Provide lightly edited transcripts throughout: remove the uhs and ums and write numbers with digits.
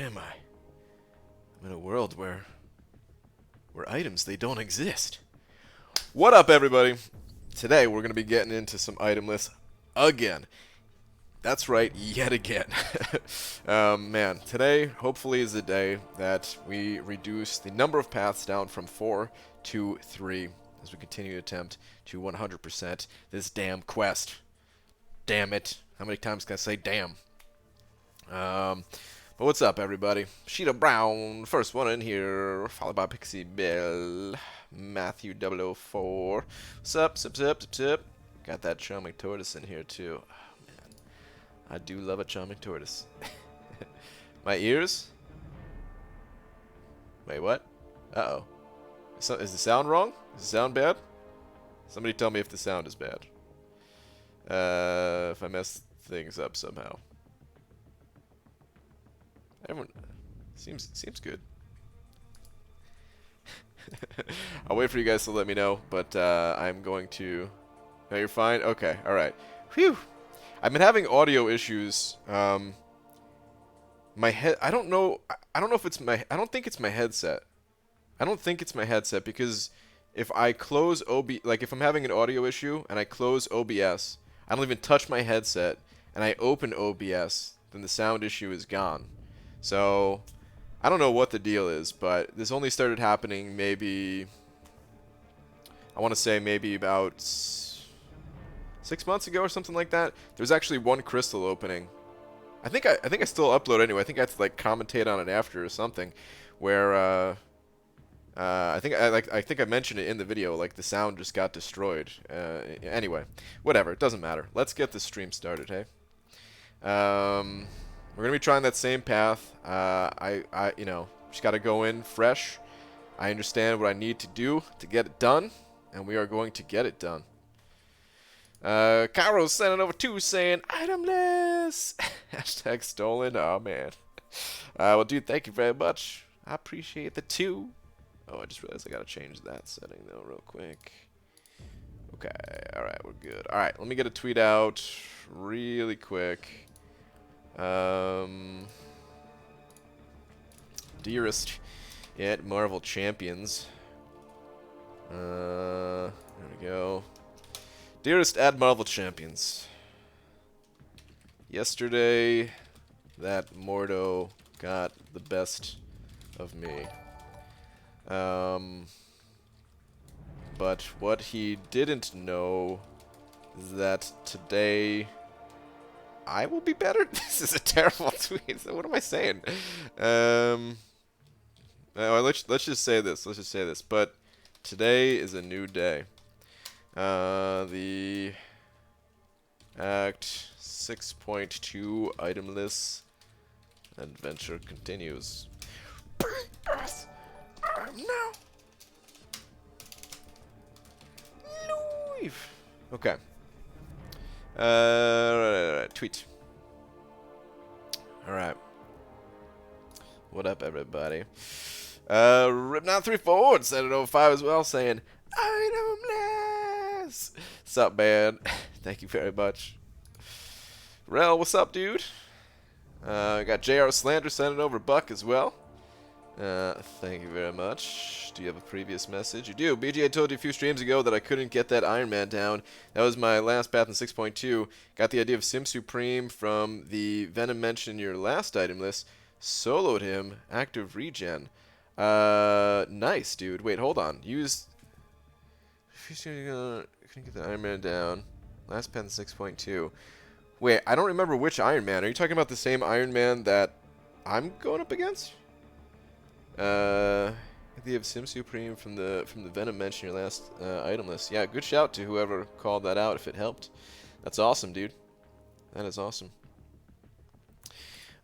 am I? I'm in a world where items, they don't exist. What up, everybody? Today we're going to be getting into some Itemless again. That's right, yet again. Man, today hopefully is the day that we reduce the number of paths down from 4 to 3 as we continue to attempt to 100% this damn quest. Damn it. How many times can I say damn? But what's up, everybody? Sheeta Brown, first one in here, followed by Pixie Bell, Matthew 004. What's up, sup? Got that charming tortoise in here, too. Oh, man. I do love a charming tortoise. My ears? Wait, what? Uh-oh. Is the sound wrong? Is the sound bad? Somebody tell me if the sound is bad. If I mess things up somehow. Everyone seems good. I'll wait for you guys to let me know, but I'm going to. No, you're fine. Okay, all right. Phew. I've been having audio issues. My head. I don't know. I don't know if it's my. I don't think it's my headset. I don't think it's my headset because if I close like if I'm having an audio issue and I close OBS, I don't even touch my headset, and I open OBS, then the sound issue is gone. So, I don't know what the deal is, but this only started happening maybe, I want to say maybe about 6 months ago or something like that. There's actually one crystal opening. I think I still upload anyway. I think I have to like commentate on it after or something, where I think I mentioned it in the video. Like the sound just got destroyed. Anyway, whatever. It doesn't matter. Let's get this stream started. Hey. We're gonna be trying that same path. You know, just gotta go in fresh. I understand what I need to do to get it done, and we are going to get it done. Cairo's sending over 2 saying itemless. Hashtag stolen. Oh man. Well, dude, thank you very much. I appreciate the 2. Oh, I just realized I gotta change that setting though, real quick. Okay. All right, we're good. All right, let me get a tweet out really quick. Dearest at Marvel Champions. There we go. Dearest at Marvel Champions. Yesterday, that Mordo got the best of me. But what he didn't know is that today I will be better. This is a terrible tweet. What am I saying? Let's just say this. Let's just say this. But today is a new day. The Act 6.2 itemless adventure continues. Now. Leave. Okay. Right. Tweet. Alright. What up, everybody? Ripnow34 said it over 5 as well, saying, itemless! Sup, man? Thank you very much. Rel, what's up, dude? Got JR Slander sending over Buck as well. Thank you very much. Do you have a previous message? You do. BG, I told you a few streams ago that I couldn't get that Iron Man down. That was my last path in 6.2. Got the idea of Sim Supreme from the Venom mentioned in your last item list. Soloed him. Active regen. Nice, dude. Wait, hold on. Use... Couldn't get the Iron Man down. Last path in 6.2. Wait, I don't remember which Iron Man. Are you talking about the same Iron Man that I'm going up against? The of Sim Supreme from the Venom mention your last item list. Yeah, good shout to whoever called that out if it helped. That's awesome, dude. That is awesome.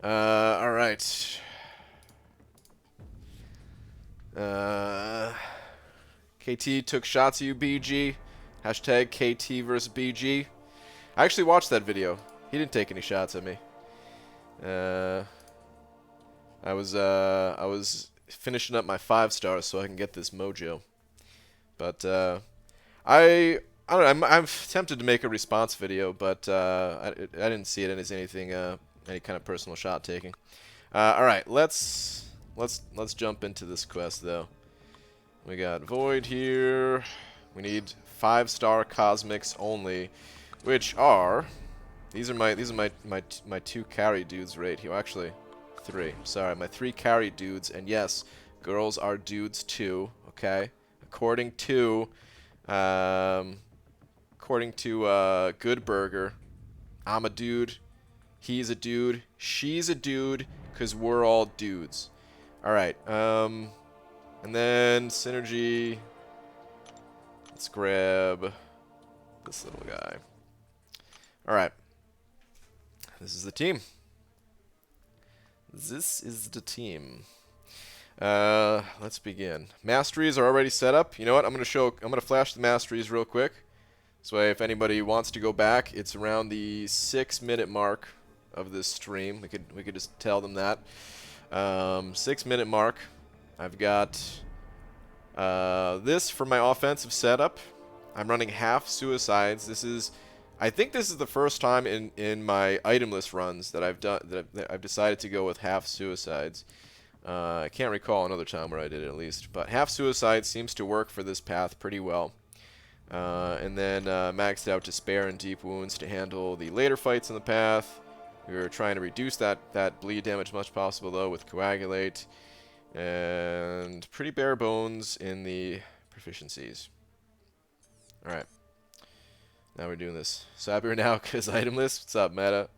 All right. KT took shots at you, BG. Hashtag KT versus BG. I actually watched that video. He didn't take any shots at me. I was finishing up my 5 stars so I can get this mojo. But I don't know. I'm tempted to make a response video, but I didn't see it as anything, any kind of personal shot taking. All right, let's jump into this quest though. We got Void here. We need 5-star cosmics only, which are these are my 2 carry dudes right here. Actually, 3. Sorry, my 3 carry dudes. And yes, girls are dudes too. Okay, according to Good Burger, I'm a dude. He's a dude. She's a dude. 'Cause we're all dudes. All right. And then synergy. Let's grab this little guy. All right. This is the team. This is the team. Let's begin. Masteries are already set up. You know what? I'm gonna flash the masteries real quick. So if anybody wants to go back, it's around the 6-minute mark of this stream. We could just tell them that. 6-minute mark. I've got this for my offensive setup. I'm running half suicides. I think this is the first time in my itemless runs that I've decided to go with half suicides. I can't recall another time where I did it at least, but half suicide seems to work for this path pretty well. And then maxed out Despair and Deep Wounds to handle the later fights in the path. We were trying to reduce that bleed damage as much as possible though with Coagulate, and pretty bare bones in the proficiencies. All right. Now we're doing this. So happy right now because itemless. What's up, meta?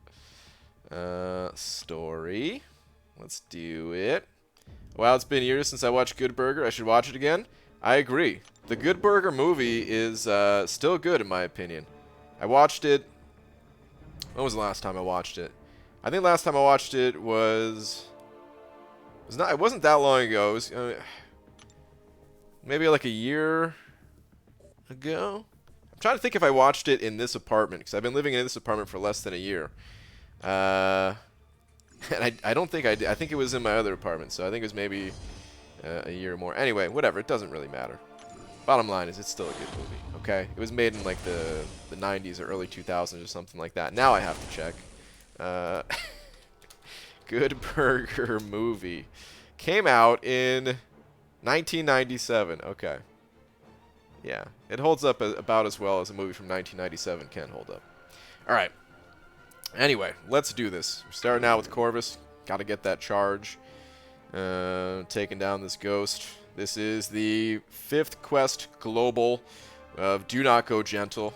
Story. Let's do it. Wow, it's been years since I watched Good Burger. I should watch it again. I agree. The Good Burger movie is still good in my opinion. I watched it. When was the last time I watched it? I think last time I watched it it wasn't that long ago. It was maybe like a year ago. I'm trying to think if I watched it in this apartment, because I've been living in this apartment for less than a year. And I don't think I did. I think it was in my other apartment, so I think it was maybe a year or more. Anyway, whatever. It doesn't really matter. Bottom line is it's still a good movie, okay? It was made in like the 90s or early 2000s or something like that. Now I have to check. Good Burger movie. Came out in 1997. Okay. Yeah, it holds up about as well as a movie from 1997 can hold up. All right. Anyway, let's do this. We're starting out with Corvus. Got to get that charge. Taking down this ghost. This is the 5th quest global of Do Not Go Gentle,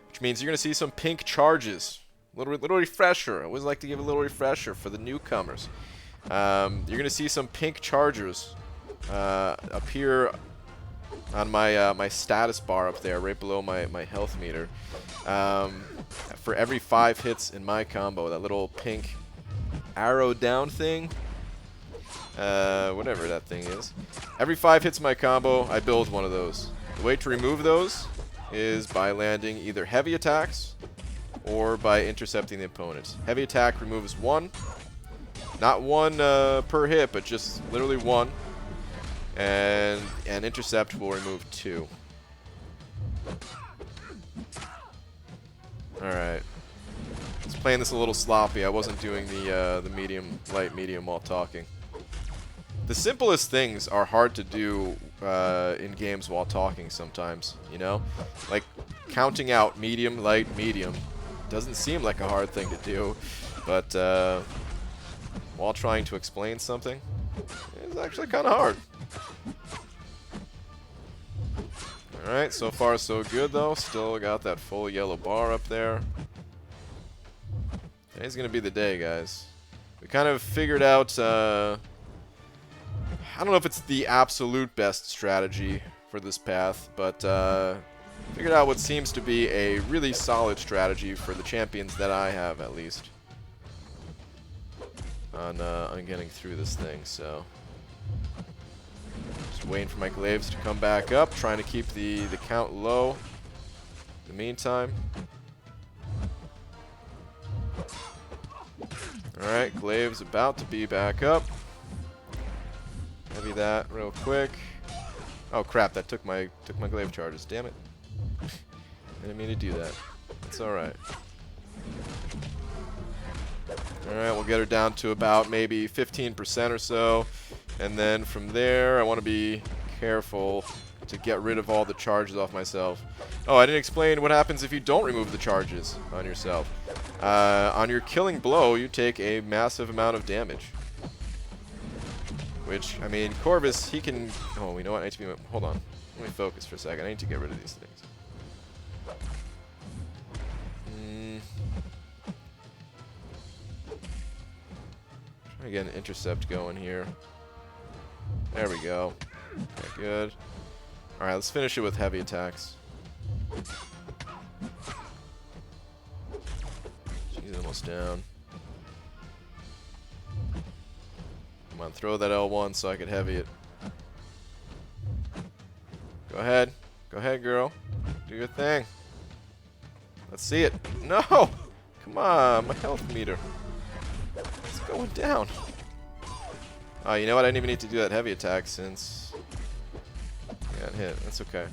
which means you're going to see some pink charges. Little refresher. I always like to give a little refresher for the newcomers. You're going to see some pink chargers appear on my my status bar up there, right below my health meter. For every 5 hits in my combo, that little pink arrow down thing, whatever that thing is. Every 5 hits in my combo, I build one of those. The way to remove those is by landing either heavy attacks or by intercepting the opponent. Heavy attack removes 1. Not 1 per hit, but just literally 1. And intercept will remove 2. Alright. I was playing this a little sloppy. I wasn't doing the medium, light, medium while talking. The simplest things are hard to do in games while talking sometimes, you know? Like counting out medium, light, medium. Doesn't seem like a hard thing to do, but while trying to explain something, it's actually kind of hard. Alright, so far so good though. Still got that full yellow bar up there. Today's gonna be the day, guys. We kind of figured out, I don't know if it's the absolute best strategy for this path, but figured out what seems to be a really solid strategy for the champions that I have, at least, on getting through this thing. So just waiting for my glaives to come back up, trying to keep the count low in the meantime. Alright, glaives about to be back up. Heavy that real quick. Oh crap, that took my glaive charges, damn it. I didn't mean to do that. It's alright. Alright, we'll get her down to about maybe 15% or so. And then from there, I want to be careful to get rid of all the charges off myself. Oh, I didn't explain what happens if you don't remove the charges on yourself. On your killing blow, you take a massive amount of damage. Which, I mean, Corvus, he can... Oh, you know what? I need to be... Hold on. Let me focus for a second. I need to get rid of these things. Trying to get an intercept going here. There we go. Okay, good. Alright, let's finish it with heavy attacks. She's almost down. Come on, throw that L1 so I can heavy it. Go ahead. Go ahead, girl. Do your thing. Let's see it. No! Come on, my health meter. It's going down. Oh, you know what? I didn't even need to do that heavy attack since... I got hit. That's okay.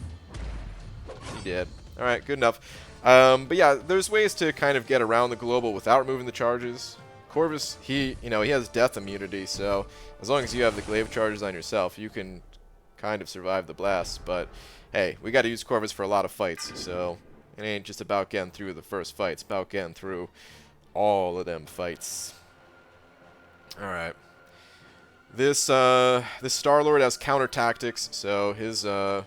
He did. Alright, good enough. But yeah, there's ways to kind of get around the global without removing the charges. Corvus, he has death immunity, so as long as you have the glaive charges on yourself, you can kind of survive the blast. But hey, we got to use Corvus for a lot of fights, so it ain't just about getting through the first fight. It's about getting through all of them fights. Alright. This Star-Lord has counter tactics, so his of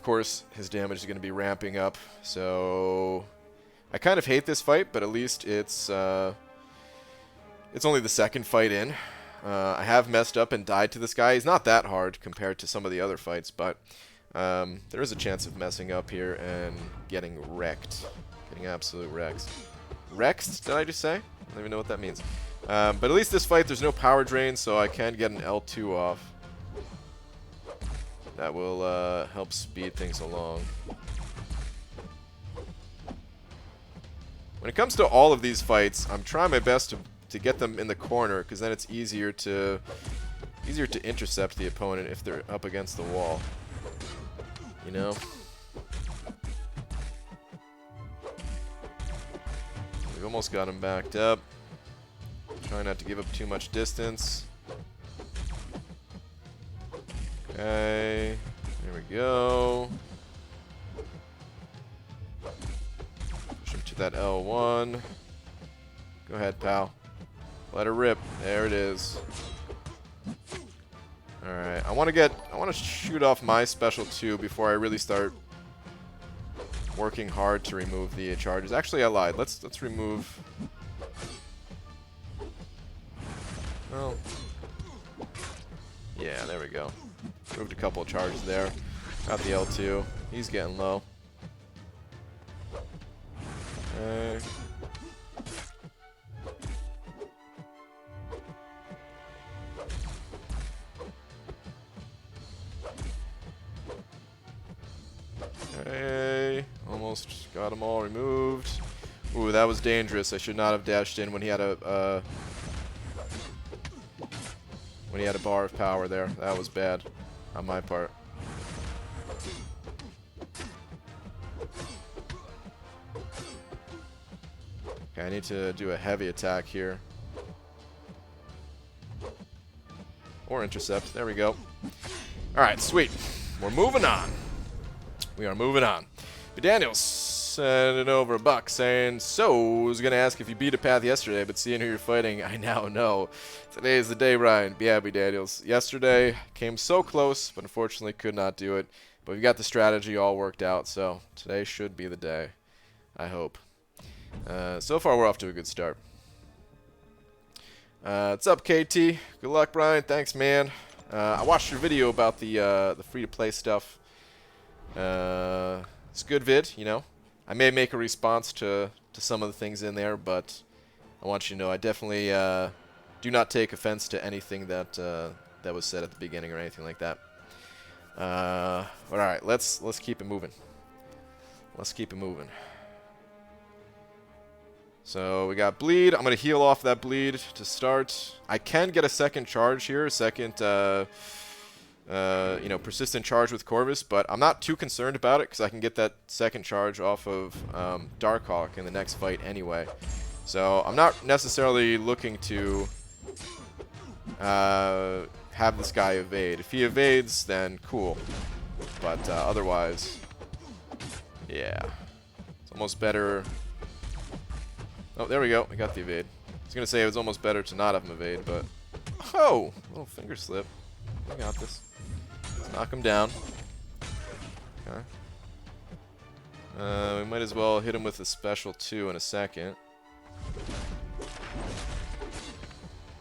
course his damage is going to be ramping up. So I kind of hate this fight, but at least it's only the second fight in. I have messed up and died to this guy. He's not that hard compared to some of the other fights, but there is a chance of messing up here and getting wrecked. Getting absolute wrecked. Wrecked, did I just say? I don't even know what that means. But at least this fight, there's no power drain, so I can get an L2 off. That will help speed things along. When it comes to all of these fights, I'm trying my best to get them in the corner, because then it's easier to intercept the opponent if they're up against the wall. You know? We almost got him backed up. Try not to give up too much distance. Okay, there we go. Push him to that L1. Go ahead, pal. Let her rip. There it is. Alright, I want to shoot off my special too before I really start working hard to remove the charges. Actually, I lied. Let's remove... Well, yeah, there we go. Moved a couple of charges there. Got the L2. He's getting low. Okay. Okay. Almost got them all removed. Ooh, that was dangerous. I should not have dashed in when he had a bar of power there. That was bad on my part. Okay, I need to do a heavy attack here. Or intercept. There we go. Alright, sweet. We're moving on. We are moving on. But Daniels sending over a buck saying, so, I was going to ask if you beat a path yesterday, but seeing who you're fighting, I now know. Today is the day, Ryan. Be happy, Daniels. Yesterday, came so close, but unfortunately could not do it. But we got the strategy all worked out, so today should be the day. I hope. So far, we're off to a good start. What's up, KT? Good luck, Brian. Thanks, man. I watched your video about the free-to-play stuff. It's a good vid, you know. I may make a response to some of the things in there, but I want you to know I definitely do not take offense to anything that that was said at the beginning or anything like that. All right, let's keep it moving. Let's keep it moving. So we got bleed. I'm gonna heal off that bleed to start. I can get a second charge here, a second persistent charge with Corvus, but I'm not too concerned about it because I can get that second charge off of Darkhawk in the next fight anyway. So I'm not necessarily looking to have this guy evade. If he evades, then cool. But otherwise, yeah. It's almost better. Oh, there we go. We got the evade. I was going to say it was almost better to not have him evade, but... Oh! Little finger slip. We got this. Let's knock him down. Okay. We might as well hit him with a special 2 in a second.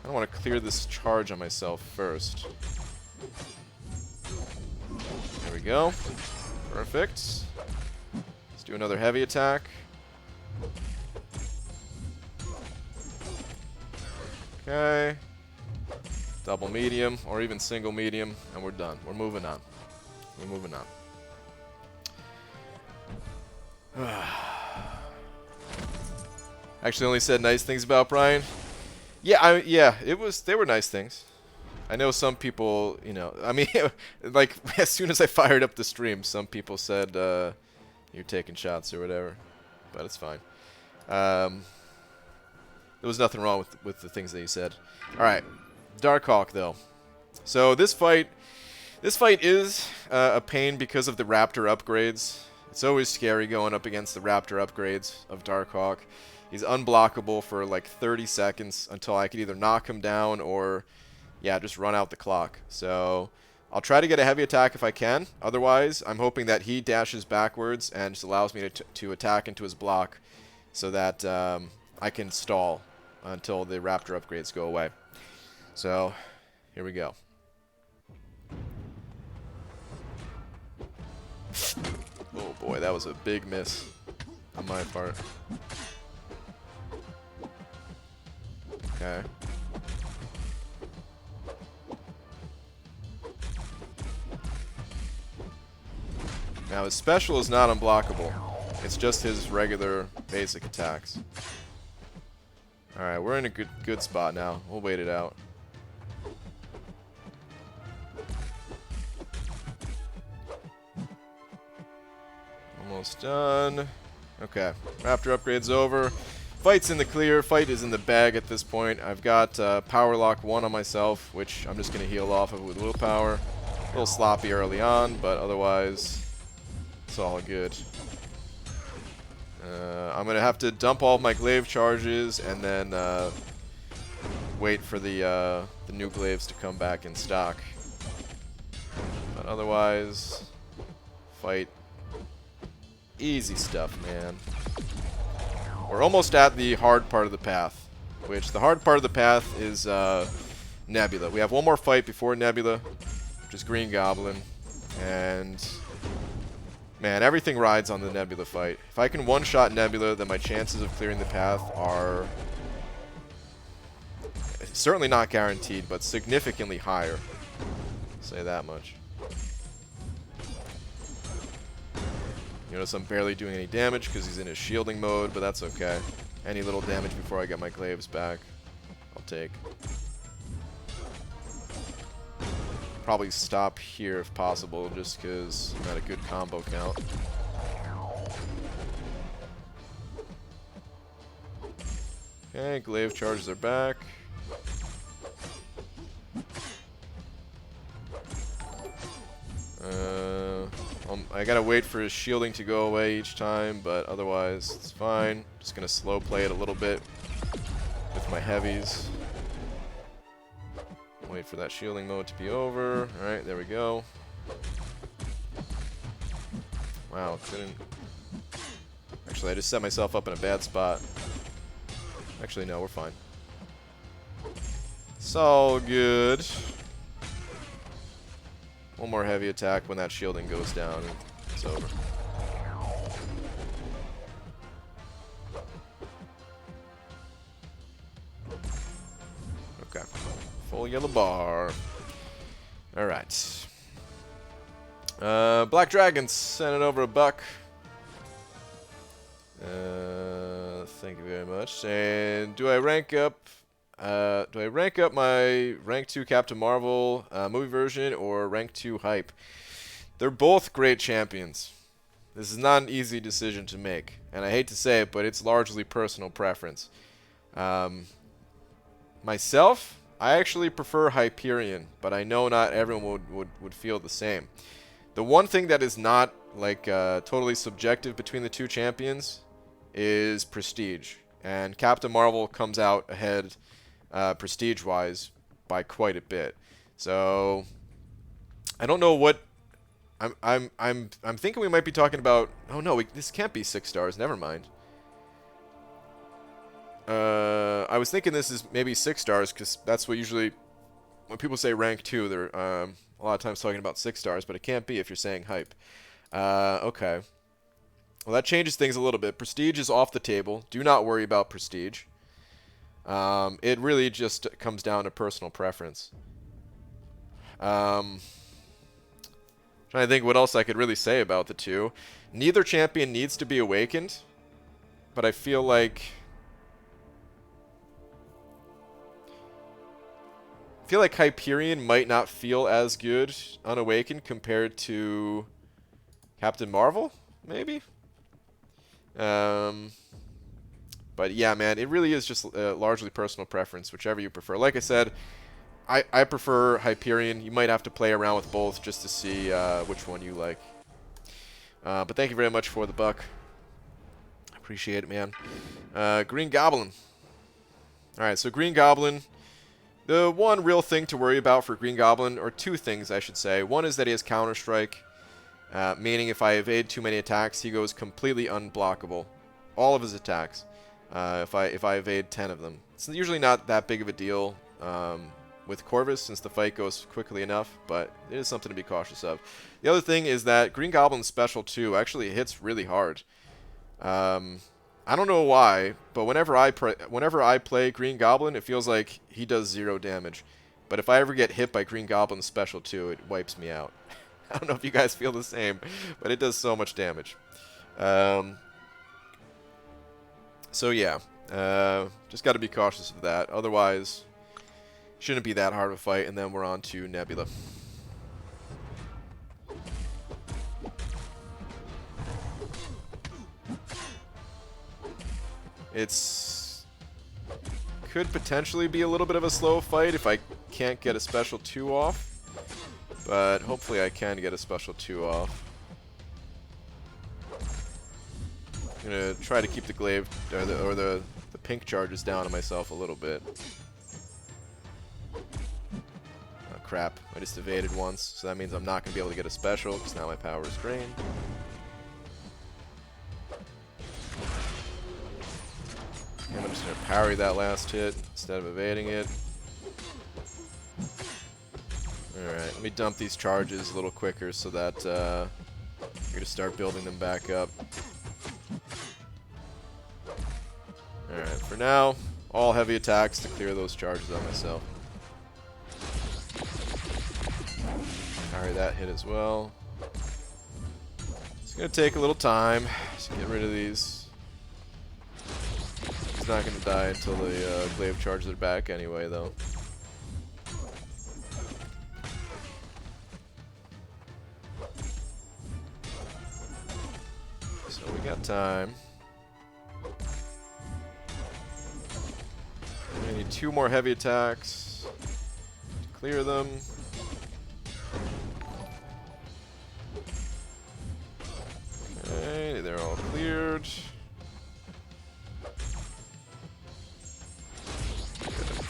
I don't want to clear this charge on myself first. There we go. Perfect. Let's do another heavy attack. Okay. Double medium, or even single medium, and we're done. We're moving on. We're moving on. Actually, only said nice things about Brian. Yeah, they were nice things. I know some people, you know, I mean, like, as soon as I fired up the stream, some people said, you're taking shots or whatever, but it's fine. There was nothing wrong with the things that you said. Alright, Darkhawk, though. So this fight is a pain because of the Raptor upgrades. It's always scary going up against the Raptor upgrades of Darkhawk. He's unblockable for like 30 seconds until I can either knock him down or, yeah, just run out the clock. So I'll try to get a heavy attack if I can. Otherwise, I'm hoping that he dashes backwards and just allows me to attack into his block so that I can stall until the Raptor upgrades go away. So here we go. Oh boy, that was a big miss on my part. Okay. Now his special is not unblockable. It's just his regular basic attacks. Alright, we're in a good spot now. We'll wait it out. Almost done. Okay, Raptor upgrade's over. Fight's in the clear. Fight is in the bag at this point. I've got Power Lock 1 on myself, which I'm just going to heal off of with willpower. A little sloppy early on, but otherwise, it's all good. I'm going to have to dump all of my glaive charges and then wait for the new glaives to come back in stock. But otherwise, fight. Easy stuff, man. We're almost at the hard part of the path, which the hard part of the path is Nebula. We have one more fight before Nebula, which is Green Goblin, and man, everything rides on the Nebula fight. If I can one-shot Nebula, then my chances of clearing the path are certainly not guaranteed, but significantly higher. I'll say that much. You notice I'm barely doing any damage because he's in his shielding mode, but that's okay. Any little damage before I get my glaives back, I'll take. Probably stop here if possible, just because I'm at a good combo count. Okay, glaive charges are back. I gotta wait for his shielding to go away each time, but otherwise it's fine. Just gonna slow play it a little bit with my heavies. Wait for that shielding mode to be over. Alright, there we go. Wow, couldn't... Actually, I just set myself up in a bad spot. Actually, no, we're fine. It's all good. One more heavy attack when that shielding goes down and it's over. Okay. Full yellow bar. Alright. Black Dragons sending over a buck. Thank you very much. And do I rank up my rank 2 Captain Marvel movie version or rank 2 hype? They're both great champions. This is not an easy decision to make, and I hate to say it, but it's largely personal preference. Myself, I actually prefer Hyperion, but I know not everyone would feel the same. The one thing that is not like totally subjective between the two champions is prestige, and Captain Marvel comes out ahead prestige-wise by quite a bit. So I don't know what I'm thinking we might be talking about. Oh no, this can't be 6 stars. Never mind. I was thinking this is maybe 6 stars because that's what usually when people say rank 2, they're a lot of times talking about 6 stars, but it can't be if you're saying hype. Okay. Well, that changes things a little bit. Prestige is off the table. Do not worry about prestige. It really just comes down to personal preference. Trying to think what else I could really say about the two. Neither champion needs to be awakened, but I feel like Hyperion might not feel as good unawakened compared to Captain Marvel, maybe? But yeah, man, it really is just largely personal preference, whichever you prefer. Like I said, I prefer Hyperion. You might have to play around with both just to see which one you like. But thank you very much for the buck. Appreciate it, man. Green Goblin. Alright, so Green Goblin. The one real thing to worry about for Green Goblin, or two things I should say. One is that he has Counter-Strike, meaning if I evade too many attacks, he goes completely unblockable. All of his attacks, if I evade 10 of them. It's usually not that big of a deal with Corvus, since the fight goes quickly enough, but it is something to be cautious of. The other thing is that Green Goblin's special 2 actually hits really hard. I don't know why, but whenever I play Green Goblin, it feels like he does 0 damage. But if I ever get hit by Green Goblin's special 2, it wipes me out. I don't know if you guys feel the same, but it does so much damage. So yeah, just got to be cautious of that. Otherwise, shouldn't be that hard of a fight. And then we're on to Nebula. It's could potentially be a little bit of a slow fight if I can't get a special 2 off, but hopefully I can get a special 2 off. I'm gonna try to keep the glaive or the pink charges down on myself a little bit. Oh crap! I just evaded once, so that means I'm not gonna be able to get a special because now my power is drained. And I'm just going to parry that last hit instead of evading it. Alright, let me dump these charges a little quicker so that you're going to start building them back up. Alright, for now, all heavy attacks to clear those charges on myself. Parry that hit as well. It's going to take a little time to get rid of these. Not going to die until the glaive charges are back anyway, though. So we got time. We need 2 more heavy attacks to clear them. Okay, they're all cleared.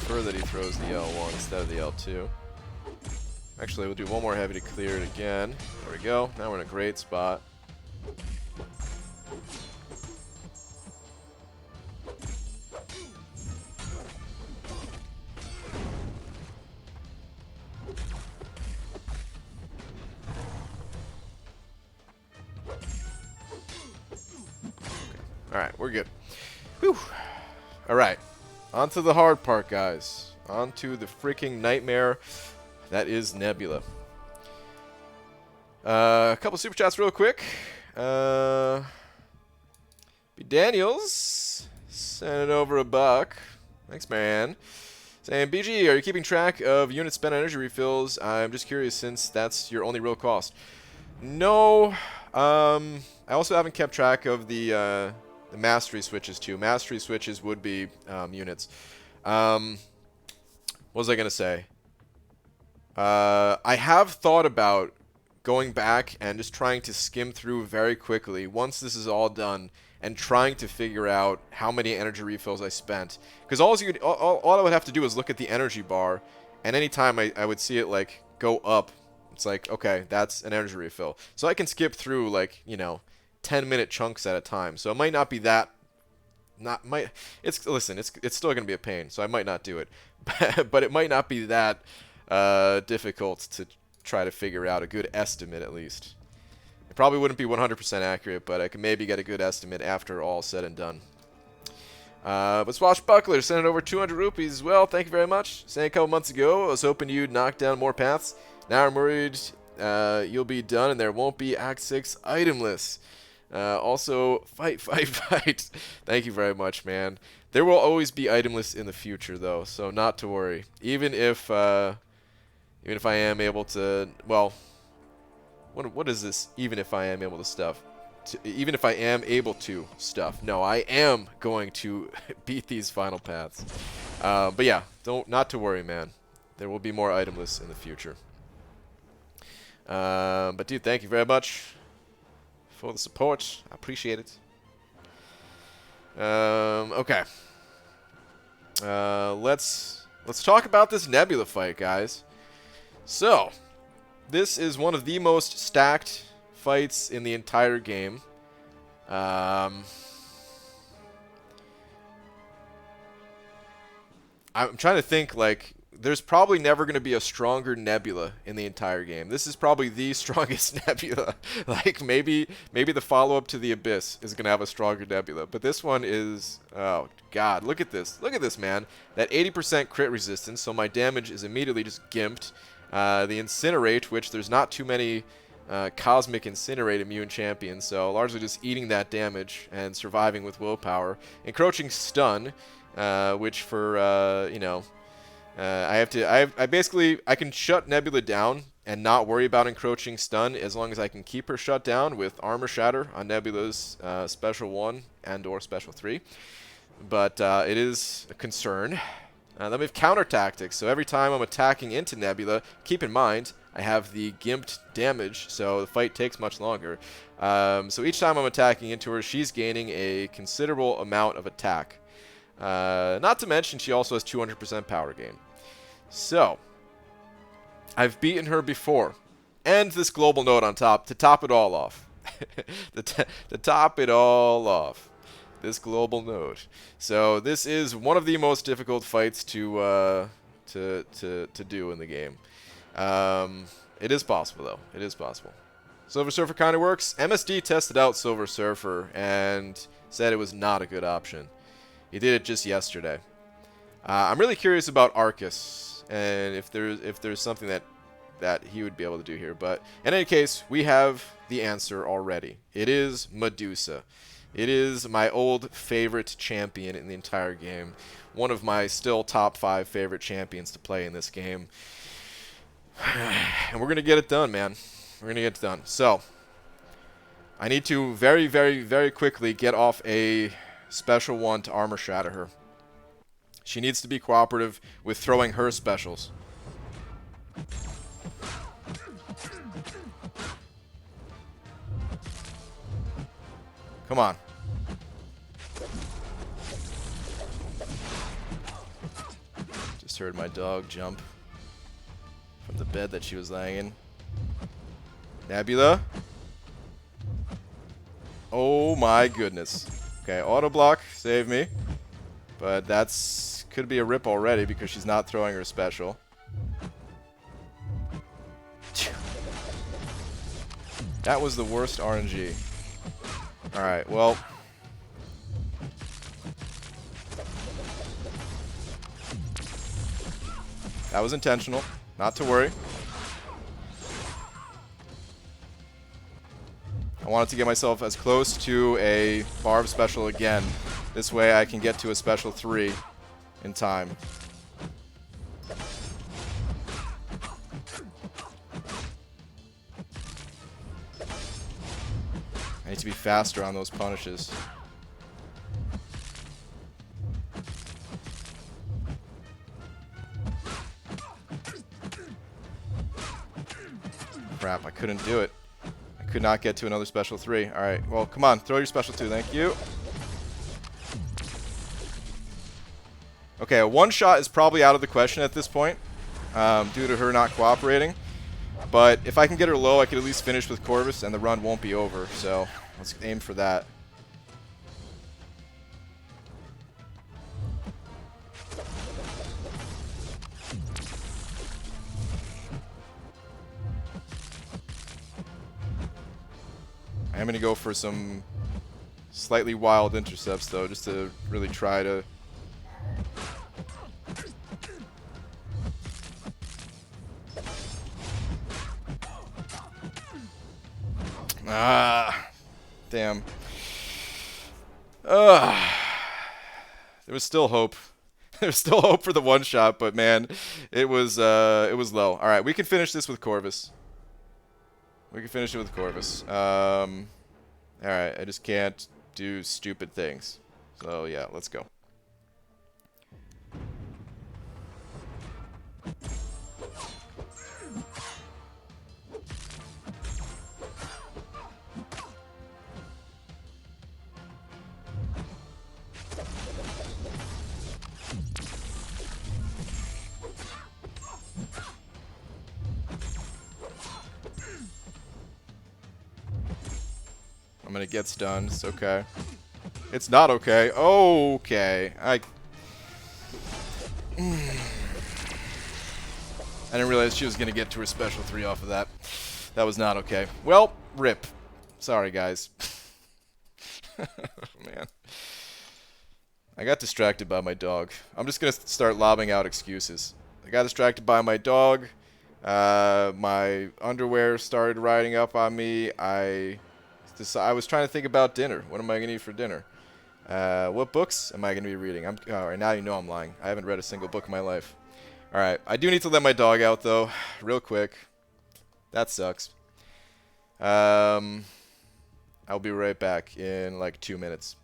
That he throws the L1 instead of the L2. Actually, we'll do 1 more heavy to clear it again. There we go. Now we're in a great spot. Alright, we're good. Whew. Alright. On to the hard part, guys. On to the freaking nightmare that is Nebula. A couple super chats real quick. B. Daniels sent over a buck. Thanks, man. Saying, BG, are you keeping track of units spent on energy refills? I'm just curious since that's your only real cost. No. I also haven't kept track of the the mastery switches too. Mastery switches would be units. What was I gonna say? I have thought about going back and just trying to skim through very quickly once this is all done and trying to figure out how many energy refills I spent. Because all I would have to do is look at the energy bar, and anytime I would see it like go up, it's like, okay, that's an energy refill. So I can skip through like, 10-minute chunks at a time. So it might not be that listen, it's still going to be a pain, so I might not do it. But it might not be that difficult to try to figure out a good estimate, at least. It probably wouldn't be 100% accurate, but I can maybe get a good estimate after all said and done. But Swashbuckler sent over 200 rupees as well. Thank you very much. Saying a couple months ago, I was hoping you'd knock down more paths. Now I'm worried you'll be done and there won't be Act 6 itemless. Also, fight. Thank you very much, man. There will always be itemless in the future, though, so not to worry. Even if I am able to, well, what is this? Even if I am able to stuff. Even if I am able to stuff. No, I am going to beat these final paths. But yeah, not to worry, man. There will be more itemless in the future. But dude, thank you very much for the support. I appreciate it. Okay. Let's talk about this Nebula fight, guys. So, this is one of the most stacked fights in the entire game. I'm trying to think, like, there's probably never going to be a stronger Nebula in the entire game. This is probably the strongest Nebula. Like, maybe the follow-up to the Abyss is going to have a stronger Nebula. But this one is... Oh, God. Look at this. Look at this, man. That 80% crit resistance, so my damage is immediately just gimped. The Incinerate, which there's not too many Cosmic Incinerate immune champions, so largely just eating that damage and surviving with willpower. Encroaching Stun, which for, I can shut Nebula down and not worry about encroaching stun as long as I can keep her shut down with Armor Shatter on Nebula's Special 1 and or Special 3. But it is a concern. Then we have counter tactics. So every time I'm attacking into Nebula, keep in mind I have the gimped damage, so the fight takes much longer. So each time I'm attacking into her, she's gaining a considerable amount of attack. Not to mention she also has 200% power gain. So, I've beaten her before. And this global node on top to top it all off. To top it all off. This global node. So, this is one of the most difficult fights to do in the game. It is possible, though. It is possible. Silver Surfer kind of works. MSD tested out Silver Surfer and said it was not a good option. He did it just yesterday. I'm really curious about Arcus. And if there's something that he would be able to do here. But in any case, we have the answer already. It is Medusa. It is my old favorite champion in the entire game. One of my still top 5 favorite champions to play in this game. And we're going to get it done, man. We're going to get it done. So, I need to very, very, very quickly get off a Special 1 to Armor Shatter her. She needs to be cooperative with throwing her specials. Come on. Just heard my dog jump from the bed that she was laying in. Nebula. Oh my goodness. Okay, auto block, save me. But could be a rip already because she's not throwing her special. That was the worst RNG. Alright, well. That was intentional. Not to worry. I wanted to get myself as close to a Barb special again. This way I can get to a Special 3 in time. I need to be faster on those punishes. Crap, I couldn't do it. I could not get to another special 3. Alright, well, come on. Throw your special 2. Thank you. Okay, a one-shot is probably out of the question at this point, due to her not cooperating. But if I can get her low, I could at least finish with Corvus, and the run won't be over. So let's aim for that. I am going to go for some slightly wild intercepts, though, just to really try to... Ah, damn. There was still hope. There was still hope for the one shot, but man, it was low. All right, we can finish this with Corvus. We can finish it with Corvus. All right, I just can't do stupid things. So yeah, let's go. I'm gonna get stunned. It's okay. It's not okay. Okay. I didn't realize she was gonna get to her special 3 off of that. That was not okay. Well, rip. Sorry, guys. Man. I got distracted by my dog. I'm just gonna start lobbing out excuses. I got distracted by my dog. My underwear started riding up on me. I was trying to think about dinner. What am I going to eat for dinner? What books am I going to be reading? Alright, now you know I'm lying. I haven't read a single book in my life. Alright, I do need to let my dog out, though, real quick. That sucks. I'll be right back in, like, 2 minutes.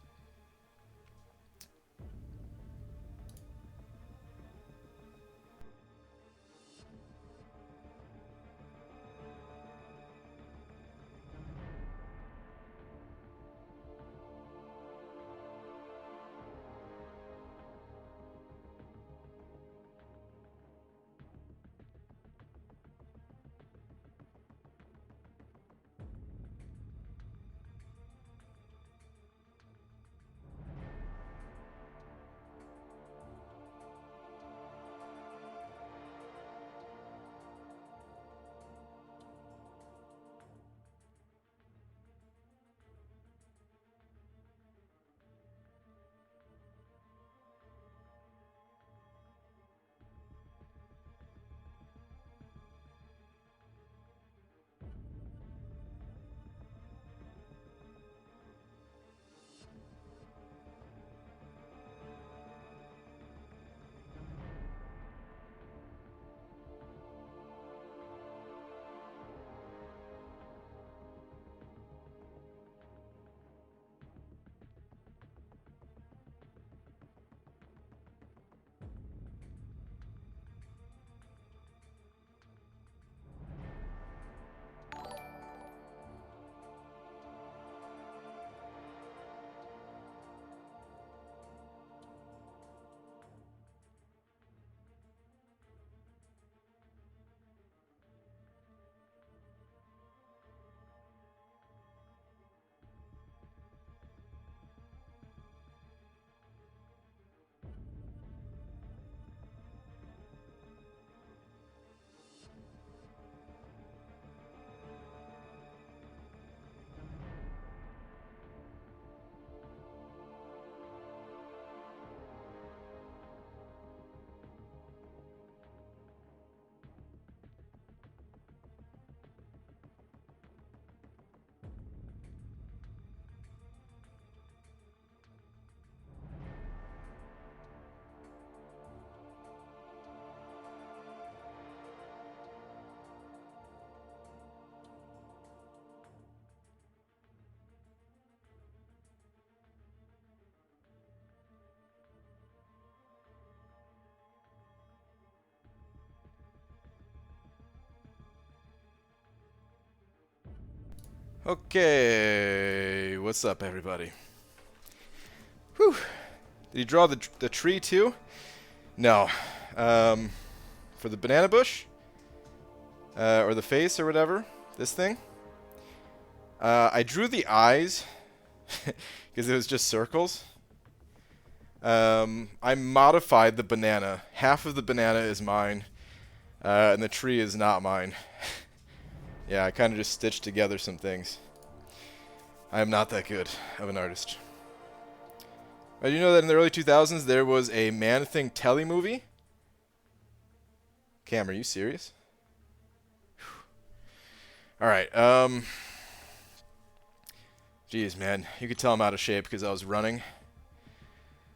Okay, what's up, everybody? Whew. Did you draw the tree too? No. For the banana bush, or the face, or whatever, this thing. I drew the eyes because it was just circles. I modified the banana. Half of the banana is mine, and the tree is not mine. Yeah, I kind of just stitched together some things. I am not that good of an artist. Did you know that in the early 2000s there was a Man-Thing telly movie? Cam, are you serious? Alright, Jeez, man. You could tell I'm out of shape because I was running.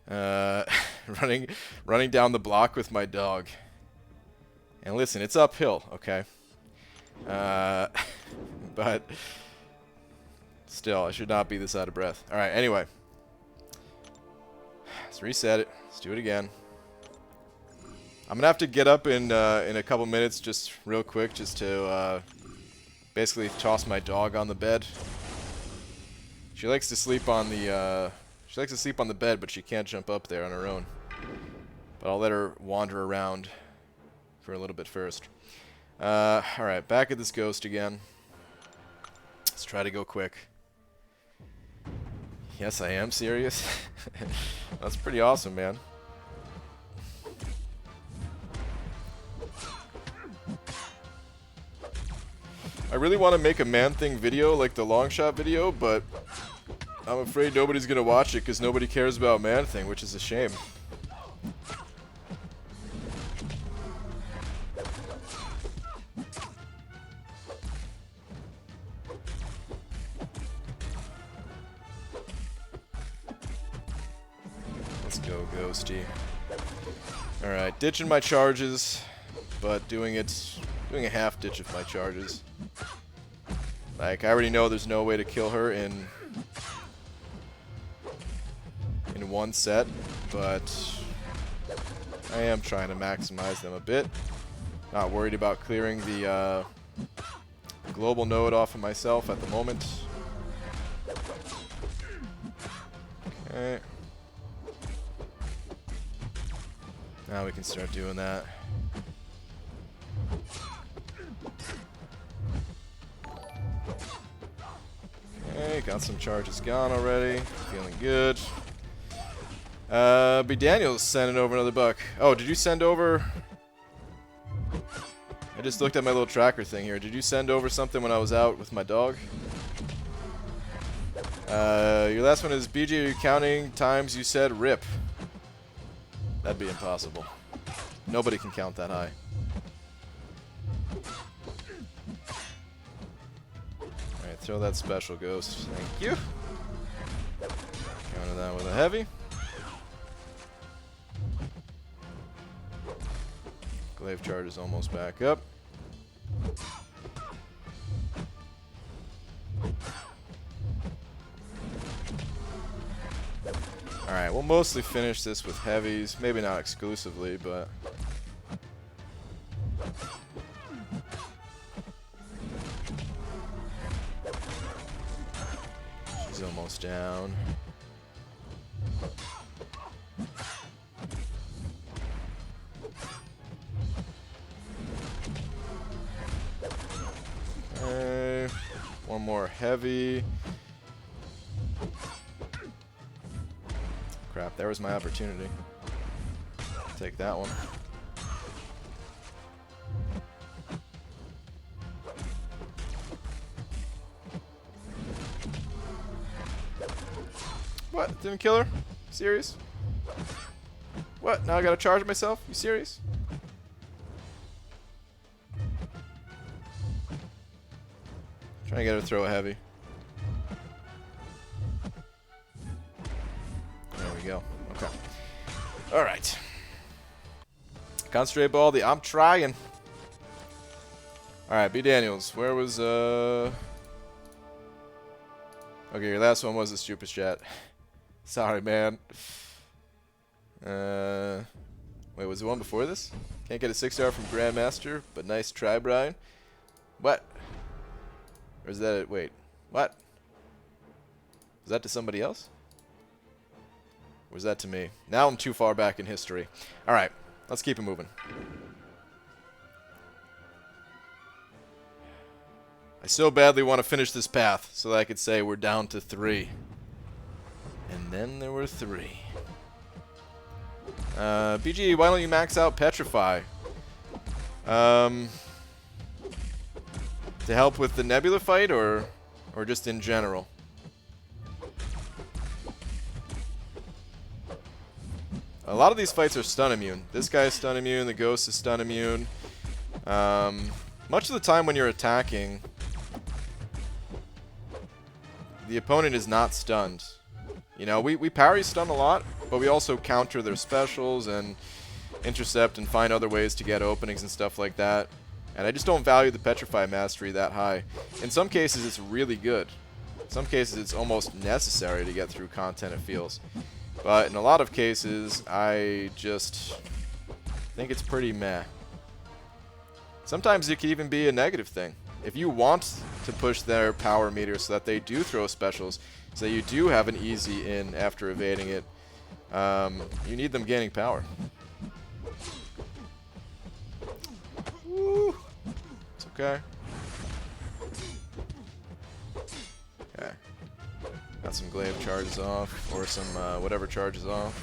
Running down the block with my dog. And listen, it's uphill, okay? But still, I should not be this out of breath. Alright, anyway. Let's reset it. Let's do it again. I'm gonna have to get up in a couple minutes, just real quick, just to basically toss my dog on the bed. She likes to sleep on the bed, but she can't jump up there on her own. But I'll let her wander around for a little bit first. Alright, back at this ghost again. Let's try to go quick. Yes, I am serious. That's pretty awesome, man. I really want to make a Man-Thing video like the long shot video, but I'm afraid nobody's going to watch it because nobody cares about Man-Thing, which is a shame. Let's go, Ghosty. Alright, ditching my charges, but doing a half ditch of my charges. Like, I already know there's no way to kill her in one set, but I am trying to maximize them a bit. Not worried about clearing the global node off of myself at the moment. Okay. Now we can start doing that. Okay, got some charges gone already. Feeling good. B. Daniels sending over another buck. Oh, did you send over... I just looked at my little tracker thing here. Did you send over something when I was out with my dog? Your last one is, BG, are you counting times you said rip? That'd be impossible. Nobody can count that high. Alright, throw that special ghost. Thank you. Counter that with a heavy. Glaive charge is almost back up. Alright, we'll mostly finish this with heavies. Maybe not exclusively, but... she's almost down. Okay, one more heavy. Crap, there was my opportunity. Take that one. What? Didn't kill her? Serious? What? Now I gotta charge myself? You serious? Trying to get her to throw a heavy. There we go. Okay. Alright. Concentrate ball, I'm trying. Alright, B. Daniels, where was, Okay, your last one was the stupid chat. Sorry, man. Wait, was the one before this? Can't get a 6-star from Grandmaster, but nice try, Brian. What? Or is that it? Wait. What? Was that to somebody else? Or was that to me? Now I'm too far back in history. Alright, let's keep it moving. I so badly want to finish this path so that I could say we're down to 3. And then there were 3. BG, why don't you max out Petrify? To help with the Nebula fight, or just in general? A lot of these fights are stun immune. This guy is stun immune, the ghost is stun immune. Much of the time when you're attacking, the opponent is not stunned. You know, we parry stun a lot, but we also counter their specials and intercept and find other ways to get openings and stuff like that. And I just don't value the Petrify mastery that high. In some cases, it's really good. In some cases, it's almost necessary to get through content, it feels. But in a lot of cases, I just think it's pretty meh. Sometimes it can even be a negative thing. If you want to push their power meter so that they do throw specials, so you do have an easy in after evading it, you need them gaining power. Woo. It's okay. Okay. Got some glaive charges off, or some whatever charges off.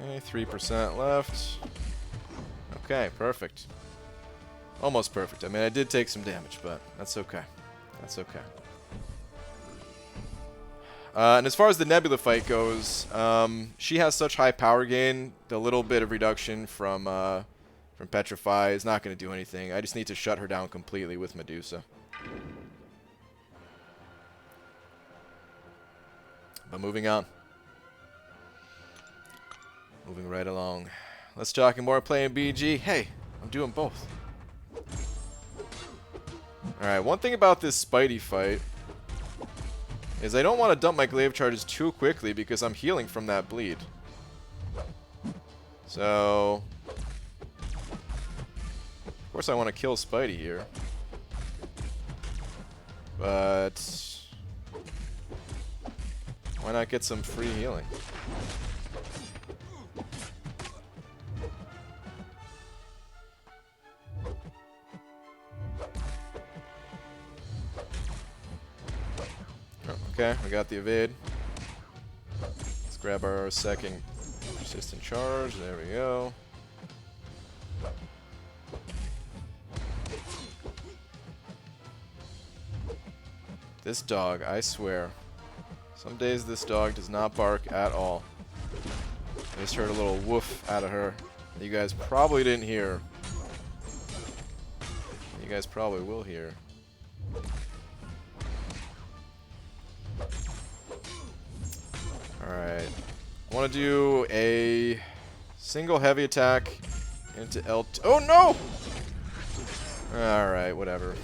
Okay, 3% left. Okay, perfect. Almost perfect. I mean, I did take some damage, but that's okay. That's okay. And as far as the Nebula fight goes, she has such high power gain, the little bit of reduction from Petrify is not going to do anything. I just need to shut her down completely with Medusa. But moving on. Moving right along. Let's talk more playing BG. Hey, I'm doing both. Alright, one thing about this Spidey fight is I don't want to dump my glaive charges too quickly because I'm healing from that bleed. So, of course I want to kill Spidey here. But why not get some free healing? Okay, we got the evade. Let's grab our second persistent charge. There we go. This dog, I swear. Some days this dog does not bark at all. I just heard a little woof out of her that you guys probably didn't hear. You guys probably will hear. Alright. I want to do a single heavy attack into L2. Oh no! Alright, whatever.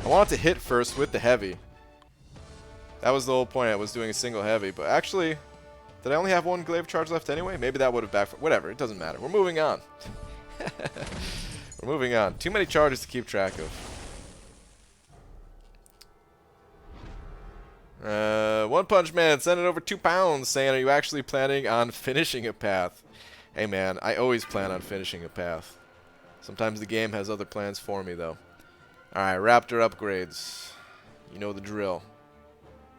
I wanted to hit first with the heavy. That was the whole point. I was doing a single heavy. But actually, did I only have one glaive charge left anyway? Maybe that would have backfired. Whatever, it doesn't matter. We're moving on. We're moving on. Too many charges to keep track of. One Punch Man sending over £2 saying, are you actually planning on finishing a path? Hey man, I always plan on finishing a path. Sometimes the game has other plans for me though. Alright, Raptor upgrades. You know the drill.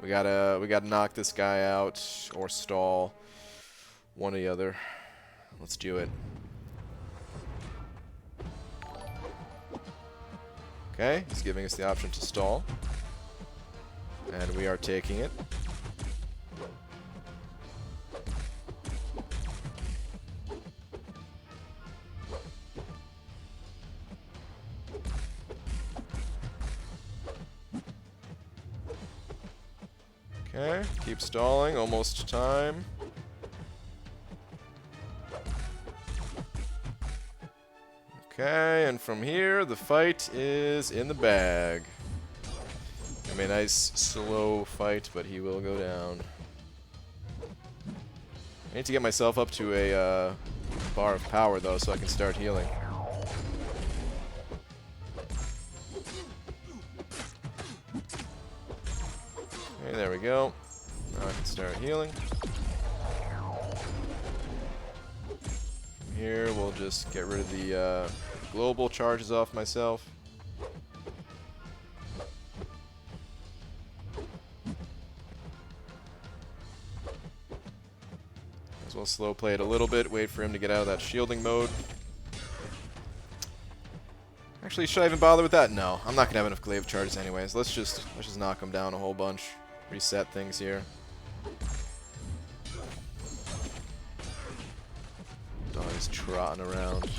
We gotta knock this guy out or stall. One or the other. Let's do it. Okay, he's giving us the option to stall. And we are taking it. Okay, keep stalling, almost time. Okay, and from here, the fight is in the bag. I mean, nice slow fight, but he will go down. I need to get myself up to a bar of power, though, so I can start healing. Okay, there we go. Now I can start healing. From here, we'll just get rid of the global charges off myself. As well slow play it a little bit, wait for him to get out of that shielding mode. Actually, should I even bother with that? No, I'm not gonna have enough glaive charges anyways. Let's just knock him down a whole bunch. Reset things here. Dog's trotting around. Do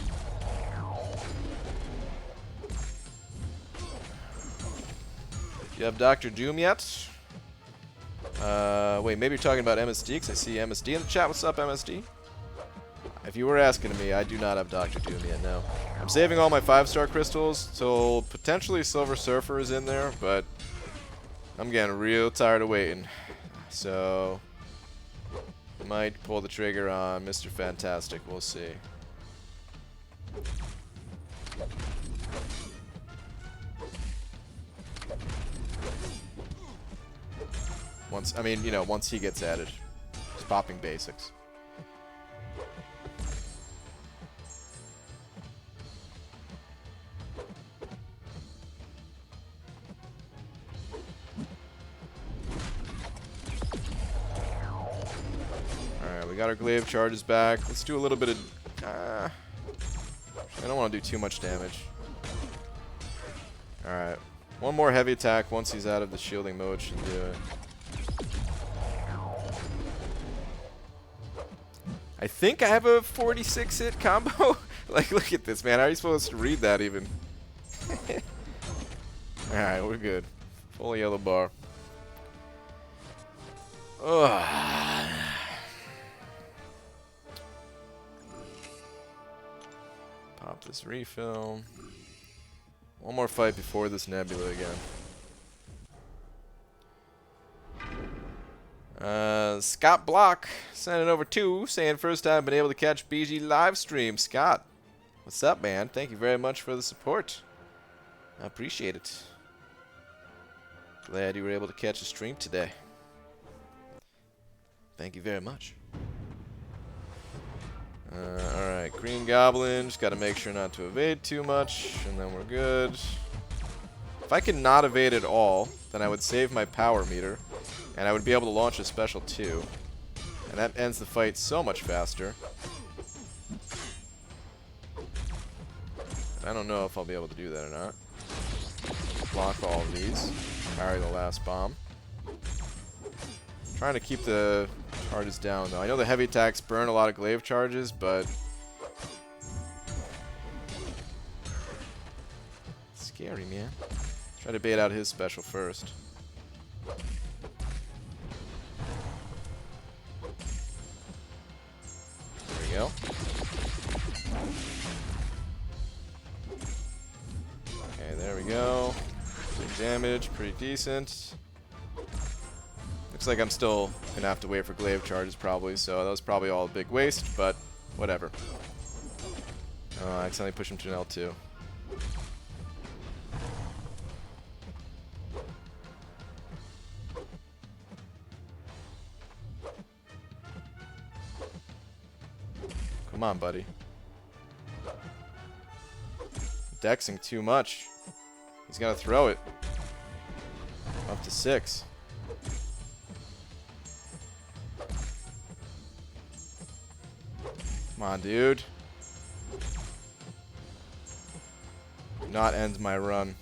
you have Dr. Doom yet? Wait, maybe you're talking about MSD, because I see MSD in the chat. What's up, MSD? If you were asking me, I do not have Dr. Doom yet, no. I'm saving all my 5-star crystals till potentially Silver Surfer is in there, but I'm getting real tired of waiting. So, might pull the trigger on Mr. Fantastic. We'll see. Once, I mean, you know, once he gets added. Just popping basics. Alright, we got our glaive charges back. Let's do a little bit of... I don't want to do too much damage. Alright. One more heavy attack once he's out of the shielding mode should do it. I think I have a 46-hit combo. Like, look at this, man. How are you supposed to read that even? Alright, we're good. Full yellow bar. Ugh. Pop this refill. One more fight before this Nebula again. Scott Block sending over 2, saying first time been able to catch BG live stream. Scott, what's up, man? Thank you very much for the support. I appreciate it. Glad you were able to catch a stream today. Thank you very much. Alright, Green Goblin. Just gotta make sure not to evade too much, and then we're good. If I can not evade at all, then I would save my power meter, and I would be able to launch a special 2. And that ends the fight so much faster. I don't know if I'll be able to do that or not. Block all of these. Parry the last bomb. Trying to keep the charges down, though. I know the heavy attacks burn a lot of glaive charges, but... scary, man. Try to bait out his special first. There we go. Okay, there we go. Big damage, pretty decent. Looks like I'm still gonna have to wait for glaive charges probably, so that was probably all a big waste, but whatever. Oh, I accidentally pushed him to an L2. Come on, buddy. Dexing too much. He's gonna throw it. Up to 6. Come on, dude. Do not end my run.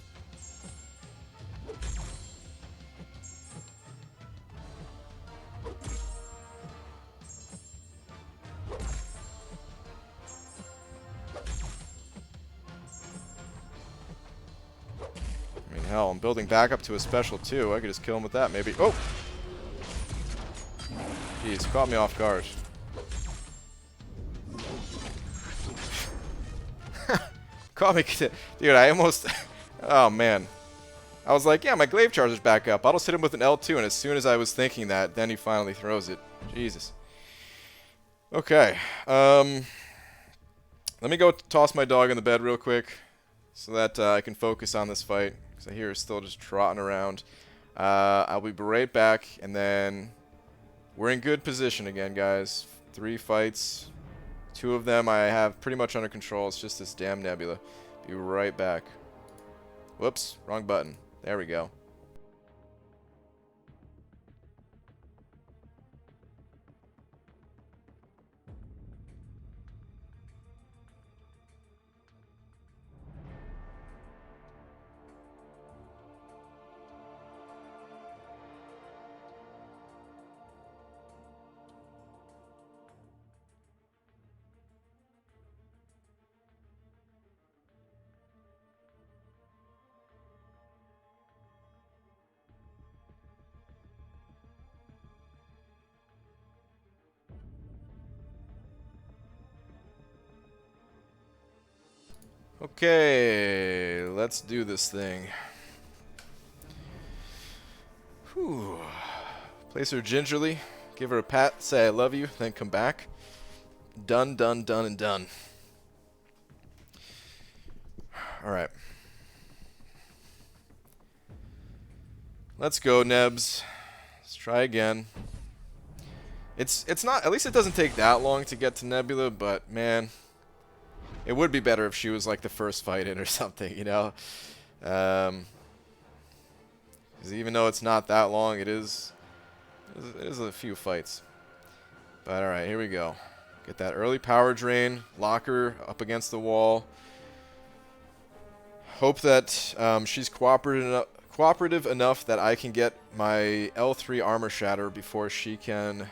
I mean, hell, I'm building back up to a special too. I could just kill him with that, maybe. Oh! Jeez, caught me off guard. Caught me, dude. I almost. Oh man, I was like, yeah, my glaive charger's back up. I'll just hit him with an L2, and as soon as I was thinking that, then he finally throws it. Jesus. Okay. Let me go toss my dog in the bed real quick, so that I can focus on this fight, because I hear he's still just trotting around. I'll be right back, and then we're in good position again, guys. 3 fights. 2 of them I have pretty much under control. It's just this damn Nebula. Be right back. Whoops, wrong button. There we go. Okay, let's do this thing. Whew. Place her gingerly, give her a pat, say I love you, then come back. Done, done, done, and done. Alright. Let's go, Nebs. Let's try again. It's not, at least it doesn't take that long to get to Nebula, but man, it would be better if she was like the first fight in or something, you know? 'Cause even though it's not that long, it is a few fights. But alright, here we go. Get that early power drain, lock her up against the wall. Hope that she's cooperative enough that I can get my L3 armor shatter before she can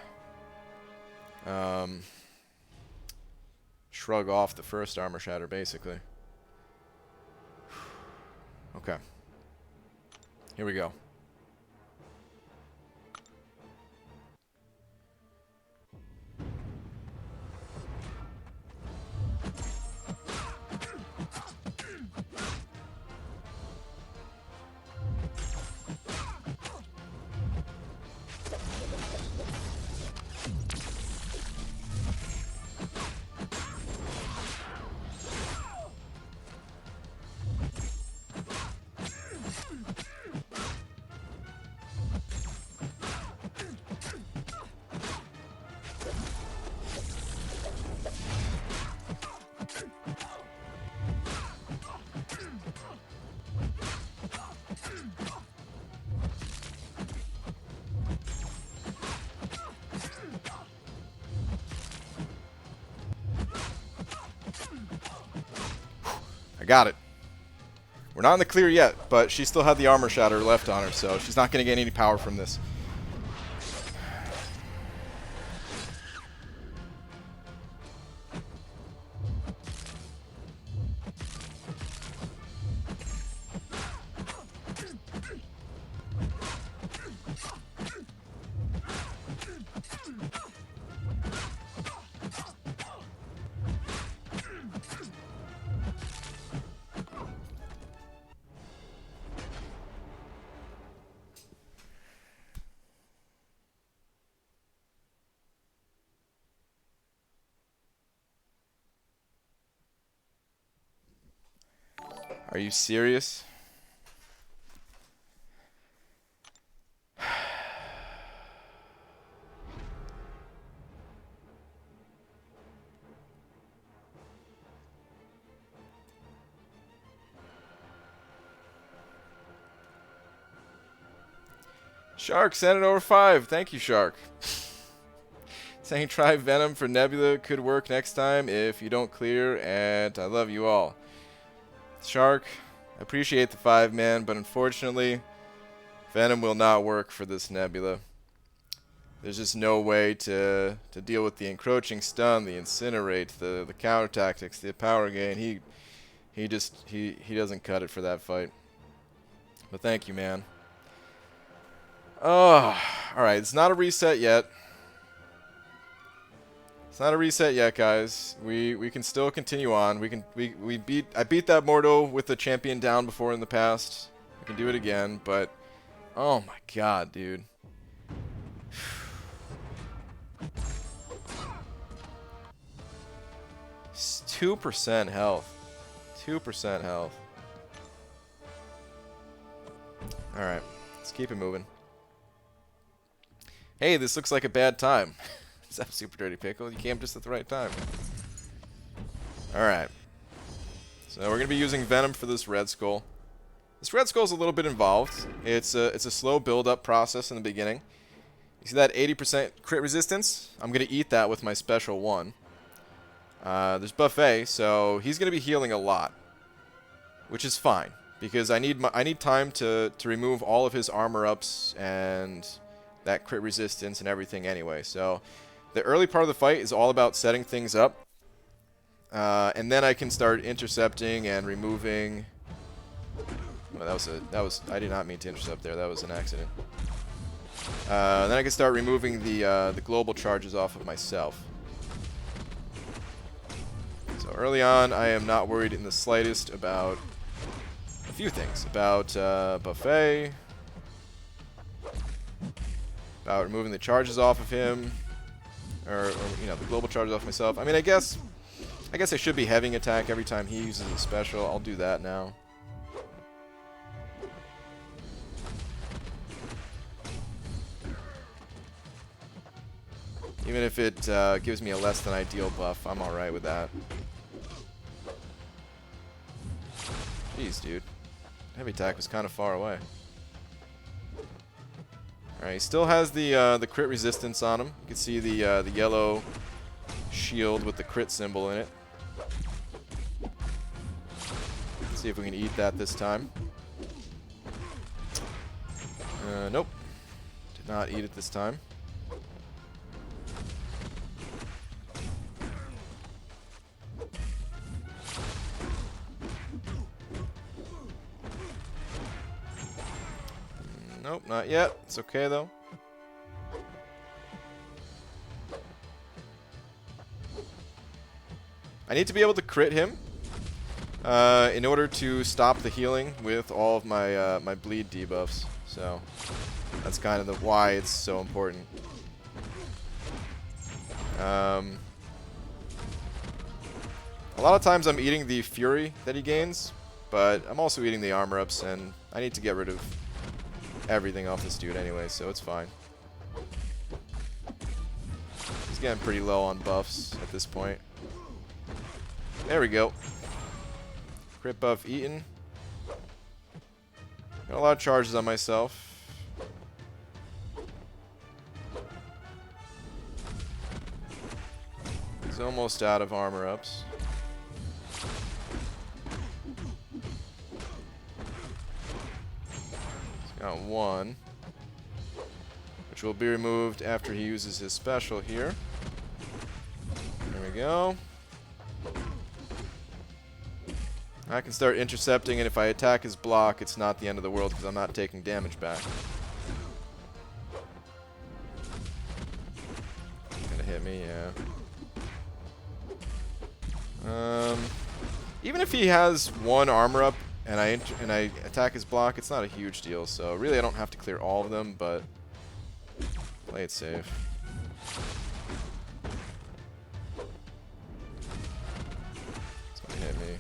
shrug off the first armor shatter, basically. Okay. Here we go. Got it. We're not in the clear yet, but she still had the armor shatter left on her, so she's not going to get any power from this. Are you serious? Shark, send it over 5. Thank you, Shark. Saying try Venom for Nebula could work next time if you don't clear, and I love you all. Shark, I appreciate the 5, man, but unfortunately, Venom will not work for this Nebula. There's just no way to deal with the encroaching stun, the incinerate, the counter tactics, the power gain. He doesn't cut it for that fight. But thank you, man. Oh, all right. It's not a reset yet. It's not a reset yet, guys. We can still continue on. I beat that Mordo with the champion down before in the past. We can do it again, but oh my god, dude. It's 2% health. 2% health. All right. Let's keep it moving. Hey, this looks like a bad time. Is that Super Dirty Pickle? You came just at the right time. Alright. So we're going to be using Venom for this Red Skull. This Red Skull's a little bit involved. It's a slow build-up process in the beginning. You see that 80% crit resistance? I'm going to eat that with my special one. There's Buffet, so he's going to be healing a lot. Which is fine, because I need time to remove all of his armor ups and that crit resistance and everything anyway. So the early part of the fight is all about setting things up. And then I can start intercepting and removing... Oh, I did not mean to intercept there. That was an accident. Then I can start removing the global charges off of myself. So early on, I am not worried in the slightest about a few things. About Buffet. About removing the charges off of him. Or you know, the global charges off myself. I mean, I guess I should be having attack every time he uses a special. I'll do that now. Even if it gives me a less than ideal buff, I'm alright with that. Jeez, dude. Heavy attack was kind of far away. Alright, he still has the crit resistance on him. You can see the yellow shield with the crit symbol in it. Let's see if we can eat that this time. Nope. Did not eat it this time. Nope, not yet. It's okay, though. I need to be able to crit him in order to stop the healing with all of my my bleed debuffs. So that's kind of why it's so important. A lot of times I'm eating the fury that he gains, but I'm also eating the armor ups, and I need to get rid of everything off this dude anyway, so it's fine. He's getting pretty low on buffs at this point. There we go. Crit buff eaten. Got a lot of charges on myself. He's almost out of armor ups. Got one, which will be removed after he uses his special here. There we go. I can start intercepting, and if I attack his block, it's not the end of the world because I'm not taking damage back. Gonna hit me, yeah. Even if he has one armor up, and I attack his block, it's not a huge deal, so really I don't have to clear all of them, but play it safe. It's gonna hit me.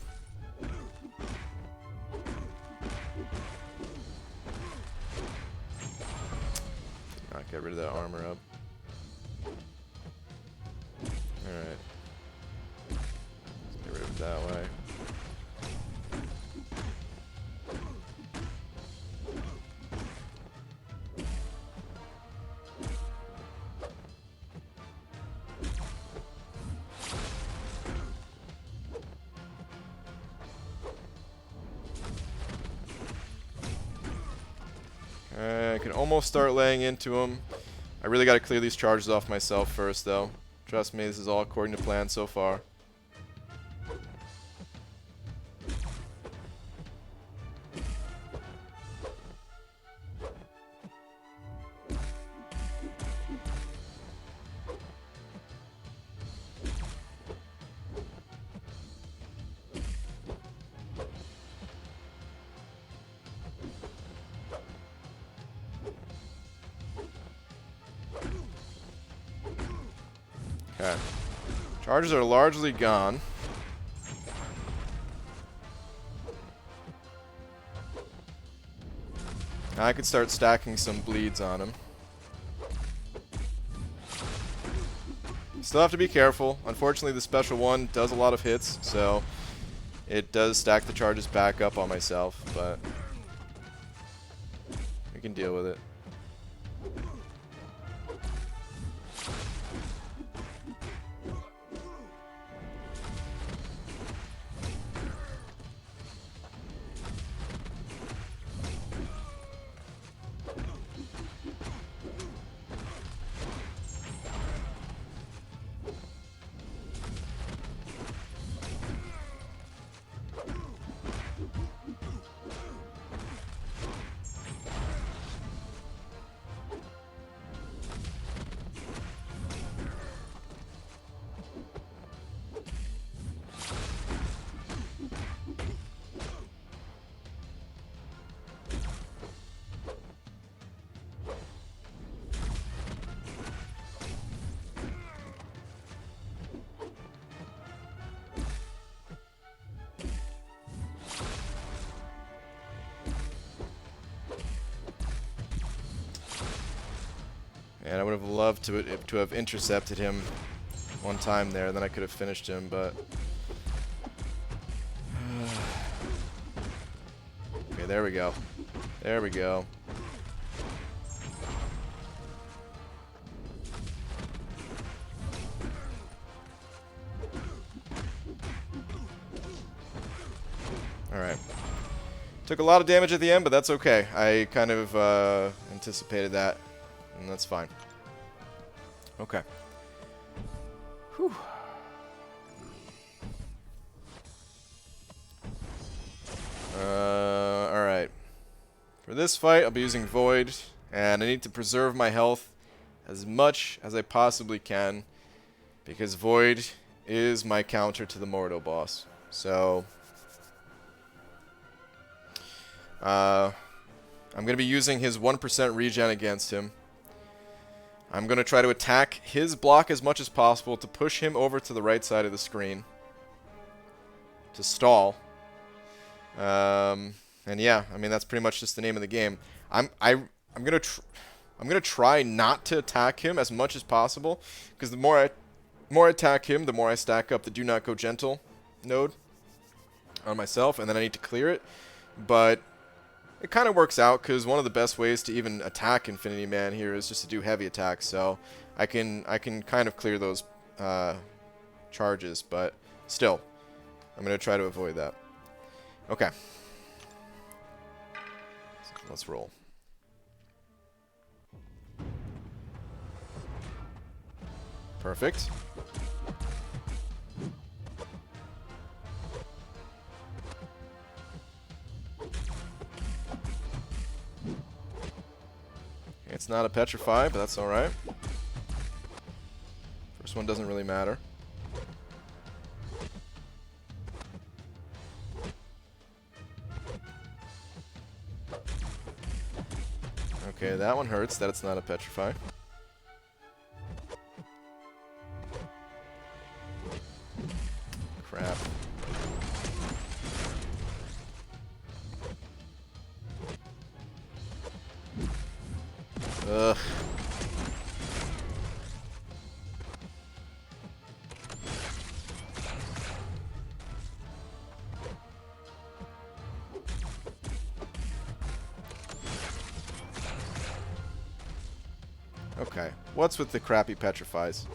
Did not get rid of that armor up. Alright. Let's get rid of it that way. I can almost start laying into him. I really got to clear these charges off myself first, though. Trust me, this is all according to plan so far. Okay. Charges are largely gone. I could start stacking some bleeds on him. Still have to be careful. Unfortunately, the special one does a lot of hits, so it does stack the charges back up on myself, but we can deal with it. And I would have loved to have intercepted him one time there, then I could have finished him, but... Okay, there we go. There we go. Alright. Took a lot of damage at the end, but that's okay. I kind of anticipated that. And that's fine. Okay. Whew. Alright. For this fight, I'll be using Void, and I need to preserve my health as much as I possibly can, because Void is my counter to the Mordo boss. So, I'm going to be using his 1% regen against him. I'm going to try to attack his block as much as possible to push him over to the right side of the screen. To stall. And yeah, I mean, that's pretty much just the name of the game. I'm going to try not to attack him as much as possible, because the more I attack him, the more I stack up the Do Not Go Gentle node on myself, and then I need to clear it. But it kind of works out, because one of the best ways to even attack Infinity Man here is just to do heavy attacks, so I can kind of clear those charges, but still, I'm going to try to avoid that. Okay. Let's roll. Perfect. It's not a Petrify, but that's alright. First one doesn't really matter. Okay, that one hurts that it's not a Petrify. Crap. Ugh. Okay, what's with the crappy petrifies?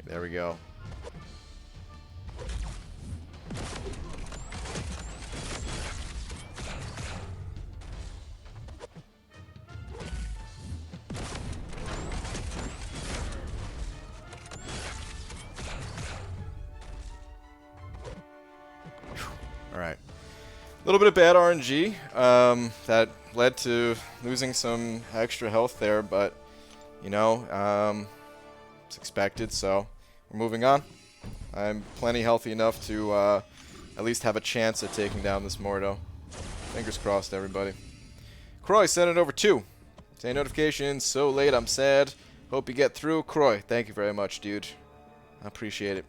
There we go. little bit of bad RNG that led to losing some extra health there, but, you know, it's expected, so we're moving on. I'm plenty healthy enough to at least have a chance at taking down this Mordo. Fingers crossed, everybody. Croy, send it over 2. Say notifications, so late, I'm sad. Hope you get through. Croy, thank you very much, dude. I appreciate it.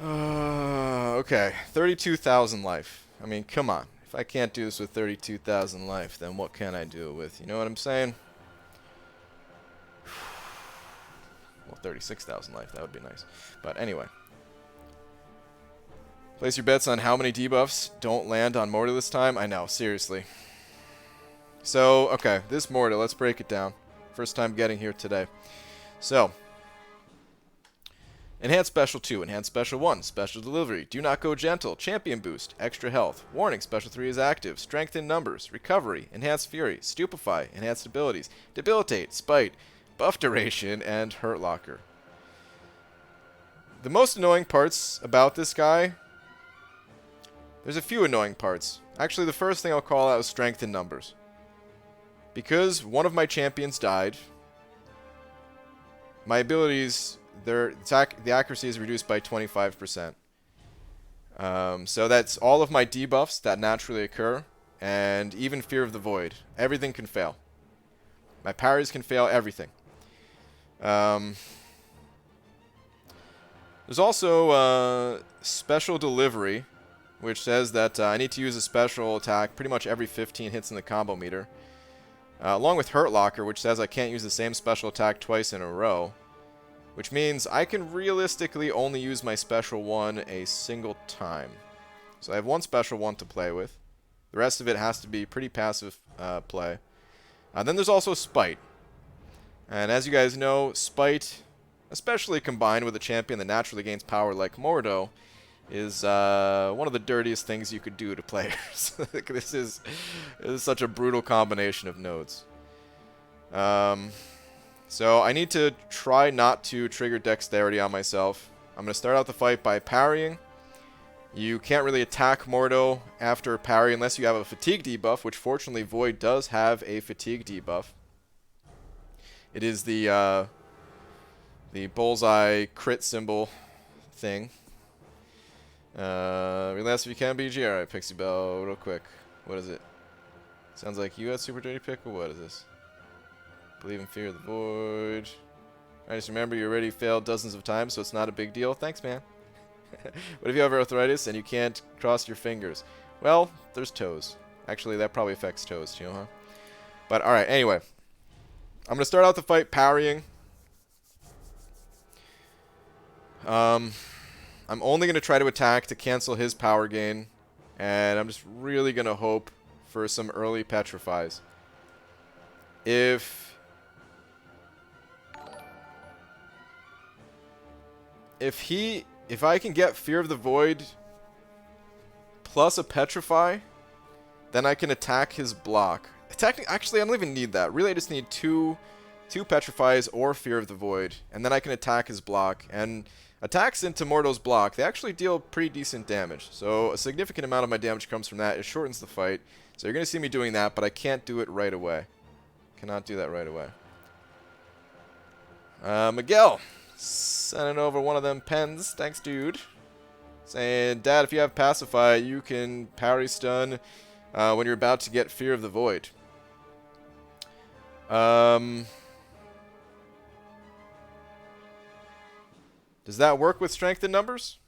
Okay, 32,000 life. I mean, come on. If I can't do this with 32,000 life, then what can I do it with? You know what I'm saying? Well, 36,000 life. That would be nice. But anyway. Place your bets on how many debuffs don't land on Mordo this time. I know, seriously. So, okay, this Mordo, let's break it down. First time getting here today. So, Enhanced Special 2, Enhanced Special 1, Special Delivery, Do Not Go Gentle, Champion Boost, Extra Health, Warning, Special 3 is active, Strength in Numbers, Recovery, Enhanced Fury, Stupefy, Enhanced Abilities, Debilitate, Spite, Buff Duration, and Hurt Locker. The most annoying parts about this guy, there's a few annoying parts. Actually, the first thing I'll call out is Strength in Numbers. Because one of my champions died, my abilities, the accuracy is reduced by 25%. So that's all of my debuffs that naturally occur, and even Fear of the Void. Everything can fail. My parries can fail, everything. There's also Special Delivery, which says that I need to use a special attack pretty much every 15 hits in the combo meter. Along with Hurt Locker, which says I can't use the same special attack twice in a row. Which means I can realistically only use my special one a single time. So I have one special one to play with. The rest of it has to be pretty passive play. Then there's also Spite. And as you guys know, Spite, especially combined with a champion that naturally gains power like Mordo, is one of the dirtiest things you could do to players. This is such a brutal combination of nodes. So I need to try not to trigger dexterity on myself. I'm going to start out the fight by parrying. You can't really attack Mordo after parry unless you have a fatigue debuff, which fortunately Void does have a fatigue debuff. It is the bullseye crit symbol thing. Relapse if you can, BG. Alright, Pixie Bell, real quick. What is it? Sounds like you had Super Dirty Pickle. What is this? Believe in Fear of the Void. I just remember you already failed dozens of times, so it's not a big deal. Thanks, man. What if you have arthritis and you can't cross your fingers? Well, there's toes. Actually, that probably affects toes too, huh? But alright, anyway. I'm going to start out the fight parrying. I'm only going to try to attack to cancel his power gain. And I'm just really going to hope for some early petrifies. If I can get Fear of the Void plus a petrify, then I can attack his block. Actually, I don't even need that. Really, I just need two petrifies or Fear of the Void, and then I can attack his block. And attacks into Mordo's block, they actually deal pretty decent damage. So a significant amount of my damage comes from that. It shortens the fight. So you're going to see me doing that, but I can't do it right away. Cannot do that right away. Miguel, sending over one of them pens. Thanks, dude. Saying, Dad, if you have Pacify, you can parry stun when you're about to get Fear of the Void. Does that work with Strength in Numbers?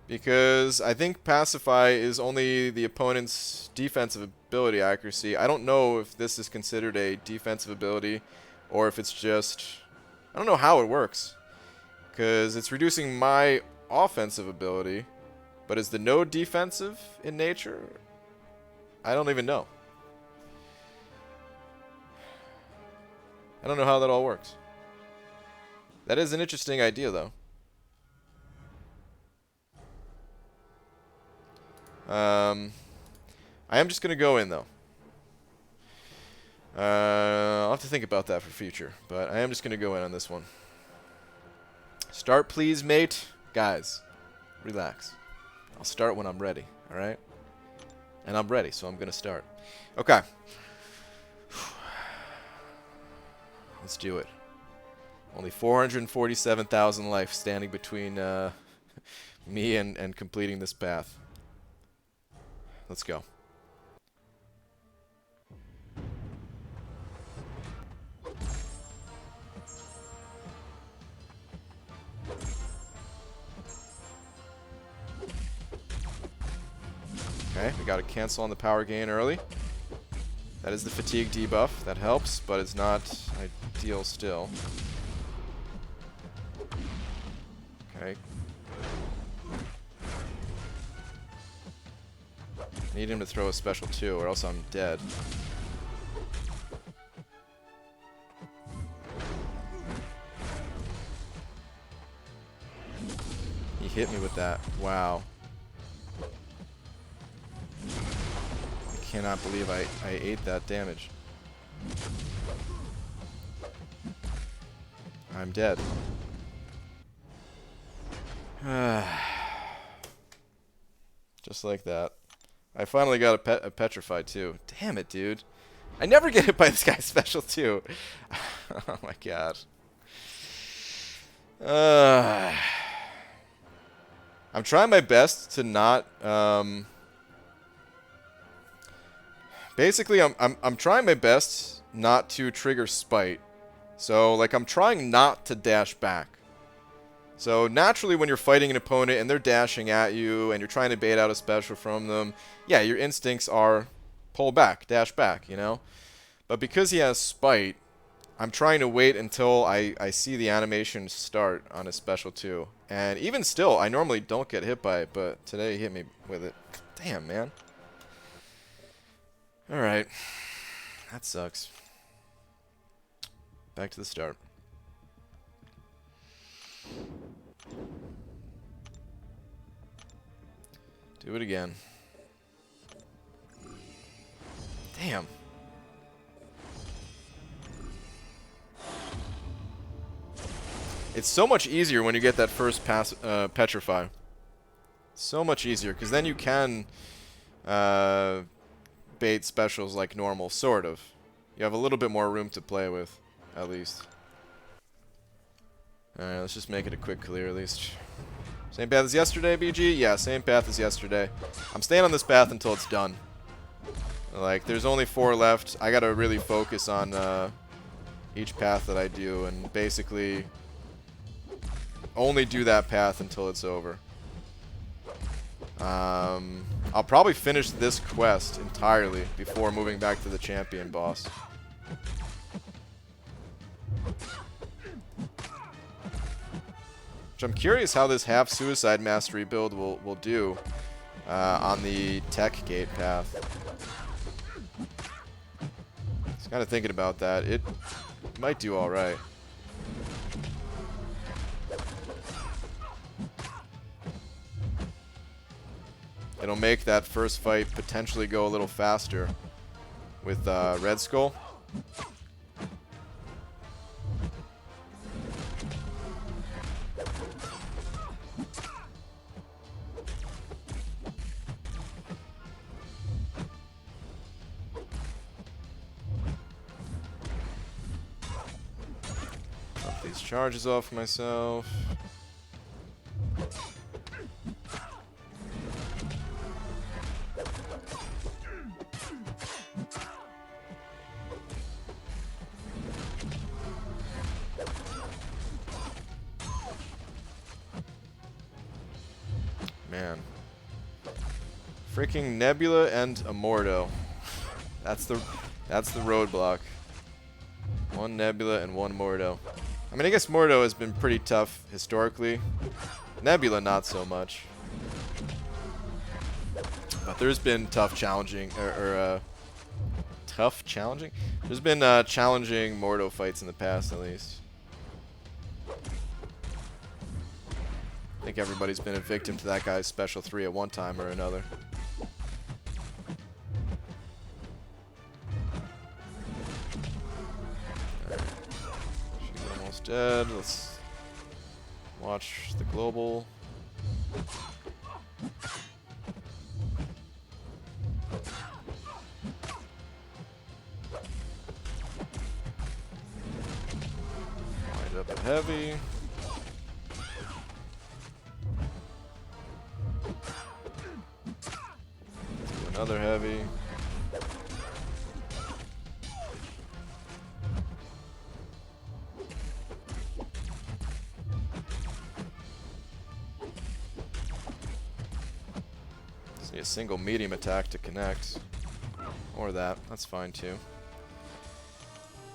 Because I think Pacify is only the opponent's defensive ability accuracy. I don't know if this is considered a defensive ability or if it's just... I don't know how it works. Because it's reducing my offensive ability. But is the node defensive in nature? I don't even know. I don't know how that all works. That is an interesting idea, though. I am just going to go in, though. I'll have to think about that for future, but I am just going to go in on this one. Start, please, mate. Guys, relax. I'll start when I'm ready, alright? And I'm ready, so I'm going to start. Okay. Let's do it. Only 447,000 life standing between me and completing this path. Let's go. Okay, we got to cancel on the power gain early. That is the fatigue debuff. That helps, but it's not ideal still. Okay. I need him to throw a special too, or else I'm dead. He hit me with that. Wow. I cannot believe I ate that damage. I'm dead. Just like that. I finally got a petrified too. Damn it, dude. I never get hit by this guy's special too. Oh my god. I'm trying my best to not basically I'm trying my best not to trigger spite. So like I'm trying not to dash back. So naturally when you're fighting an opponent and they're dashing at you and you're trying to bait out a special from them, yeah, your instincts are pull back, dash back, you know? But because he has spite, I'm trying to wait until I see the animation start on his special too. And even still, I normally don't get hit by it, but today he hit me with it. Damn, man. Alright. That sucks. Back to the start. Do it again. Damn. It's so much easier when you get that first pass, petrify. So much easier, because then you can bait specials like normal, sort of. You have a little bit more room to play with, at least. Alright, let's just make it a quick clear, at least. Same path as yesterday, BG? Yeah, same path as yesterday. I'm staying on this path until it's done. Like, there's only 4 left. I gotta really focus on each path that I do, and basically only do that path until it's over. I'll probably finish this quest entirely before moving back to the champion boss. Which I'm curious how this half suicide mastery build will do on the tech gate path. Just kind of thinking about that. It might do alright. It'll make that first fight potentially go a little faster with Red Skull. Pop these charges off myself. Man. Freaking Nebula and Mordo. That's the roadblock. 1 Nebula and 1 Mordo. I mean, I guess Mordo has been pretty tough historically. Nebula not so much. But there's been tough challenging tough challenging? There's been challenging Mordo fights in the past, at least. I think everybody's been a victim to that guy's special 3 at one time or another. Alright. She's almost dead. Let's Watch the global. Wind up a heavy. Do another heavy. Just need a single medium attack to connect. Or that. That's fine too.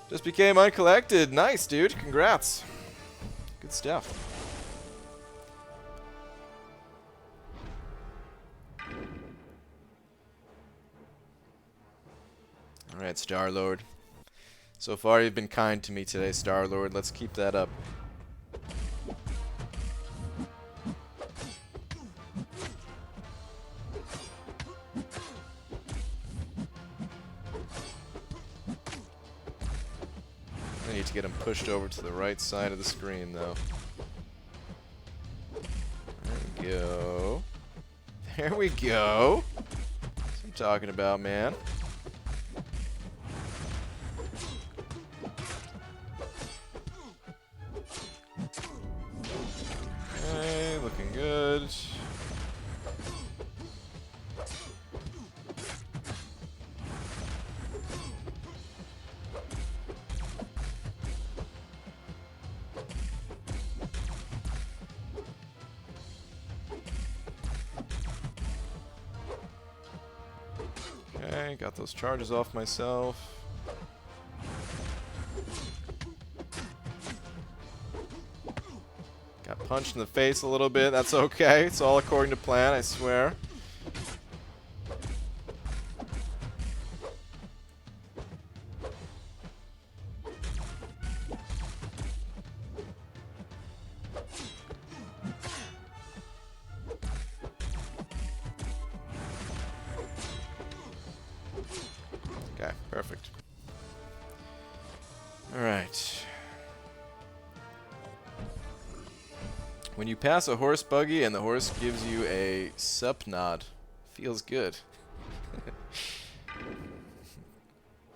Just became uncollected. Nice, dude. Congrats. Good stuff. Alright, Star-Lord. So far you've been kind to me today, Star-Lord. Let's keep that up. I need to get him pushed over to the right side of the screen, though. There we go. There we go. That's what I'm talking about, man. Okay, looking good. Okay, got those charges off myself. Got punched in the face a little bit. That's okay. It's all according to plan, I swear. Okay, perfect. Alright. When you pass a horse buggy and the horse gives you a sup nod, feels good.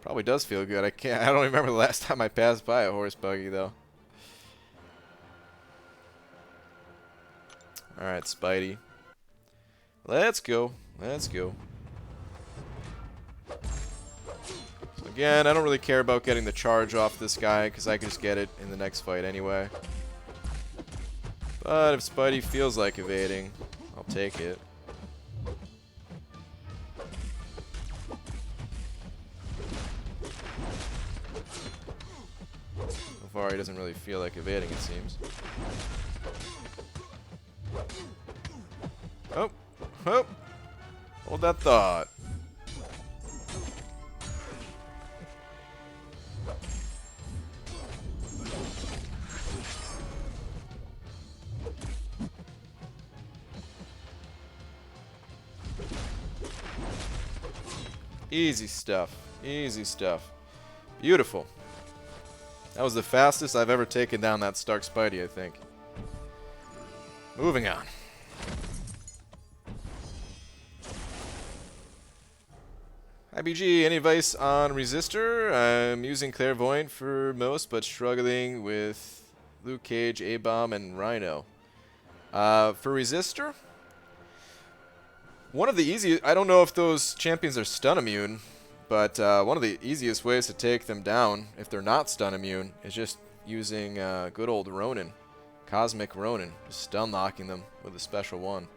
Probably does feel good. I don't remember the last time I passed by a horse buggy though. Alright, Spidey. Let's go. Let's go. So again, I don't really care about getting the charge off this guy because I can just get it in the next fight anyway. But if Spidey feels like evading, I'll take it. So far, he doesn't really feel like evading, it seems. Oh! Oh! Hold that thought. Easy stuff. Easy stuff. Beautiful. That was the fastest I've ever taken down that Stark Spidey, I think. Moving on. Hi BG, any advice on Resistor? I'm using Clairvoyant for most, but struggling with Luke Cage, A-Bomb, and Rhino. For Resistor? One of the easiest, I don't know if those champions are stun immune, but one of the easiest ways to take them down, if they're not stun immune, is just using good old Ronin. Cosmic Ronin. Just stun locking them with a special one.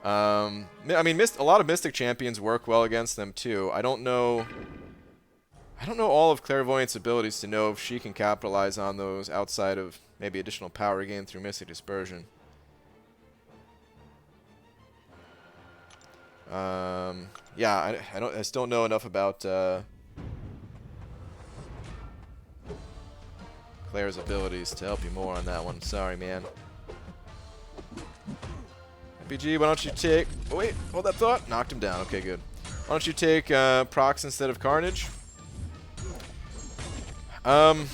I mean, a lot of Mystic champions work well against them too. I don't know all of Clairvoyant's abilities to know if she can capitalize on those outside of maybe additional power gain through Mystic Dispersion. Yeah, I still don't know enough about Claire's abilities to help you more on that one. Sorry, man. BG, why don't you take... Oh, wait, hold that thought. Knocked him down. Okay, good. Why don't you take Prox instead of Carnage? I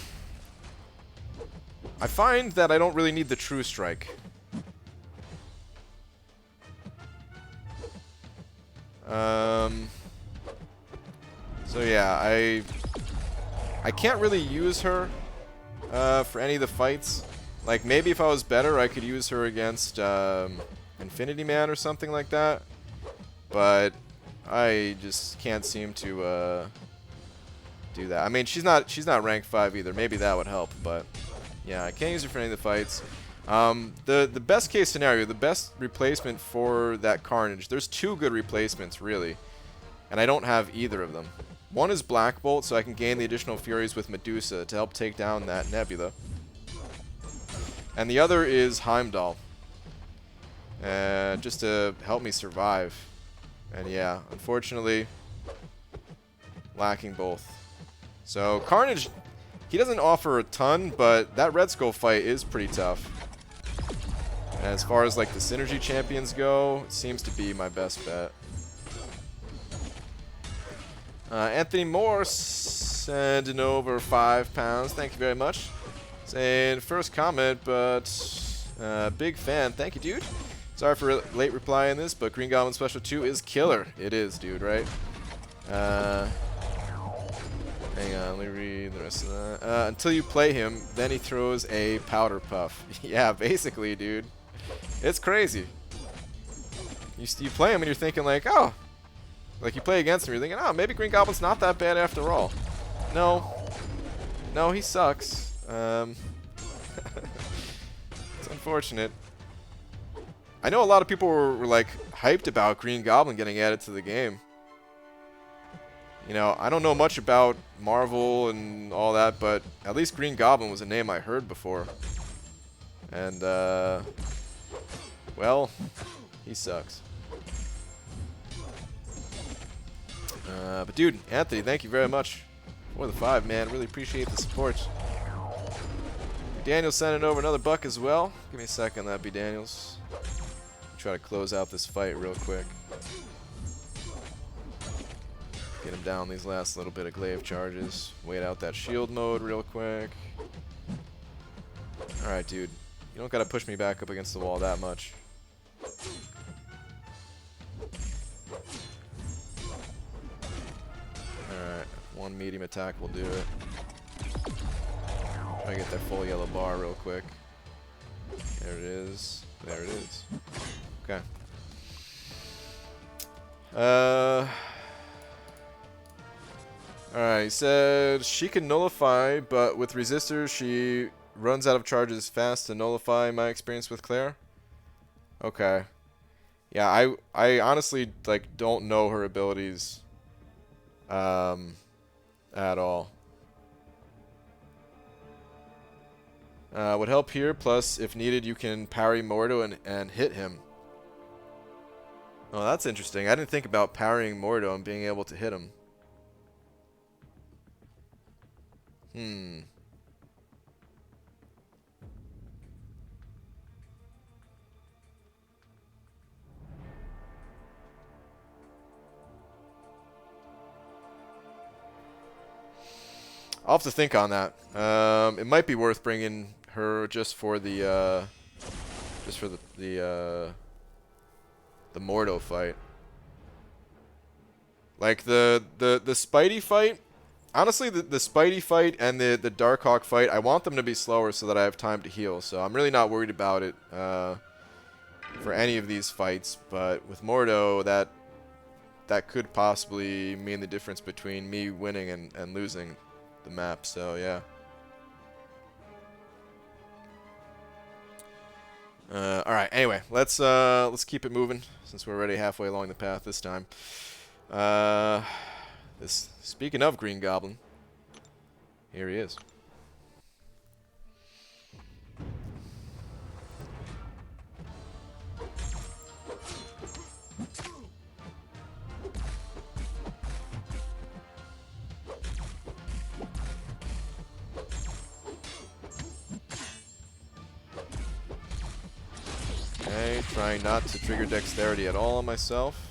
I find that I don't really need the True Strike. So yeah, I can't really use her for any of the fights. Like, maybe if I was better, I could use her against Infinity Man or something like that. But I just can't seem to do that. I mean, she's not rank 5 either. Maybe that would help, but yeah, I can't use her for any of the fights. The best case scenario, the best replacement for that Carnage, there's 2 good replacements, really. And I don't have either of them. One is Black Bolt, so I can gain the additional Furies with Medusa to help take down that Nebula. And the other is Heimdall. Just to help me survive. And yeah, unfortunately, lacking both. So Carnage, he doesn't offer a ton, but that Red Skull fight is pretty tough. And as far as like the synergy champions go, it seems to be my best bet. Anthony Moore sending over £5. Thank you very much. Saying first comment, but big fan. Thank you, dude. Sorry for late replying this, but Green Goblin Special 2 is killer. It is, dude, right? Hang on, let me read the rest of that. Until you play him, then he throws a powder puff. Yeah, basically, dude. It's crazy. You play him and you're thinking like, oh. Like, you play against him, you're thinking, oh, maybe Green Goblin's not that bad after all. No. No, he sucks. It's unfortunate. I know a lot of people were like, hyped about Green Goblin getting added to the game. You know, I don't know much about Marvel and all that, but at least Green Goblin was a name I heard before. And, well, he sucks. But dude, Anthony, thank you very much for the 5, man. Really appreciate the support. Daniel's sending over another buck as well. Give me a second, that'd be Daniel's. Try to close out this fight real quick. Get him down these last little bit of glaive charges. Wait out that shield mode real quick. Alright, dude. You don't gotta push me back up against the wall that much. Alright, one medium attack will do it. Try to get that full yellow bar real quick. There it is. There it is. Okay. Alright, he said she can nullify, but with resistors she runs out of charges fast to nullify, my experience with Claire. Okay. Yeah, I honestly like don't know her abilities at all. Would help here, plus if needed you can parry Mordo and hit him. Oh, that's interesting. I didn't think about parrying Mordo and being able to hit him. I'll have to think on that. It might be worth bringing her just for the Mordo fight. Like the Spidey fight. Honestly, the Spidey fight and the Darkhawk fight, I want them to be slower so that I have time to heal. So I'm really not worried about it for any of these fights. But with Mordo, that could possibly mean the difference between me winning and losing the map. So yeah. All right. Anyway, let's keep it moving since we're already halfway along the path this time. Speaking of Green Goblin, here he is. Okay, trying not to trigger dexterity at all on myself.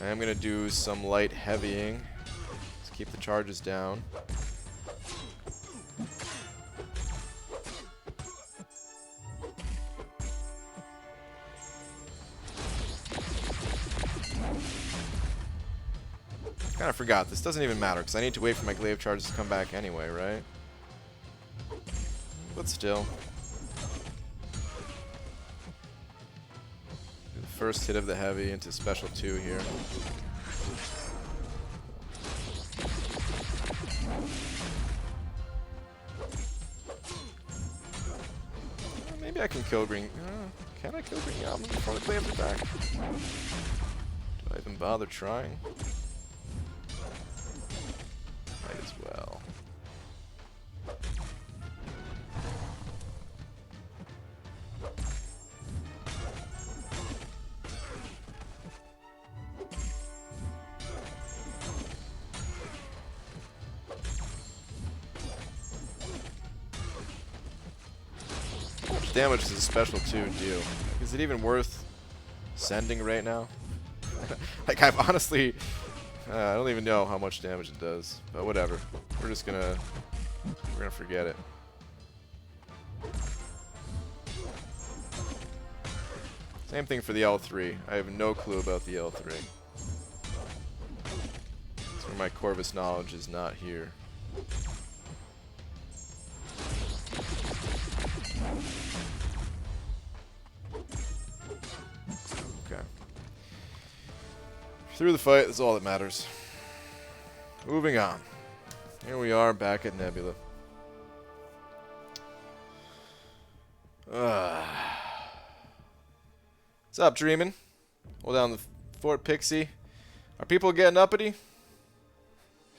I am going to do some light heavying to keep the charges down. Kind of forgot. This doesn't even matter, because I need to wait for my glaive charges to come back anyway, right? But still. Do the first hit of the heavy into special 2 here. Maybe I can kill green. Can I kill green goblin before the glaives are back? Do I even bother trying? Might as well. How much damage does a special 2 do? Like, is it even worth sending right now? Like, I've honestly... I don't even know how much damage it does, but whatever. We're gonna forget it. Same thing for the L3. I have no clue about the L3. That's where my Corvus knowledge is not here. Okay. Through the fight, that's all that matters. Moving on. Here we are back at Nebula. What's up, Dreamin'? Hold down the Fort Pixie. Are people getting uppity?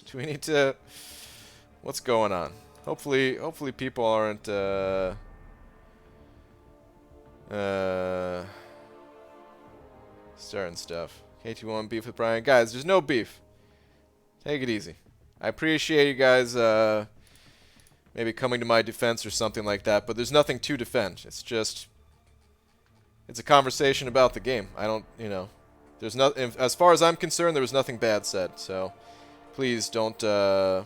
Do we need to... What's going on? Hopefully people aren't, starting stuff. K21 beef with Brian. Guys, there's no beef. Take it easy. I appreciate you guys maybe coming to my defense or something like that, but there's nothing to defend. It's just... It's a conversation about the game. I don't, you know... There's no... As far as I'm concerned, there was nothing bad said, so... Please don't try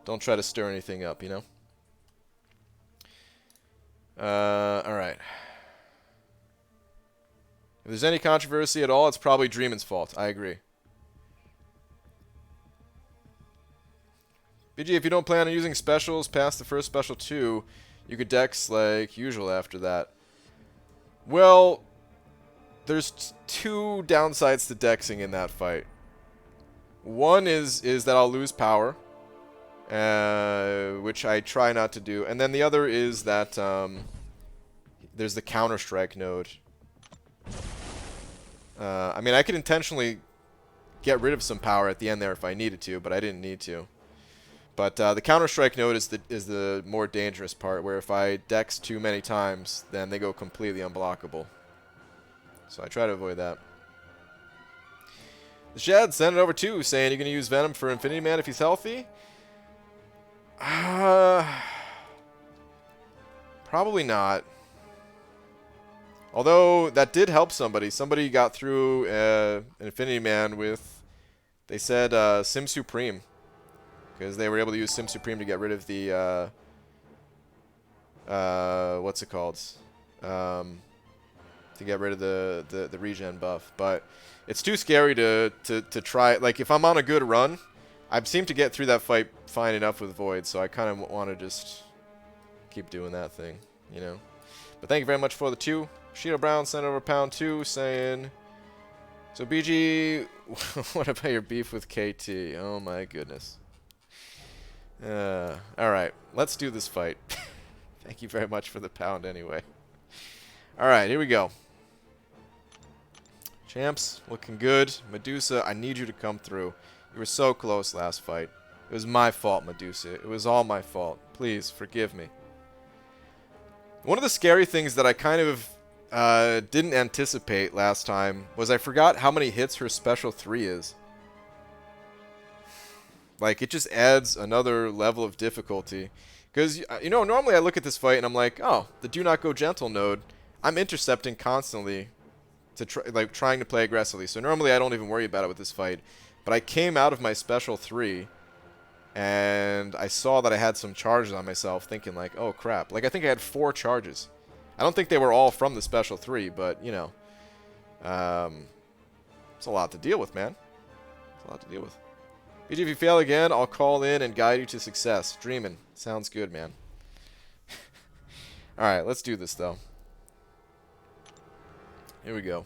to stir anything up, you know? Alright. If there's any controversy at all, it's probably Dreamin's fault. I agree. BG, if you don't plan on using specials past the first special 2, you could dex like usual after that. Well, there's 2 downsides to dexing in that fight. One is that I'll lose power, which I try not to do. And then the other is that there's the Counter-Strike node. I mean, I could intentionally get rid of some power at the end there if I needed to, but I didn't need to. But the Counter-Strike node is the more dangerous part, where if I dex too many times, then they go completely unblockable. So I try to avoid that. The Shad sent it over too, saying you're going to use Venom for Infinity Man if he's healthy. Probably not. Although, that did help somebody. Somebody got through Infinity Man with, they said, Sim Supreme. Because they were able to use Sim Supreme to get rid of the, what's it called? To get rid of the regen buff. But it's too scary to try. Like, if I'm on a good run, I seem to get through that fight fine enough with Void, so I kind of want to just keep doing that thing, you know? But thank you very much for the 2. Sheeto Brown sent over #2 saying, so BG, what about your beef with KT? Oh my goodness. Alright, let's do this fight. Thank you very much for the pound anyway. Alright, here we go. Champs, looking good. Medusa, I need you to come through. You were so close last fight. It was my fault, Medusa. It was all my fault. Please, forgive me. One of the scary things that I kind of didn't anticipate last time was I forgot how many hits her special 3 is. Like, it just adds another level of difficulty. Because, you know, normally I look at this fight and I'm like, oh, the Do Not Go Gentle node, I'm intercepting constantly to trying to play aggressively. So normally I don't even worry about it with this fight. But I came out of my special 3 and I saw that I had some charges on myself, thinking like, oh crap. Like, I think I had 4 charges. I don't think they were all from the special 3, but, you know. It's a lot to deal with, man. It's a lot to deal with. BG, if you fail again, I'll call in and guide you to success. Dreamin'. Sounds good, man. Alright, let's do this, though. Here we go.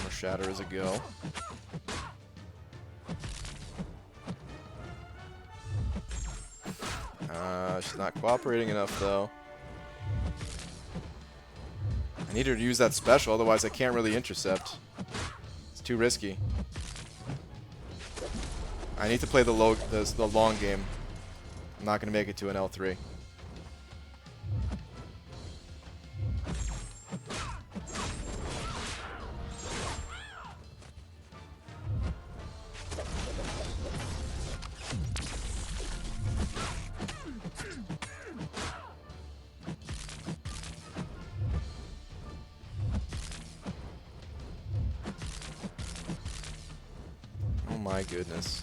Shatter is a go. She's not cooperating enough, though. I need her to use that special, otherwise I can't really intercept. It's too risky. I need to play the long game. I'm not going to make it to an L3. My goodness.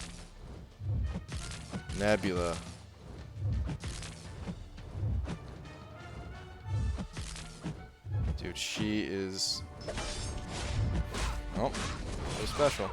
Nebula. Dude, she is... Oh, so special.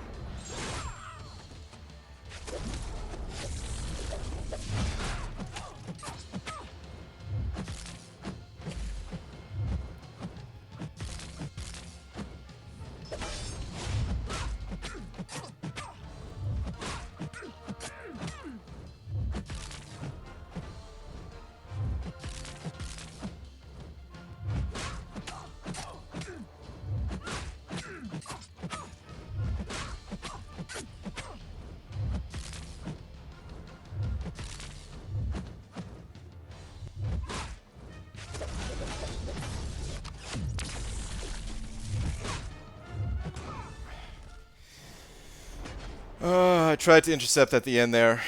I tried to intercept at the end there.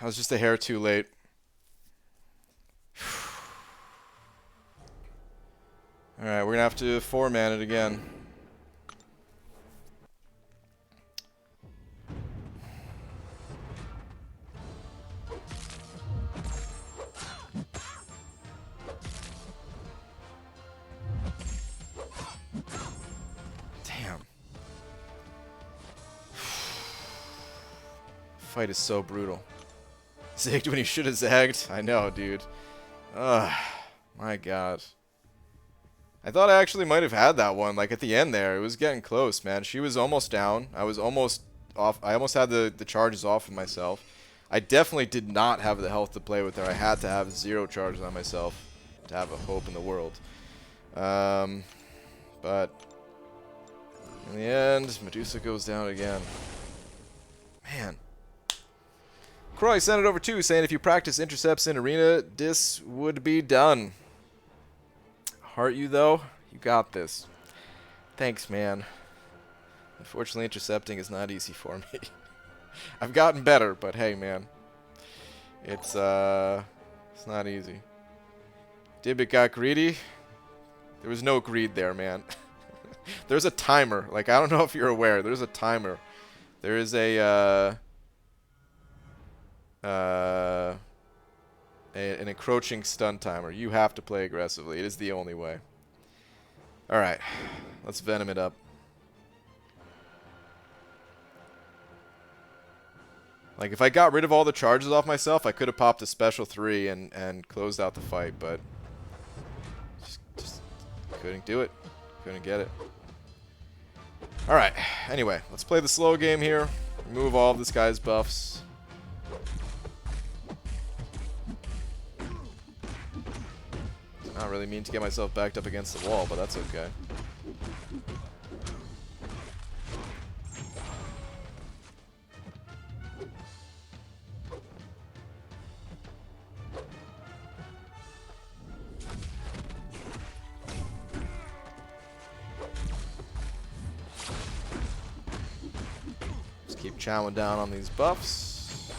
I was just a hair too late. Alright, we're gonna have to 4-man it again. Fight is so brutal. Zigged when he should have zagged. I know, dude. Ugh. My god. I thought I actually might have had that one. Like, at the end there. It was getting close, man. She was almost down. I was almost off. I almost had the charges off of myself. I definitely did not have the health to play with her. I had to have 0 charges on myself to have a hope in the world. But in the end, Medusa goes down again. Man. Croy sent it over too, saying if you practice intercepts in arena, this would be done. Heart you though? You got this. Thanks, man. Unfortunately, intercepting is not easy for me. I've gotten better, but hey, man. It's not easy. Dibbit got greedy. There was no greed there, man. There's a timer. Like, I don't know if you're aware. There's a timer. There is an encroaching stun timer. You have to play aggressively. It is the only way. Alright. Let's Venom it up. Like, if I got rid of all the charges off myself, I could have popped a special 3 and closed out the fight, but just couldn't do it. Couldn't get it. Alright. Anyway, let's play the slow game here. Remove all of this guy's buffs. Not really mean to get myself backed up against the wall, but that's okay. Just keep chowing down on these buffs.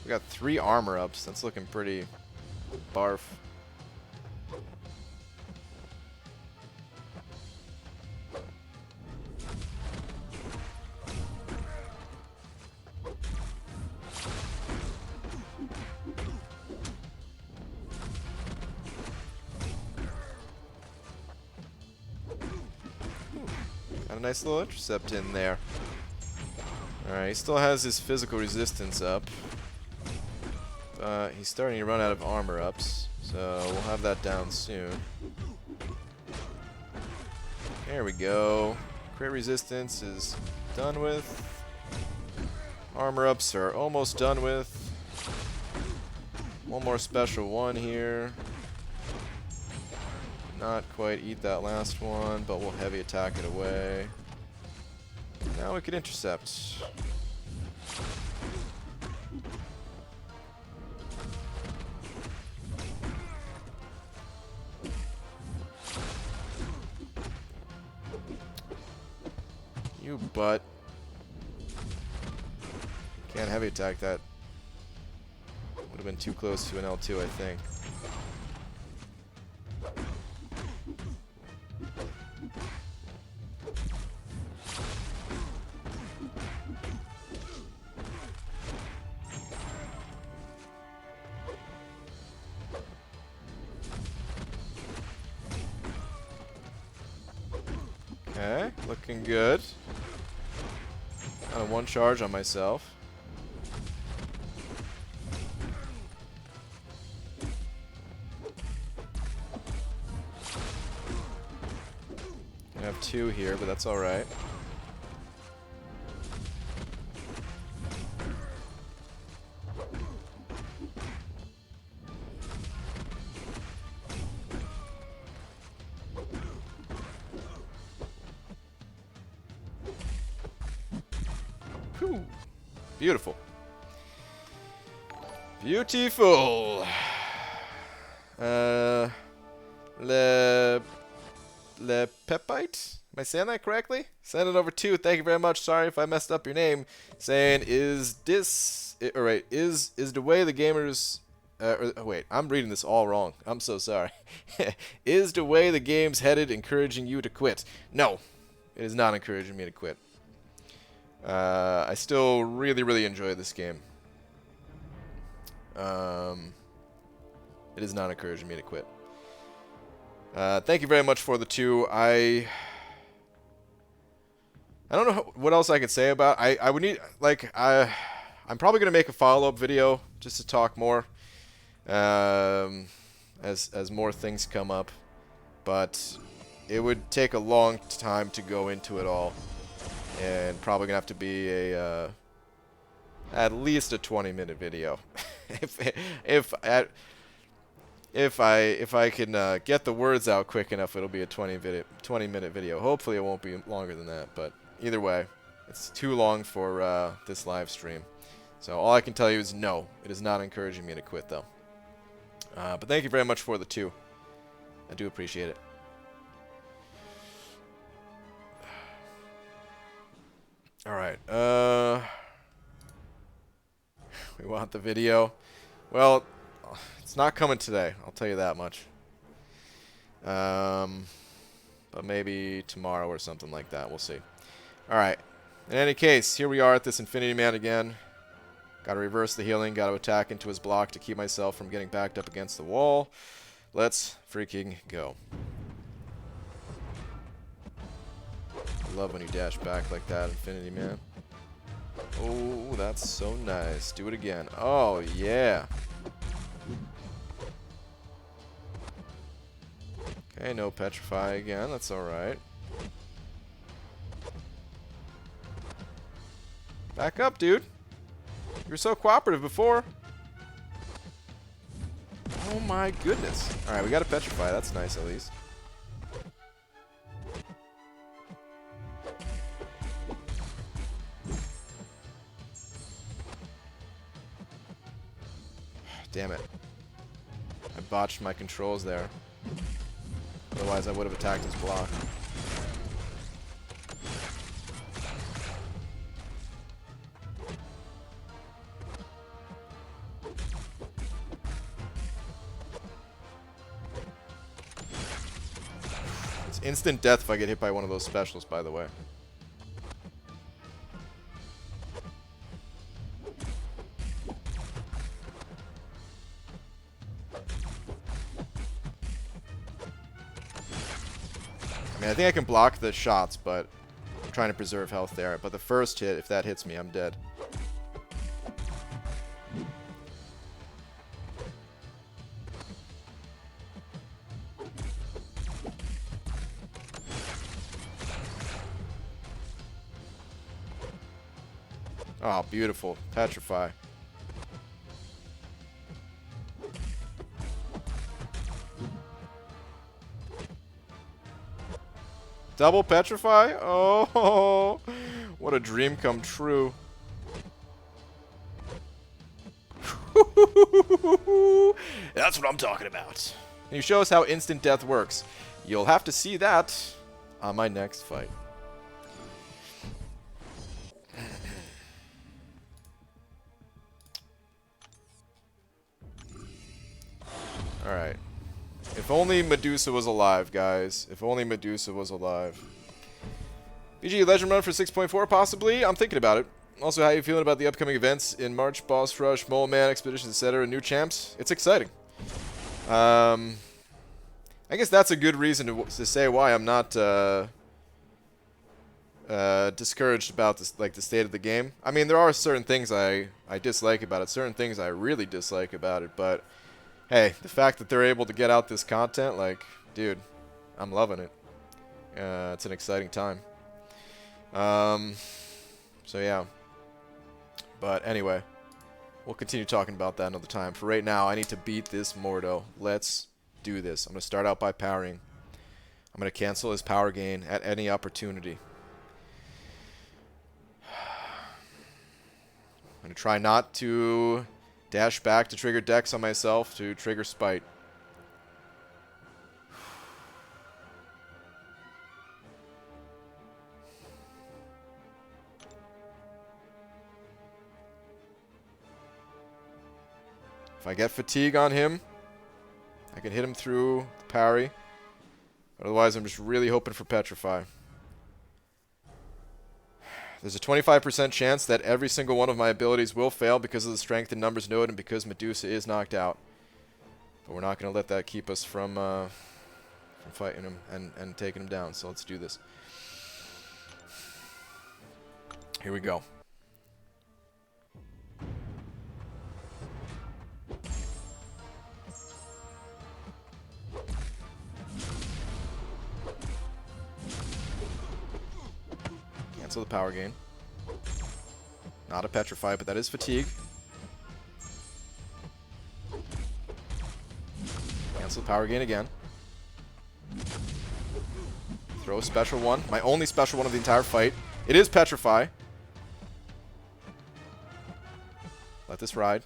We got 3 armor ups. That's looking pretty barf. Got a nice little intercept in there. Alright, he still has his physical resistance up. But he's starting to run out of armor ups. So we'll have that down soon. There we go. Crit resistance is done with. Armor ups are almost done with. One more special one here. Not quite eat that last one, but we'll heavy attack it away. Now we can intercept. You butt. Can't heavy attack that. Would have been too close to an L2, I think. Okay, looking good. Got a 1 charge on myself. I have 2 here, but that's alright. Whew. Beautiful. Beautiful. Le Pepite? Am I saying that correctly? Send it over to. Thank you very much. Sorry if I messed up your name. Saying is the way the gamers wait, I'm reading this all wrong. I'm so sorry. Is the way the game's headed encouraging you to quit? No, it is not encouraging me to quit. I still really enjoy this game. It is not encouraging me to quit. Thank you very much for the 2. I don't know what else I could say about. I would need I'm probably gonna make a follow-up video just to talk more as more things come up, but it would take a long time to go into it all, and probably gonna have to be a at least a 20-minute video. If I can get the words out quick enough, it'll be a 20-minute video. Hopefully it won't be longer than that, but either way, it's too long for this live stream. So all I can tell you is no, it is not encouraging me to quit though. But thank you very much for the 2. I do appreciate it. All right. We want the video. Well, it's not coming today, I'll tell you that much. But maybe tomorrow or something like that. We'll see. Alright. In any case, here we are at this Infinity Man again. Gotta reverse the healing. Gotta attack into his block to keep myself from getting backed up against the wall. Let's freaking go. I love when you dash back like that, Infinity Man. Oh, that's so nice. Do it again. Oh, yeah. Okay, no petrify again. That's alright. Back up, dude. You were so cooperative before. Oh my goodness. Alright, we got a petrify. That's nice at least. Damn it. I botched my controls there. Otherwise, I would have attacked his block. Instant death if I get hit by one of those specials, by the way. I mean, I think I can block the shots, but I'm trying to preserve health there. But the first hit, if that hits me, I'm dead. Oh, beautiful. Petrify. Double petrify? Oh, what a dream come true. That's what I'm talking about. Can you show us how instant death works? You'll have to see that on my next fight. Alright. If only Medusa was alive, guys. If only Medusa was alive. BG Legend Run for 6.4, possibly? I'm thinking about it. Also, how are you feeling about the upcoming events in March? Boss Rush, Mole Man, Expeditions, etc. New champs? It's exciting. I guess that's a good reason to say why I'm not discouraged about this, like the state of the game. I mean, there are certain things I dislike about it, certain things I really dislike about it, but hey, the fact that they're able to get out this content, like, dude, I'm loving it. It's an exciting time. So yeah. But anyway, we'll continue talking about that another time. For right now, I need to beat this Mordo. Let's do this. I'm going to start out by powering. I'm going to cancel his power gain at any opportunity. I'm going to try not to dash back to trigger Dex on myself to trigger Spite. If I get fatigue on him, I can hit him through the parry. Otherwise, I'm just really hoping for Petrify. There's a 25% chance that every single one of my abilities will fail because of the strength in numbers node and because Medusa is knocked out. But we're not going to let that keep us from fighting him and taking him down. So let's do this. Here we go. Cancel the power gain. Not a petrify, but that is fatigue. Cancel the power gain again. Throw a special one. My only special one of the entire fight. It is petrify. Let this ride.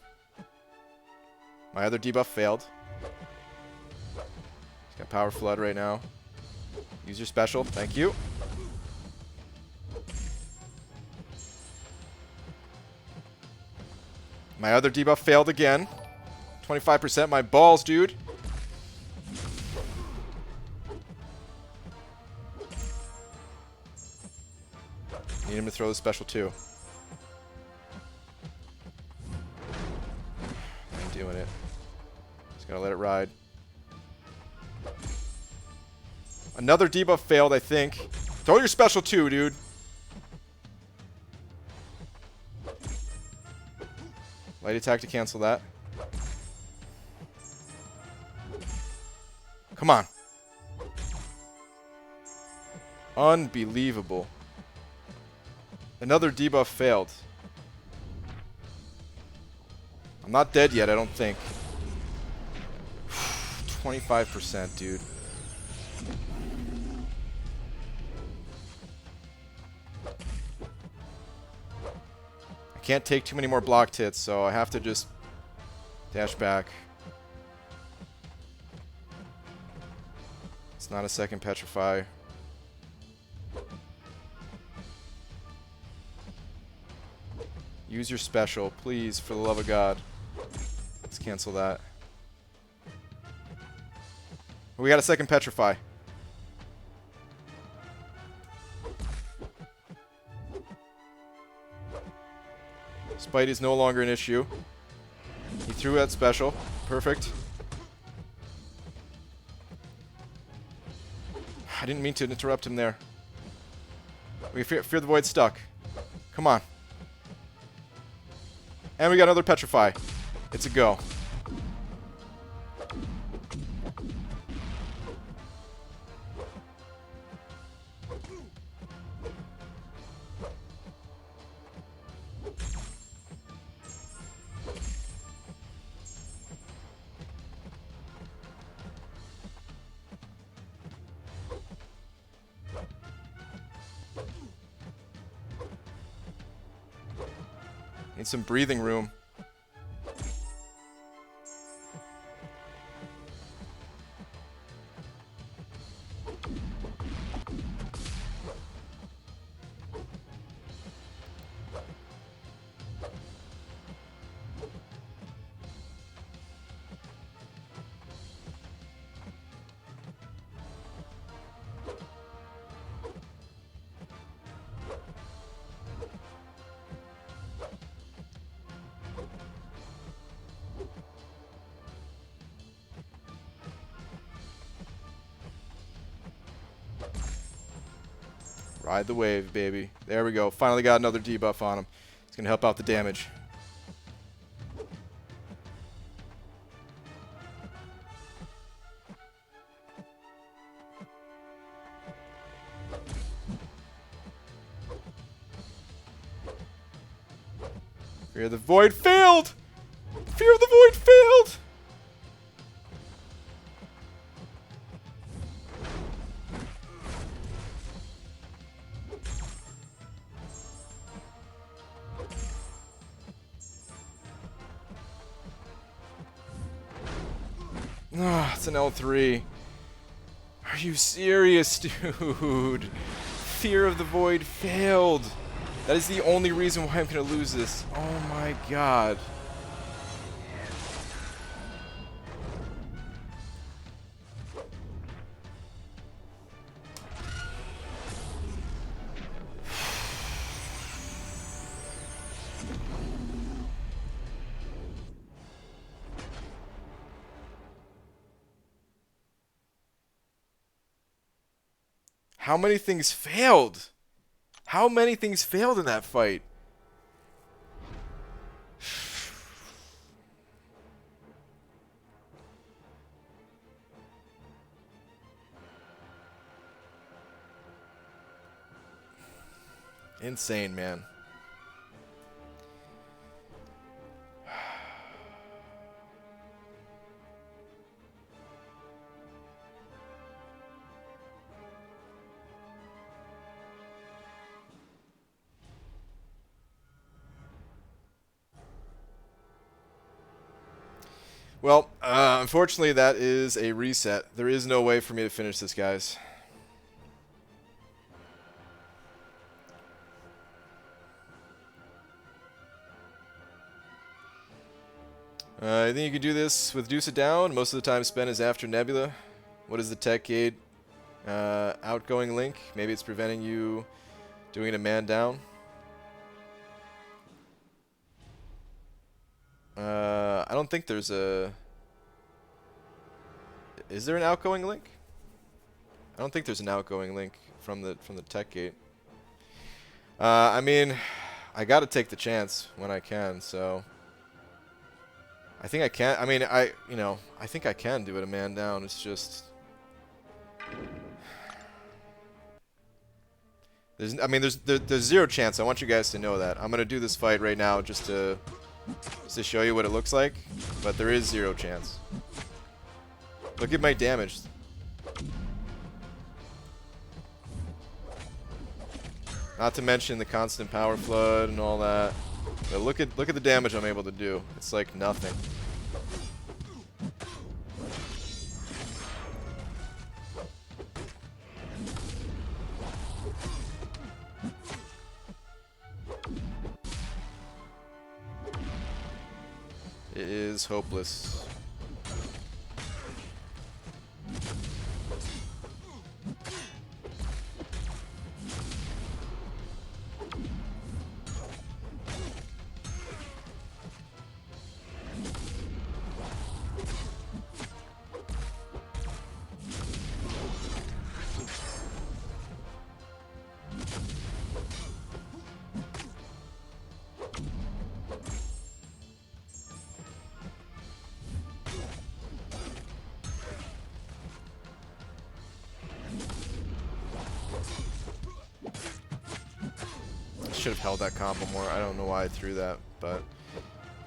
My other debuff failed. He's got power flood right now. Use your special. Thank you. My other debuff failed again. 25%. My balls, dude. Need him to throw the special too. I'm doing it. Just gotta let it ride. Another debuff failed, I think. Throw your special too, dude. Light attack to cancel that. Come on. Unbelievable. Another debuff failed. I'm not dead yet, I don't think. 25%, dude. Can't take too many more blocked hits, so I have to just dash back. It's not a second petrify. Use your special, please, for the love of God. Let's cancel that. We got a second petrify. Spidey's no longer an issue. He threw that special. Perfect. I didn't mean to interrupt him there. We fear the void stuck. Come on. And we got another petrify. It's a go. Need some breathing room. Ride the wave, baby. There we go. Finally got another debuff on him. It's going to help out the damage. Fear of the Void failed! Fear of the Void failed! Ah, it's an L3. Are you serious, dude? Fear of the Void failed. That is the only reason why I'm going to lose this. Oh my god. How many things failed? How many things failed in that fight? Insane, man. Well, unfortunately, that is a reset. There is no way for me to finish this, guys. I think you can do this with Deuce It Down. Most of the time spent is after Nebula. What is the tech gate? Outgoing link. Maybe it's preventing you doing a man down. I don't think there's a... Is there an outgoing link? I don't think there's an outgoing link from the tech gate. I mean, I gotta take the chance when I can, so... I think I can. I mean, I think I can do it a man down. It's just... There's zero chance. I want you guys to know that. I'm gonna do this fight right now just to show you what it looks like, but there is zero chance. Look at my damage. Not to mention the constant power flood and all that. But look at the damage I'm able to do. It's like nothing. It is hopeless. should have held that combo more. I don't know why I threw that, but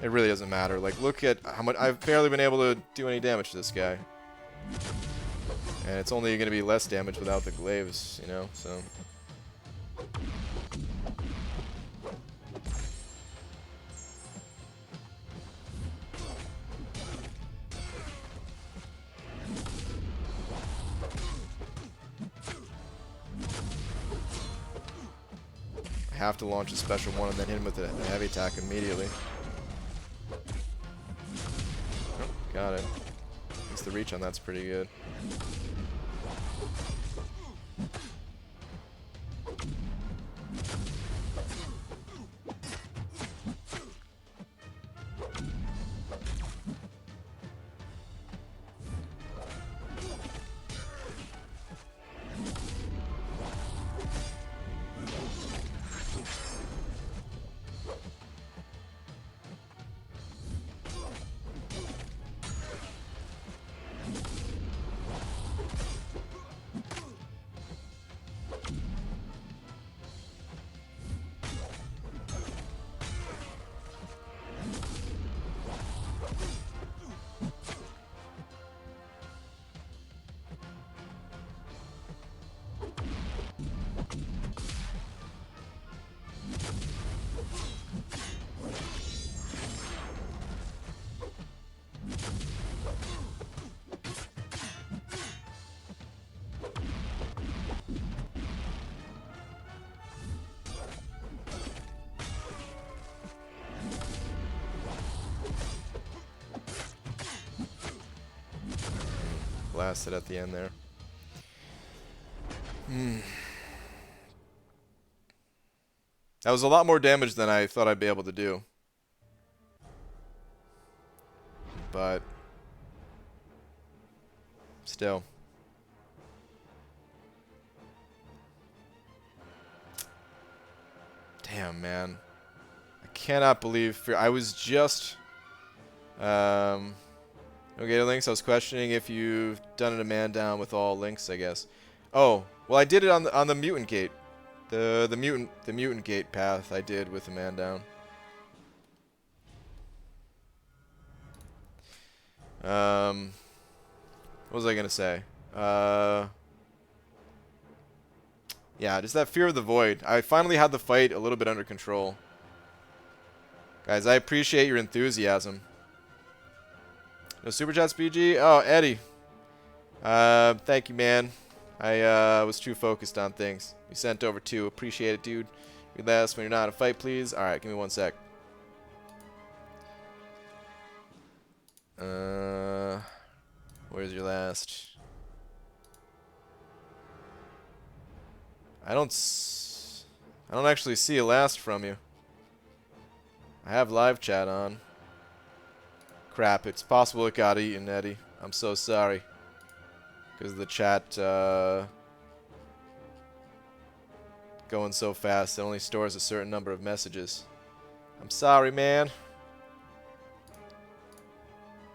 it really doesn't matter. Like, look at how much I've barely been able to do any damage to this guy. And it's only going to be less damage without the glaives, you know, so. I have to launch a special one and then hit him with a heavy attack immediately. Oh, got it. At least the reach on that's pretty good. Blasted at the end there. That was a lot more damage than I thought I'd be able to do. But still. Damn, man. I cannot believe I was just okay, links. I was questioning if you've done a man down with all links, I guess. Oh, well, I did it on the mutant gate. The mutant gate path I did with the man down. What was I gonna say? Yeah, just that fear of the void. I finally had the fight a little bit under control. Guys, I appreciate your enthusiasm. No super chats, BG? Oh, Eddie. Thank you, man. I was too focused on things. You sent over 2. Appreciate it, dude. Read last when you're not in a fight, please. Alright, give me 1 sec. Where's your last? I don't actually see a last from you. I have live chat on. Crap, it's possible it got eaten, Eddie. I'm so sorry. Because the chat going so fast, it only stores a certain number of messages. I'm sorry, man.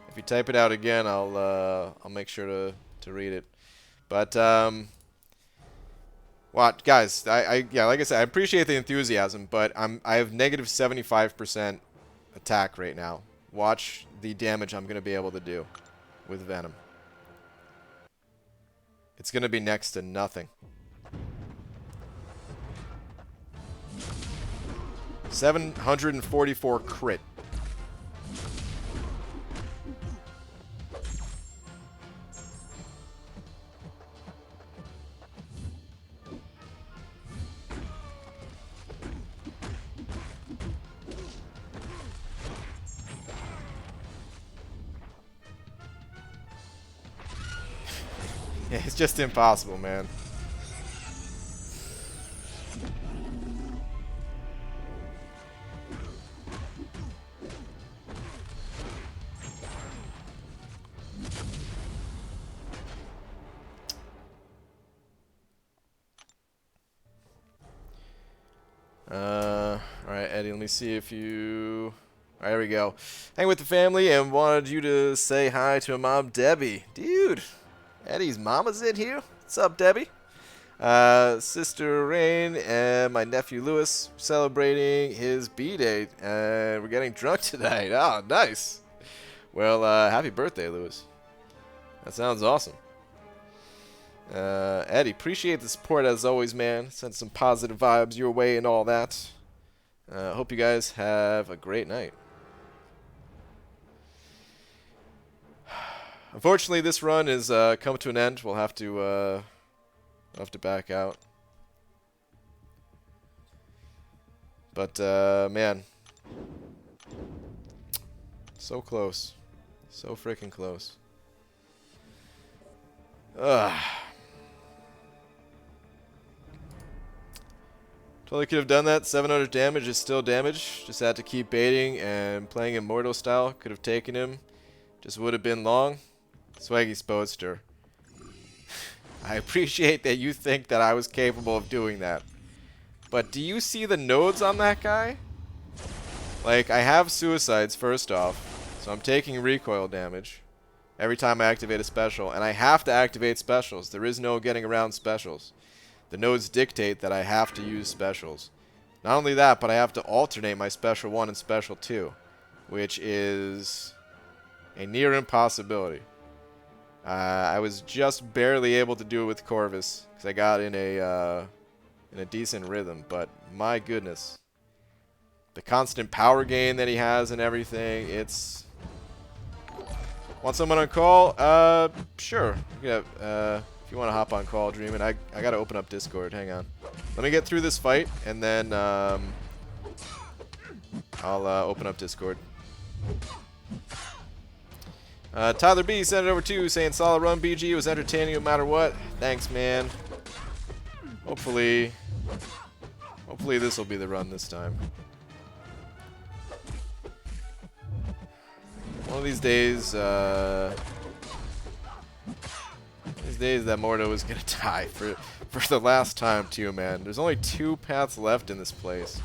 If you type it out again, I'll make sure to read it. But what, guys? Yeah, like I said, I appreciate the enthusiasm, but I have negative 75% attack right now. Watch the damage I'm gonna be able to do with Venom. It's gonna be next to nothing. 744 crit. Yeah, it's just impossible, man. Alright, Eddie, let me see if you... Alright, there we go. Hang with the family and wanted you to say hi to mom, Debbie. Dude, Eddie's mama's in here. What's up, Debbie? Sister Rain and my nephew Lewis celebrating his B-day. We're getting drunk tonight. Oh, nice. Well, happy birthday, Lewis. That sounds awesome. Eddie, appreciate the support as always, man. Send some positive vibes your way and all that. Hope you guys have a great night. Unfortunately, this run is come to an end. We'll have to back out. But man, so close, so freaking close. Ugh. Totally could have done that. 700 damage is still damage. Just had to keep baiting and playing Immortal style. Could have taken him. Just would have been long. Swaggy Spoadster. I appreciate that you think that I was capable of doing that. But do you see the nodes on that guy? Like, I have suicides first off. So I'm taking recoil damage every time I activate a special. And I have to activate specials. There is no getting around specials. The nodes dictate that I have to use specials. Not only that, but I have to alternate my special 1 and special 2, which is a near impossibility. I was just barely able to do it with Corvus because I got in a decent rhythm, but my goodness, the constant power gain that he has and everything, it's... Want someone on call? Sure. Yeah. If you want to hop on call, Dreamin', I gotta open up Discord. Hang on. Let me get through this fight, and then I'll open up Discord. Tyler B sent it over too, saying solid run, BG. It was entertaining no matter what. Thanks, man. Hopefully this will be the run this time. One of these days, that Mordo is gonna die for the last time too, man. There's only 2 paths left in this place.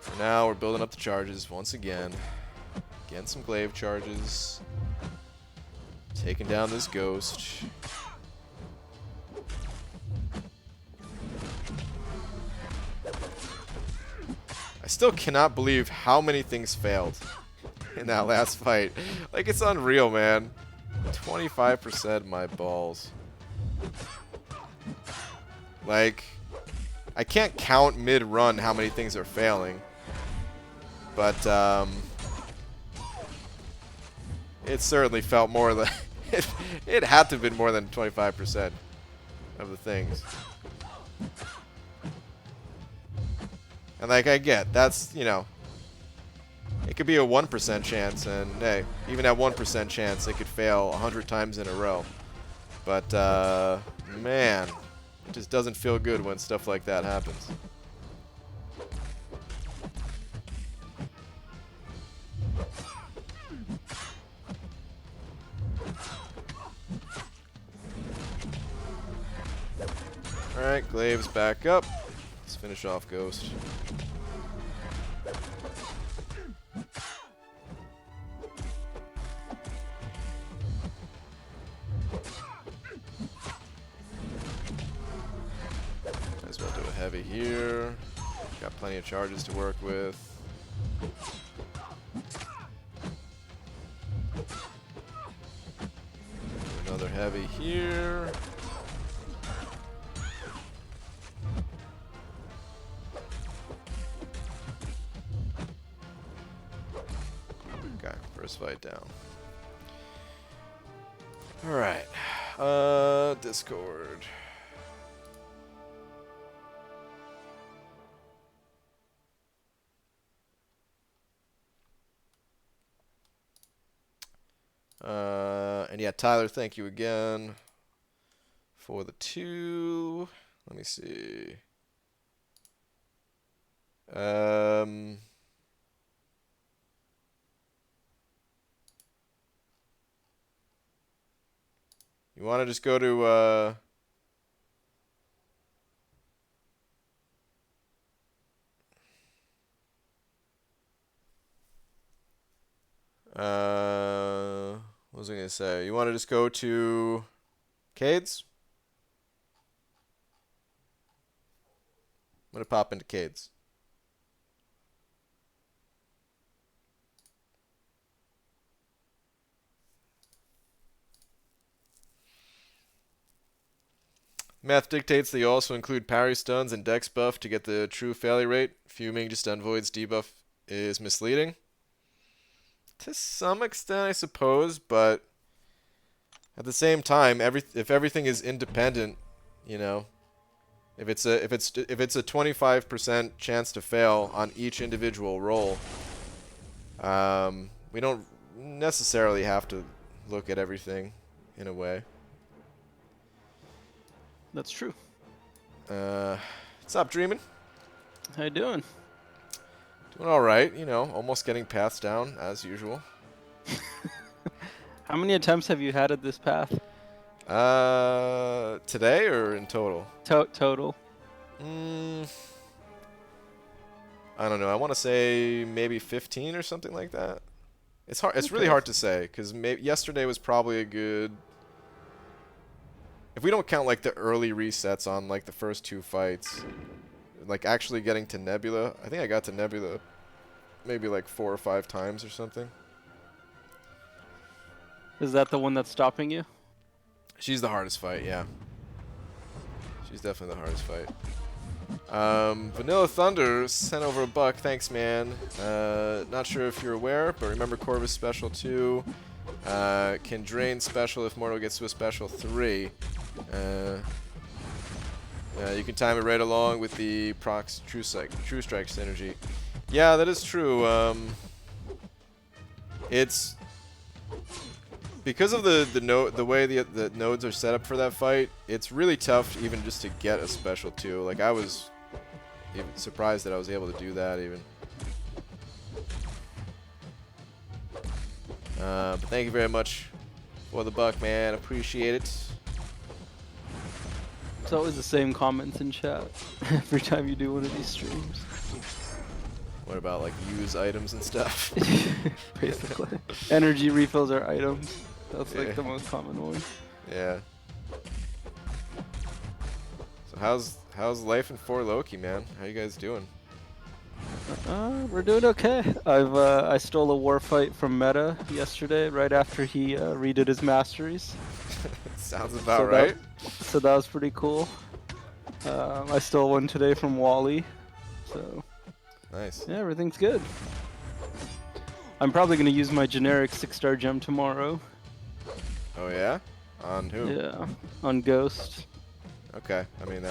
For now, we're building up the charges once again. Getting some glaive charges. Taking down this ghost. I still cannot believe how many things failed in that last fight. Like, it's unreal, man. 25% my balls. Like, I can't count mid-run how many things are failing. But, it certainly felt more than... it had to have been more than 25% of the things. And like, I get, that's, you know, it could be a 1% chance, and hey, even at 1% chance, it could fail 100 times in a row. But, man, it just doesn't feel good when stuff like that happens. Alright, Glaive's back up. Let's finish off Ghost. Might as well do a heavy here. Got plenty of charges to work with. Do another heavy here. First fight down. Alright. Discord. And yeah, Tyler, thank you again for the 2. Let me see. You want to just go to, What was I gonna say? You want to just go to Cades? I'm gonna pop into Cades. Math dictates that you also include parry stuns and dex buff to get the true failure rate. Fuming just unvoids debuff is misleading. To some extent, I suppose, but at the same time, if everything is independent, you know, if it's a 25% chance to fail on each individual roll, we don't necessarily have to look at everything in a way. That's true. What's up, dreaming? How you doing? Doing all right, you know, almost getting paths down as usual. How many attempts have you had at this path? Today or in total? Total. I don't know. I want to say maybe 15 or something like that. It's hard. It's Okay. really hard to say because yesterday was probably a good. If we don't count like the early resets on like the first 2 fights, like actually getting to Nebula, I think I got to Nebula maybe like 4 or 5 times or something. Is that the one that's stopping you? She's the hardest fight, yeah. She's definitely the hardest fight. Vanilla Thunder sent over $1. Thanks, man. Not sure if you're aware, but remember Corvus Special 2 can drain special if Mordo gets to a special 3. You can time it right along with the procs True Strike synergy. Yeah, that is true. It's because of the way the nodes are set up for that fight. It's really tough even just to get a special 2. Like I was even surprised that I was able to do that even. But thank you very much for the $1, man. Appreciate it. It's always the same comments in chat every time you do one of these streams. What about like use items and stuff? Basically. Energy refills are items. That's like Yeah. the most common one. Yeah. So how's life in 4 Loki, man? How you guys doing? We're doing okay. I stole a war fight from Meta yesterday, right after he redid his masteries. Sounds about right. So that was pretty cool. I stole one today from Wally. So Nice. yeah, everything's good. I'm probably gonna use my generic 6-star gem tomorrow. Oh yeah? On who? Yeah, on Ghost. Okay. I mean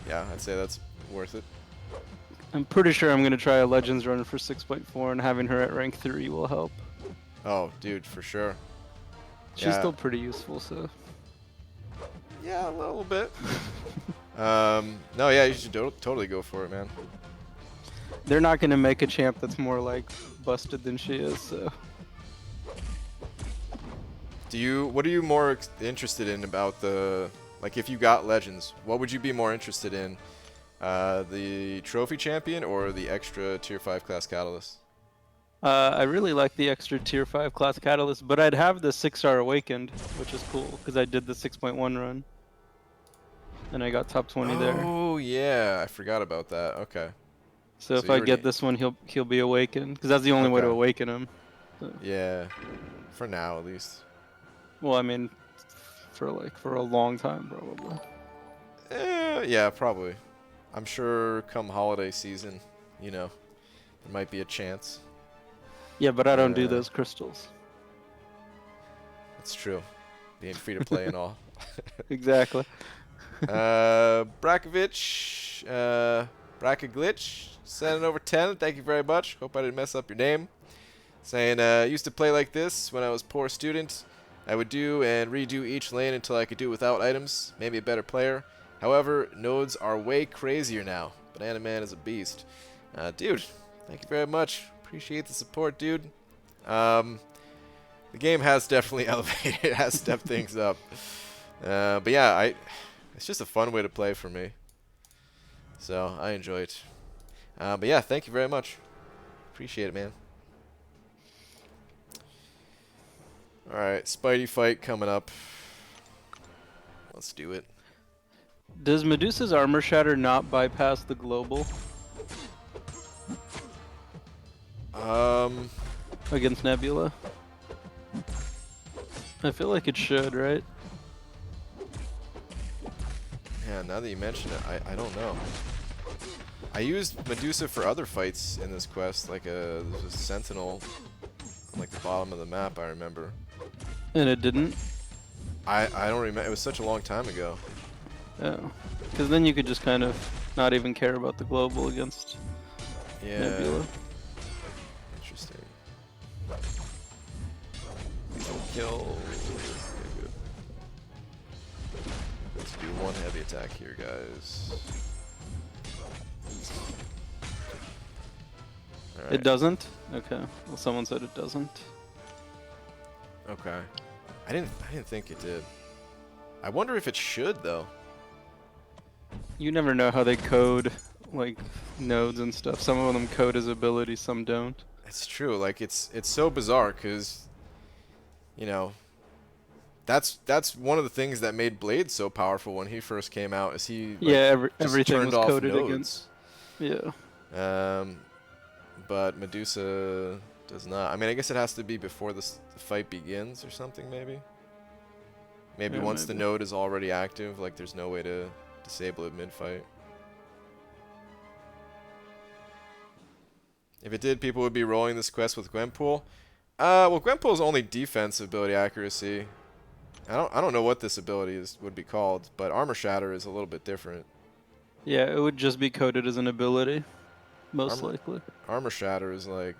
yeah, I'd say that's worth it. I'm pretty sure I'm gonna try a Legends run for 6.4, and having her at rank 3 will help. Oh, dude, for sure. She's still pretty useful, so. Yeah, a little bit. No, yeah, you should totally go for it, man. They're not gonna make a champ that's more like busted than she is, so. What are you more interested in about like if you got Legends, what would you be more interested in? The trophy champion or the extra tier 5 class catalyst? I really like the extra tier 5 class catalyst, but I'd have the 6-star awakened, which is cool because I did the 6.1 run. And I got top 20 there. Oh yeah, I forgot about that. Okay. So if I get this one, he'll be awakened because that's the only way to awaken him. So. Yeah, for now at least. Well, I mean, for a long time probably. Yeah, probably. I'm sure come holiday season, you know, there might be a chance. Yeah, but I don't do those crystals. That's true. Being free to play and all. Exactly. Brakovich, Brakaglitch, sending over 10. Thank you very much. Hope I didn't mess up your name. Saying, used to play like this when I was a poor student. I would do and redo each lane until I could do it without items. Maybe a better player. However, nodes are way crazier now. Banana Man is a beast. Dude, thank you very much. Appreciate the support, dude. The game has definitely elevated. It has stepped things up. But yeah, it's just a fun way to play for me. So I enjoy it. But yeah, thank you very much. Appreciate it, man. Alright, Spidey fight coming up. Let's do it. Does Medusa's armor shatter not bypass the global against Nebula? I feel like it should, right? Yeah, now that you mention it, I don't know. I used Medusa for other fights in this quest, like there's a sentinel on like the bottom of the map, I remember. And it didn't? I don't remember, it was such a long time ago. Oh. Because then you could just kind of not even care about the global against Nebula. Interesting. Kill. Okay, good. Let's do one heavy attack here, guys. Alright. It doesn't? Okay. Well, someone said it doesn't. Okay. I didn't think it did. I wonder if it should though. You never know how they code, like, nodes and stuff. Some of them code as abilities, some don't. It's true. Like it's so bizarre because, you know, that's one of the things that made Blade so powerful when he first came out. Is he? Like, Yeah, just everything turned was off coded nodes. against. Yeah. But Medusa does not. I mean, I guess it has to be before the fight begins or something, maybe. Maybe Yeah, once the maybe. node is already active, like there's no way to disable it mid-fight. If it did, people would be rolling this quest with Gwenpool. Well, Gwenpool's only defense ability accuracy. I don't know what this ability would be called, but Armor Shatter is a little bit different. Yeah, it would just be coded as an ability, most Armor- likely. Armor Shatter is like,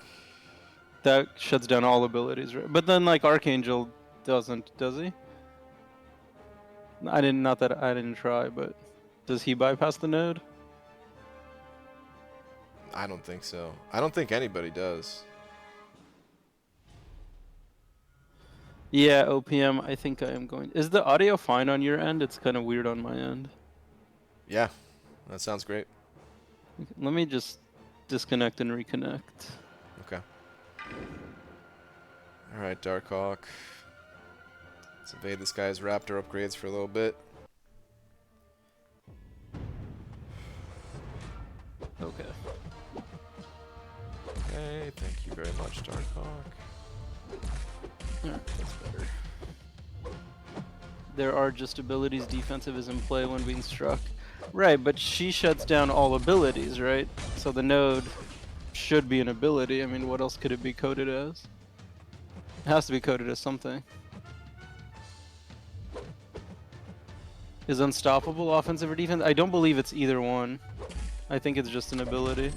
That shuts down all abilities, right? But then, like, Archangel doesn't, does he? Not that I didn't try, but does he bypass the node? I don't think so. I don't think anybody does. Yeah, OPM, I think I am going. Is the audio fine on your end? It's kind of weird on my end. Yeah, that sounds great. Let me just disconnect and reconnect. Okay. Alright, Darkhawk. Let's evade this guy's raptor upgrades for a little bit. Okay. Okay, thank you very much, Darkhawk. Alright, that's better. There are just abilities. Defensive is in play when being struck. Right, but she shuts down all abilities, right? So the node should be an ability. I mean, what else could it be coded as? It has to be coded as something. Is unstoppable offensive or defense? I don't believe it's either one. I think it's just an ability.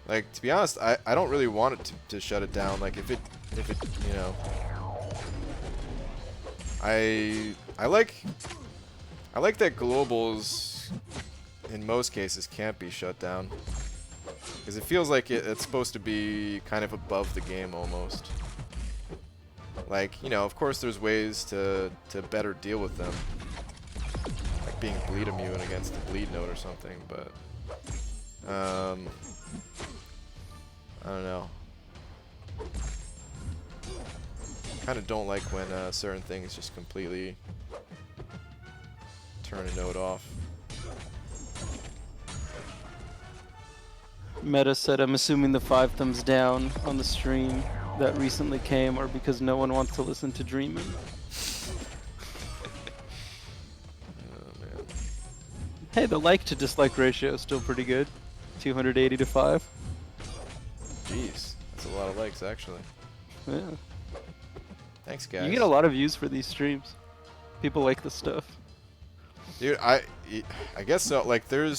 Like, to be honest, I don't really want it to shut it down. Like, if it, you know, I like that globals in most cases can't be shut down, because it feels like it's supposed to be kind of above the game almost. Like, you know, of course there's ways to better deal with them, like being bleed immune against the bleed node or something, but I don't know. Kind of don't like when certain things just completely turn a node off. Meta said, I'm assuming the 5 thumbs down on the stream that recently came are because no one wants to listen to Dreaming. Oh man. Hey, the like to dislike ratio is still pretty good. 280 to 5. Jeez, that's a lot of likes actually. Yeah. Thanks guys. You get a lot of views for these streams. People like the stuff. Dude, I guess so. Like, I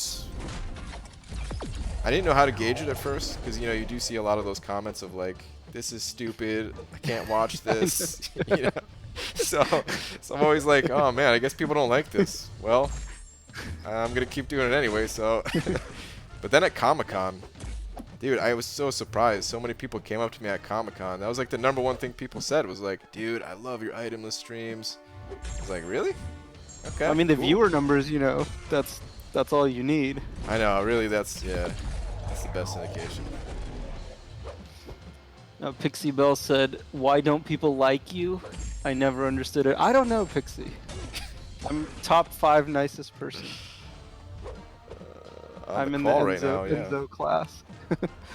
didn't know how to gauge it at first, because, you know, you do see a lot of those comments of, like, this is stupid, I can't watch this, you know? So I'm always like, oh, man, I guess people don't like this. Well, I'm going to keep doing it anyway, so. But then at Comic-Con, dude, I was so surprised. So many people came up to me at Comic-Con. That was, like, the #1 thing people said was, like, dude, I love your itemless streams. I was like, really? Okay. I mean, the cool. viewer numbers, you know, that's all you need. I know, really, that's the best indication. Pixie Bell said, "Why don't people like you? I never understood it." I don't know, Pixie. I'm top 5 nicest person. On the I'm in the call right now, yeah. Enzo class.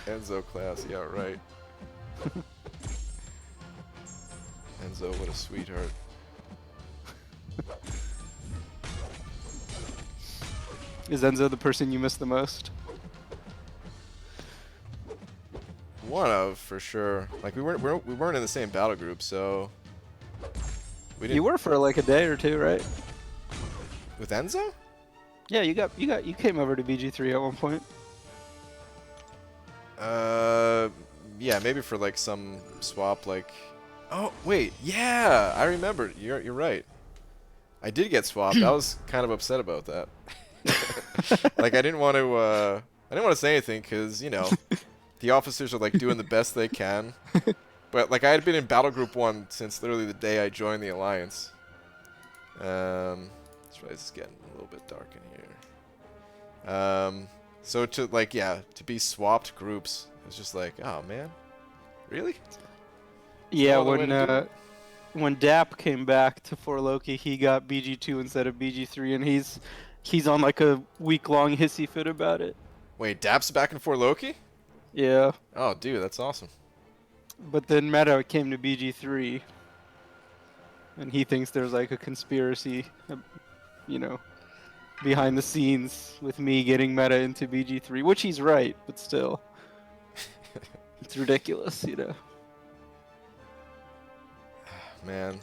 Enzo class, yeah, right. Enzo, what a sweetheart. Is Enzo the person you miss the most? One of, for sure. Like we weren't in the same battle group, so we didn't. You were for like a day or two, right? With Enzo? Yeah, you came over to BG3 at one point. Yeah, maybe for like some swap, like. Oh wait, yeah, I remember. You're right. I did get swapped. I was kind of upset about that. Like I didn't want to say anything because the officers are like doing the best they can. But like I had been in Battle Group 1 since literally the day I joined the alliance. That's right, it's getting a little bit dark in here. So to be swapped groups, it was just like, oh man, really? Yeah, all the way to do it? when Dap came back to 4 Loki, he got BG2 instead of BG3, and he's on like a week-long hissy fit about it. Wait, Dap's back in 4 Loki? Yeah, Oh, dude, that's awesome. but then Meta came to BG3, and he thinks there's like a conspiracy, you know, behind the scenes with me getting Meta into BG3, which he's right, but still, it's ridiculous, you know. Man,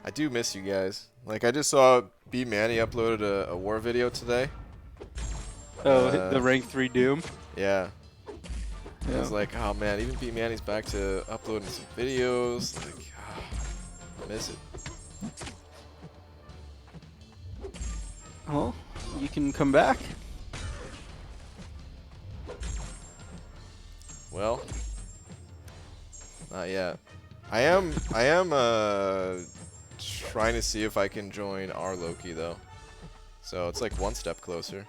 I do miss you guys. Like I just saw B Manny uploaded a war video today. Oh, the rank 3 Doom. Yeah. Yeah. I was like, oh man, even B Manny's back to uploading some videos. Like, I miss it. Well, you can come back. Well, not yet. I am trying to see if I can join our Loki though. So it's like one step closer.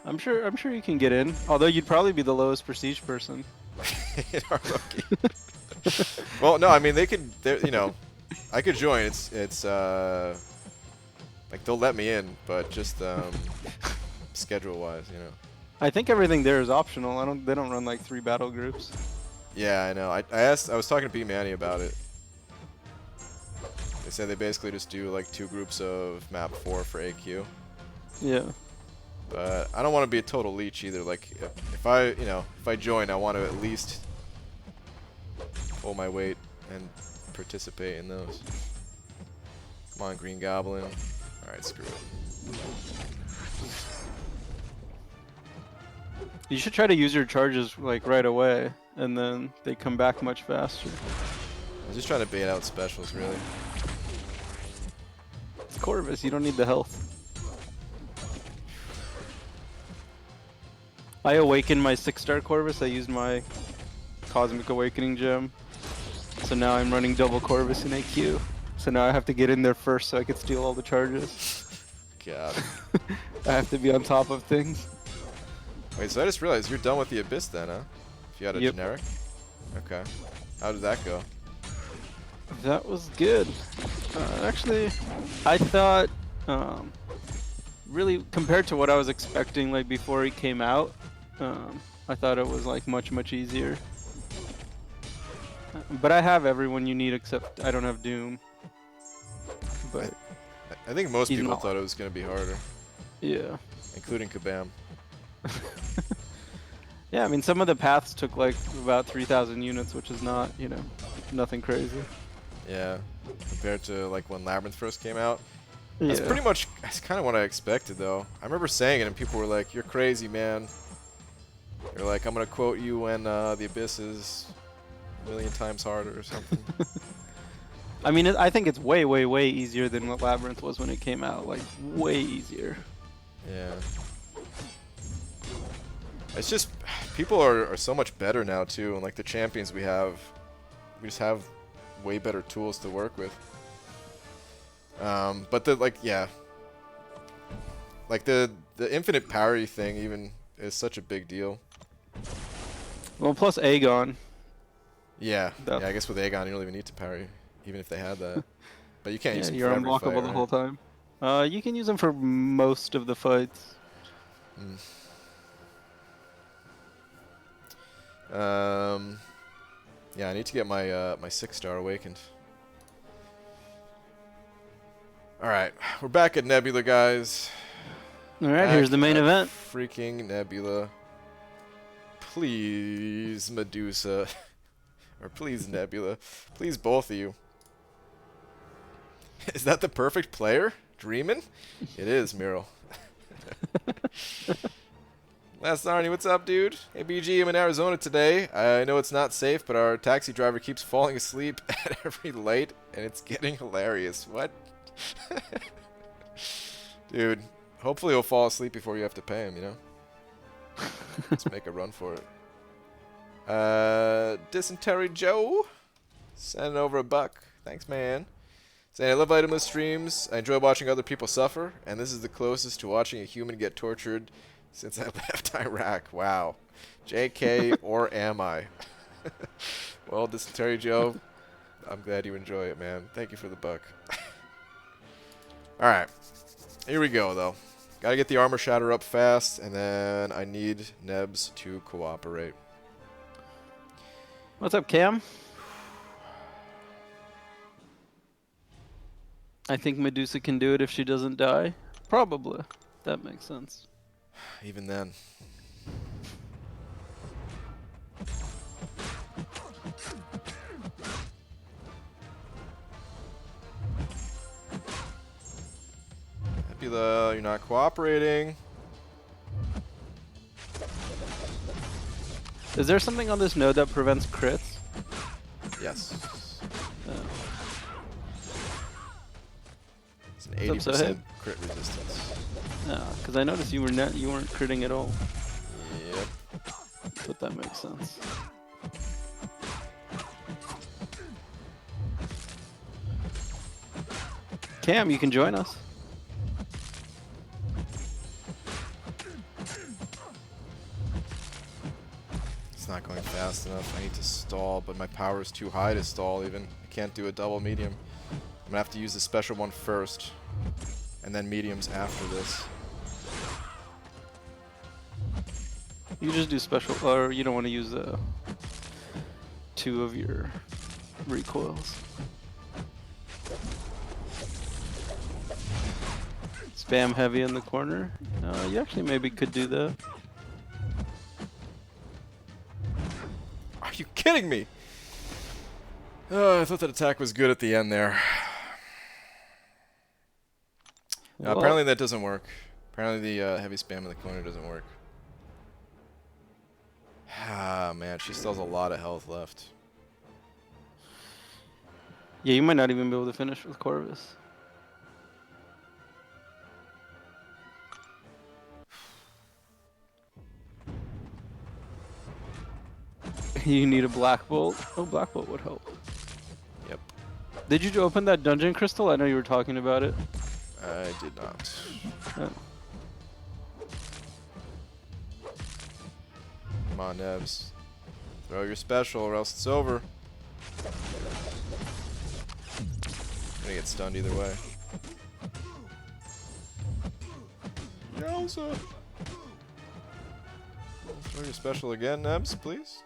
I'm sure you can get in. Although you'd probably be the lowest prestige person. In our Loki. Well, no, I mean I could join. It's like they'll let me in, but just schedule wise, I think everything there is optional. They don't run like 3 battle groups. Yeah, I know. I was talking to B Manny about it. They said they basically just do like 2 groups of map 4 for AQ. Yeah. But I don't want to be a total leech either. Like if I join, I want to at least pull my weight and participate in those. Come on, Green Goblin. All right, screw it. You should try to use your charges like right away, and then they come back much faster. I'm just trying to bait out specials, really. It's Corvus. You don't need the health. I awakened my 6-star Corvus. I used my Cosmic Awakening gem. So now I'm running double Corvus in AQ. So now I have to get in there first so I can steal all the charges. God. I have to be on top of things. Wait, so I just realized you're done with the Abyss then, huh? If you had a Yep. generic? Okay. How did that go? That was good. Actually, I thought, really compared to what I was expecting, like before it came out, I thought it was like much easier. But I have everyone you need except I don't have Doom. But I think most he's people not. thought it was going to be harder, Yeah. including Kabam. Yeah, I mean some of the paths took like about 3,000 units, which is not, nothing crazy. Yeah, compared to like when Labyrinth first came out. Yeah. That's kind of what I expected though. I remember saying it and people were like, "You're crazy, man." They're like, "I'm gonna quote you when the Abyss is a million times harder or something." I mean, I think it's way easier than what Labyrinth was when it came out. Like, way easier. Yeah. It's just, people are so much better now too, and like the champions we just have way better tools to work with. But the infinite parry thing even is such a big deal. Well, plus Aegon. Yeah. That, Yeah, I guess with Aegon, you don't even need to parry, even if they had that. But you can't yeah, use them you're for every unblockable fight, the right? whole time. You can use them for most of the fights. Mm. Um, yeah, I need to get my my 6-star awakened. All right, we're back at Nebula, guys. All right, Back here's the main at event. freaking Nebula. Please, Medusa. Or please, Nebula. Please, both of you. Is that the perfect player? Dreamin'? It is, Miro. Last Arnie, what's up, dude? Hey, BG, I'm in Arizona today. I know it's not safe, but our taxi driver keeps falling asleep at every light, and it's getting hilarious. What? Dude, hopefully he'll fall asleep before you have to pay him, you know? Let's make a run for it. Dysentery Joe, sending over $1. Thanks, man. Saying I love itemless streams. I enjoy watching other people suffer, and this is the closest to watching a human get tortured since I left Iraq. Wow. JK, or am I? Well, Dysentery Joe, I'm glad you enjoy it, man. Thank you for the $1. Alright. Here we go, though. Gotta get the armor shatter up fast, and then I need Nebs to cooperate. What's up, Cam? I think Medusa can do it if she doesn't die. Probably. That makes sense. Even then. Nebula, you're not cooperating. Is there something on this node that prevents crits? Yes. Oh. It's an What's up, 80% Sohaib? crit resistance. No, because I noticed you weren't critting at all. Yep. But that makes sense. Cam, you can join us. It's not going fast enough. I need to stall, but my power is too high to stall even. I can't do a double medium. I'm gonna have to use the special one first, and then mediums after this. You just do special, or you don't want to use 2 of your recoils. Spam heavy in the corner. You actually maybe could do that. Are you kidding me? Oh, I thought that attack was good at the end there. No, Well, apparently that doesn't work. Apparently the heavy spam in the corner doesn't work. Ah, man, she still has a lot of health left. yeah, you might not even be able to finish with Corvus. You need a Black Bolt. Oh, Black Bolt would help. Yep. Did you open that dungeon crystal? I know you were talking about it. I did not. Oh. Come on, Nebs. Throw your special or else it's over. I'm gonna get stunned either way. Yowza! Throw your special again, Nebs, please.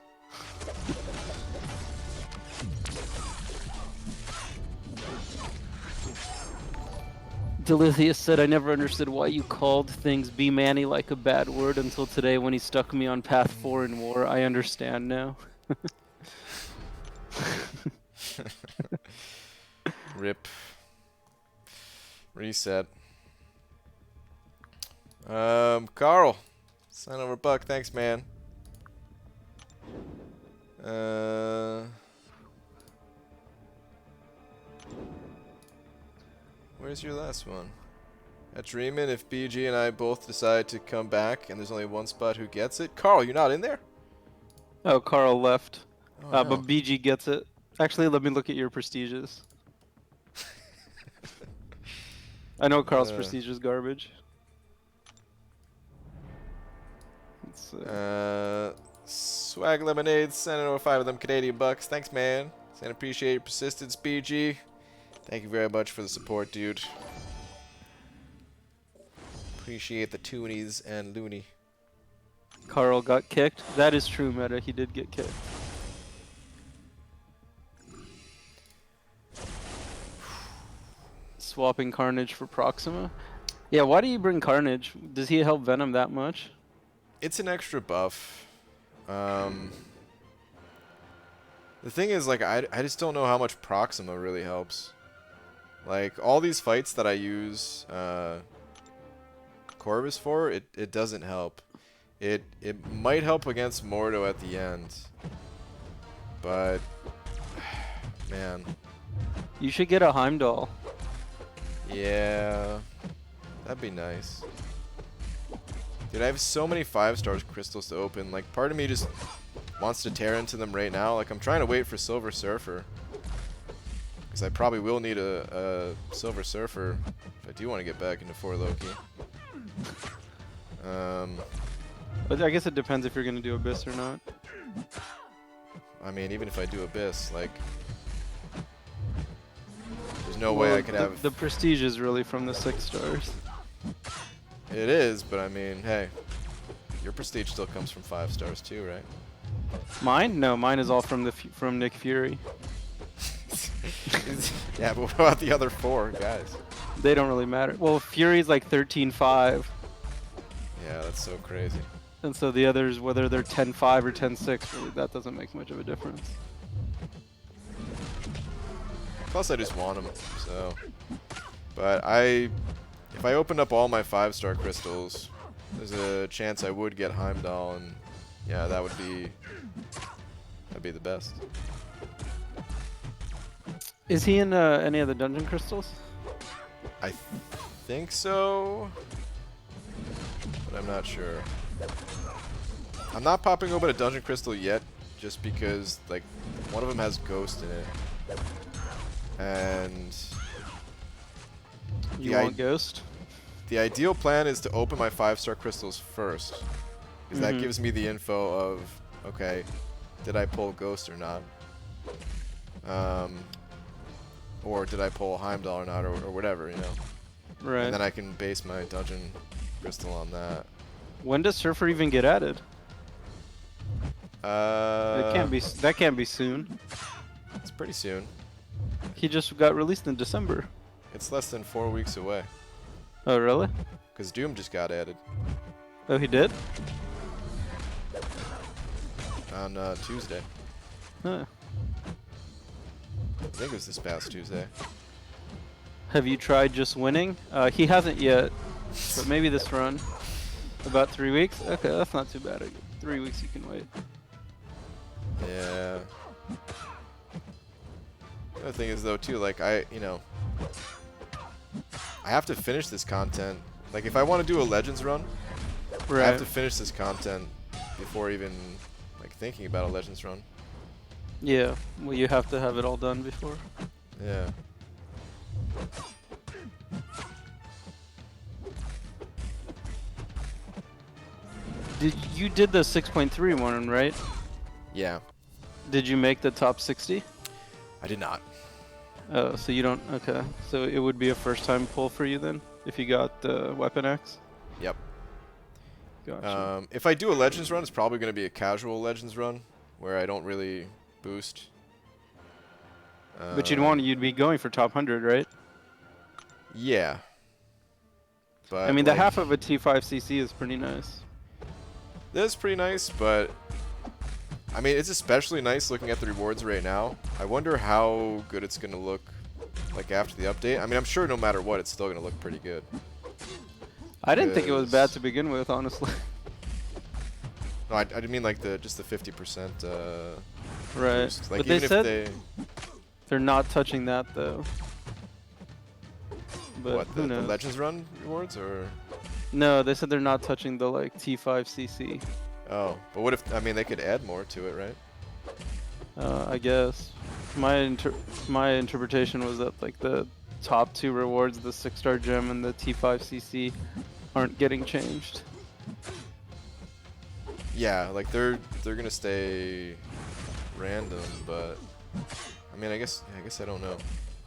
Delithius said, I never understood why you called things be manny like a bad word until today when he stuck me on path 4 in war. I understand now. Rip. Reset. Carl. Sign over $1. Thanks, man. Where's your last one? At Dreamin', if BG and I both decide to come back and there's only one spot who gets it. Carl, you're not in there? Oh, Carl left. Oh, no. But BG gets it. Actually, let me look at your prestiges. I know Carl's prestige is garbage. Let's see. Swag Lemonade sending over 5 of them Canadian bucks. Thanks, man. And appreciate your persistence, BG. Thank you very much for the support, dude. Appreciate the toonies and loony. Carl got kicked. That is true, Meta. He did get kicked. Swapping Carnage for Proxima. Yeah, why do you bring Carnage? Does he help Venom that much? It's an extra buff. The thing is, like, I just don't know how much Proxima really helps. Like, all these fights that I use Corvus for, it doesn't help. It might help against Mordo at the end. But, man. You should get a Heimdall. Yeah, that'd be nice. Dude, I have so many 5-star crystals to open. Like, part of me just wants to tear into them right now. Like, I'm trying to wait for Silver Surfer. Because I probably will need a Silver Surfer if I do want to get back into 4 Loki. But I guess it depends if you're going to do Abyss or not. I mean, even if I do Abyss, like, there's no way I could have... The prestige is really from the 6 stars. It is, but I mean, hey, your prestige still comes from 5 stars too, right? Mine? No, mine is all from from Nick Fury. Yeah, but what about the other 4 guys? They don't really matter. Well, Fury's like 13.5. Yeah, that's so crazy. And so the others, whether they're 10.5 or 10.6, really, that doesn't make much of a difference. Plus, I just want them, so. But if I opened up all my 5-star crystals, there's a chance I would get Heimdall, and yeah, that'd be the best. Is he in any of the dungeon crystals? I think so, but I'm not sure. I'm not popping open a dungeon crystal yet, just because like one of them has Ghost in it, and you want Ghost? The ideal plan is to open my 5-star crystals first, because that gives me the info of, okay, did I pull Ghost or not? Or did I pull Heimdall or not, or whatever, you know? Right. And then I can base my dungeon crystal on that. When does Surfer even get added? That can't be soon. It's pretty soon. He just got released in December. It's less than 4 weeks away. Oh, really? Because Doom just got added. Oh, he did? On Tuesday. Huh. I think it was this past Tuesday. Have you tried just winning? He hasn't yet, but maybe this run. About 3 weeks? Okay, that's not too bad. 3 weeks you can wait. Yeah. The other thing is though too, like I have to finish this content. Like if I want to do a Legends run, right. I have to finish this content before even like thinking about a Legends run. Yeah, well you have to have it all done before. Yeah. You did the 6.3 one, right? Yeah. Did you make the top 60? I did not. Oh, so you don't. Okay, so it would be a first-time pull for you then, if you got the Weapon X. Yep. Gotcha. If I do a Legends run, it's probably going to be a casual Legends run where I don't really boost. But you'd be going for top 100, right? Yeah. But I mean, the half of a T5CC is pretty nice. That's pretty nice, but I mean, it's especially nice looking at the rewards right now. I wonder how good it's going to look like after the update. I mean, I'm sure no matter what, it's still going to look pretty good. I didn't think it was bad to begin with, honestly. No, I didn't mean like just the 50%. Right. Boost. Like, but they even said if they're not touching that though. But what, who the knows? Legends run rewards or? No, they said they're not touching the like T5CC. Oh, but what if, I mean, they could add more to it, right? I guess. My interpretation was that like the top 2 rewards, the 6-star gem and the T5CC, aren't getting changed. Yeah, like they're gonna stay random, but I mean, I guess I don't know.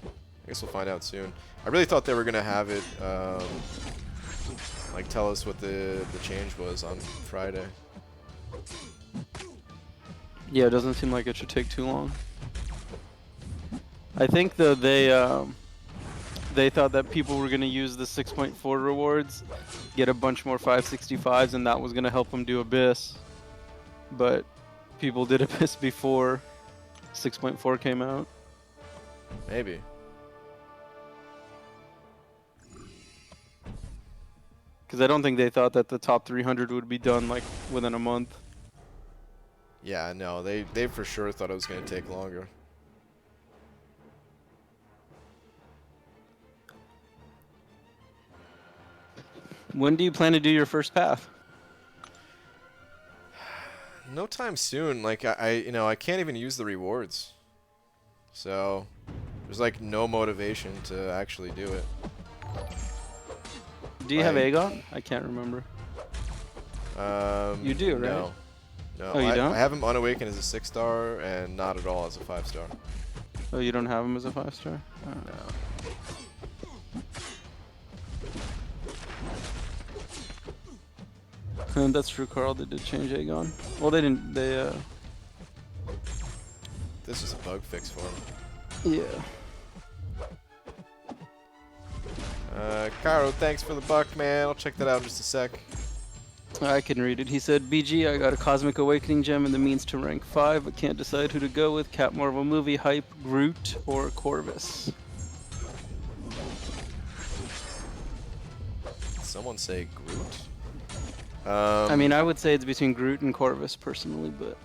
I guess we'll find out soon. I really thought they were gonna have it, like tell us what the change was on Friday. Yeah, it doesn't seem like it should take too long. I think though they thought that people were gonna use the 6.4 rewards, get a bunch more 565s, and that was gonna help them do Abyss. But people did Abyss before 6.4 came out. Maybe. Because I don't think they thought that the top 300 would be done like within a month. Yeah, no, they for sure thought it was gonna take longer. When do you plan to do your first path? No time soon. Like I can't even use the rewards. So there's like no motivation to actually do it. Do you have Aegon? I can't remember. You do, right? No. No. Oh, you don't? I have him unawakened as a 6-star and not at all as a 5-star. Oh, you don't have him as a 5-star? Oh. No. That's true, Carl. They did change Aegon. Well, they didn't. They This is a bug fix for him. yeah. Cairo, thanks for the buck, man. I'll check that out in just a sec. I can read it. He said, BG, I got a Cosmic Awakening gem and the means to rank 5, but can't decide who to go with. Cap Marvel movie, Hype, Groot, or Corvus. Someone say Groot? I mean, I would say it's between Groot and Corvus, personally, but...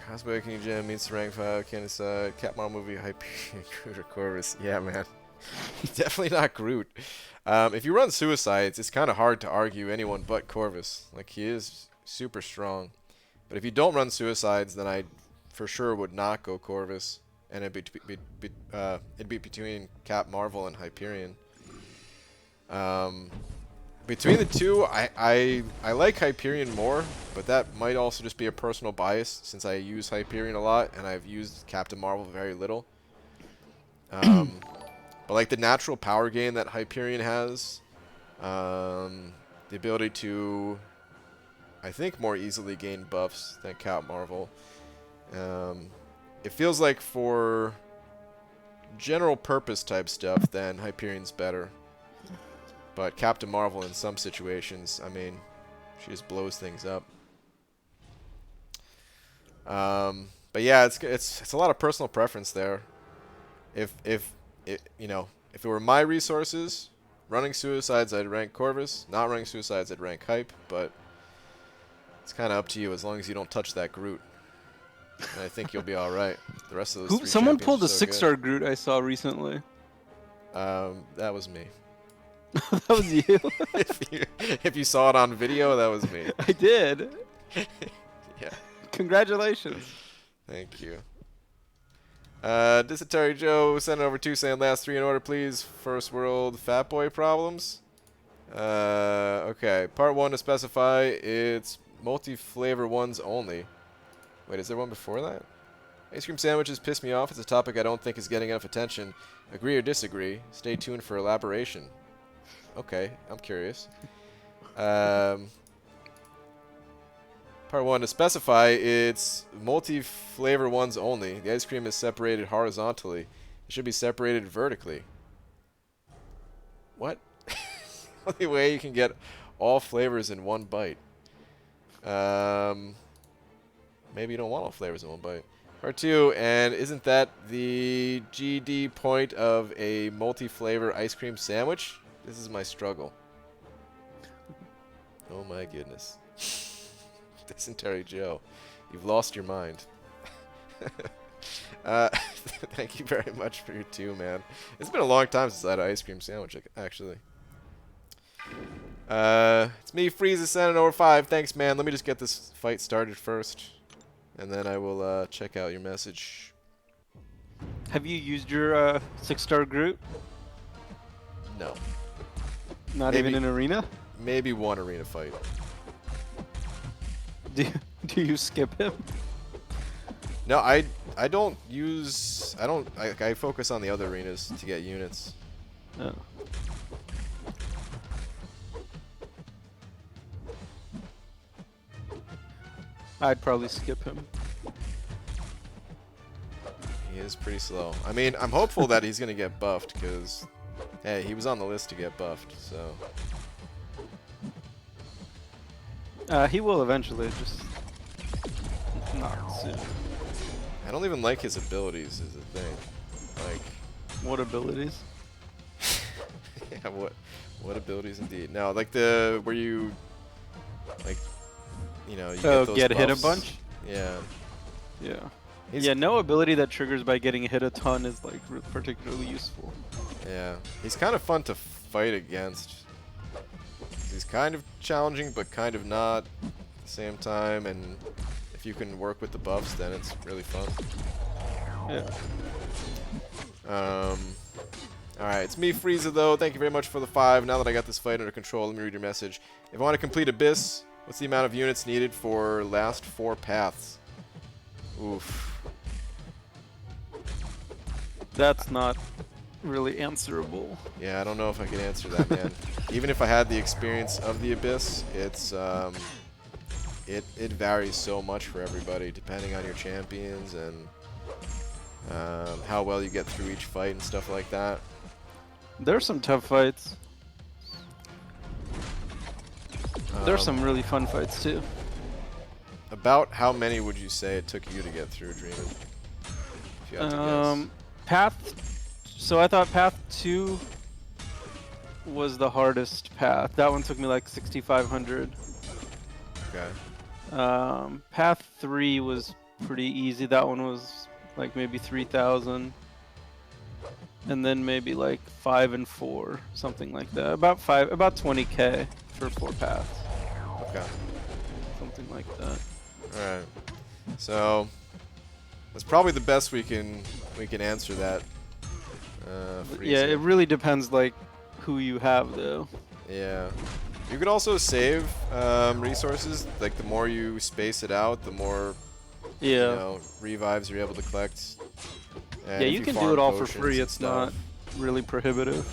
Cosmic Awakening Gem means to rank 5, can't decide. Cat Marvel movie, Hype, Groot or Corvus. Yeah, man. Definitely not Groot. If you run Suicides, it's kind of hard to argue anyone but Corvus. Like, he is super strong. But if you don't run Suicides, then I for sure would not go Corvus. And it'd be between Cap Marvel and Hyperion. Between the two, I like Hyperion more, but that might also just be a personal bias since I use Hyperion a lot and I've used Captain Marvel very little. But like the natural power gain that Hyperion has, the ability to, I think, more easily gain buffs than Cap Marvel. It feels like for general purpose type stuff, then Hyperion's better. But Captain Marvel in some situations, I mean, she just blows things up. But yeah, it's a lot of personal preference there. If it were my resources, running Suicides, I'd rank Corvus. Not running Suicides, I'd rank Hype. But it's kind of up to you as long as you don't touch that Groot. And I think you'll be all right. The rest of those three Someone champions pulled are a so 6-star Groot I saw recently. good. That was me. That was you? if you saw it on video, that was me. I did. Yeah. Congratulations. Thank you. Dysentery Joe sent over 2 saying last 3 in order, please. First world fat boy problems. Okay. Part 1 to specify it's multi-flavor ones only. Wait, is there one before that? Ice cream sandwiches piss me off. It's a topic I don't think is getting enough attention. Agree or disagree? Stay tuned for elaboration. Okay, I'm curious. Part 1 to specify it's multi-flavor ones only. The ice cream is separated horizontally. It should be separated vertically. What? Only way you can get all flavors in one bite. Maybe you don't want all flavors in one bite. Part 2, and isn't that the GD point of a multi-flavor ice cream sandwich? This is my struggle. Oh my goodness. Dysentery Joe, you've lost your mind. Thank you very much for your 2, man. It's been a long time since I had an ice cream sandwich, actually. It's me, Frieza, sending over 5. Thanks, man. Let me just get this fight started first, and then I will check out your message. Have you used your 6-star Groot? No. Not Maybe. even in arena? Maybe one arena fight. Do do you skip him? No, I don't use. I focus on the other arenas to get units. Oh. I'd probably skip him. He is pretty slow. I mean, I'm hopeful that he's gonna get buffed because, hey, he was on the list to get buffed. So He will eventually, just not soon. I don't even like his abilities. Is the thing. Like, What abilities? yeah, what abilities indeed? No, like the where you, like, you know, you get those get hit a buffs. bunch? Yeah. Yeah. He's, Yeah, no ability that triggers by getting hit a ton is like particularly useful. Yeah, he's kind of fun to fight against. He's kind of challenging, but kind of not at the same time. And if you can work with the buffs, then it's really fun. Yeah. Alright, it's me, Frieza, though. Thank you very much for the 5. Now that I got this fight under control, let me read your message. If I want to complete Abyss, what's the amount of units needed for last 4 paths? Oof. That's not really answerable. Yeah, I don't know if I can answer that, man. Even if I had the experience of the Abyss, it's it varies so much for everybody, depending on your champions and how well you get through each fight and stuff like that. There's some tough fights. There's some really fun fights too. About how many would you say it took you to get through, Dreamin'? If you had to guess. So I thought path 2 was the hardest path. That one took me like 6,500. Okay. Path 3 was pretty easy. That one was like maybe 3,000. And then maybe like 5 and 4, something like that. About 20k for 4 paths. Okay. Something like that. Alright. So that's probably the best we can answer that. Yeah, it really depends like who you have though. Yeah. You could also save resources. Like the more you space it out, the more you know, revives you're able to collect. And yeah, if you can farm do it all for potions free. and It's stuff. not really prohibitive.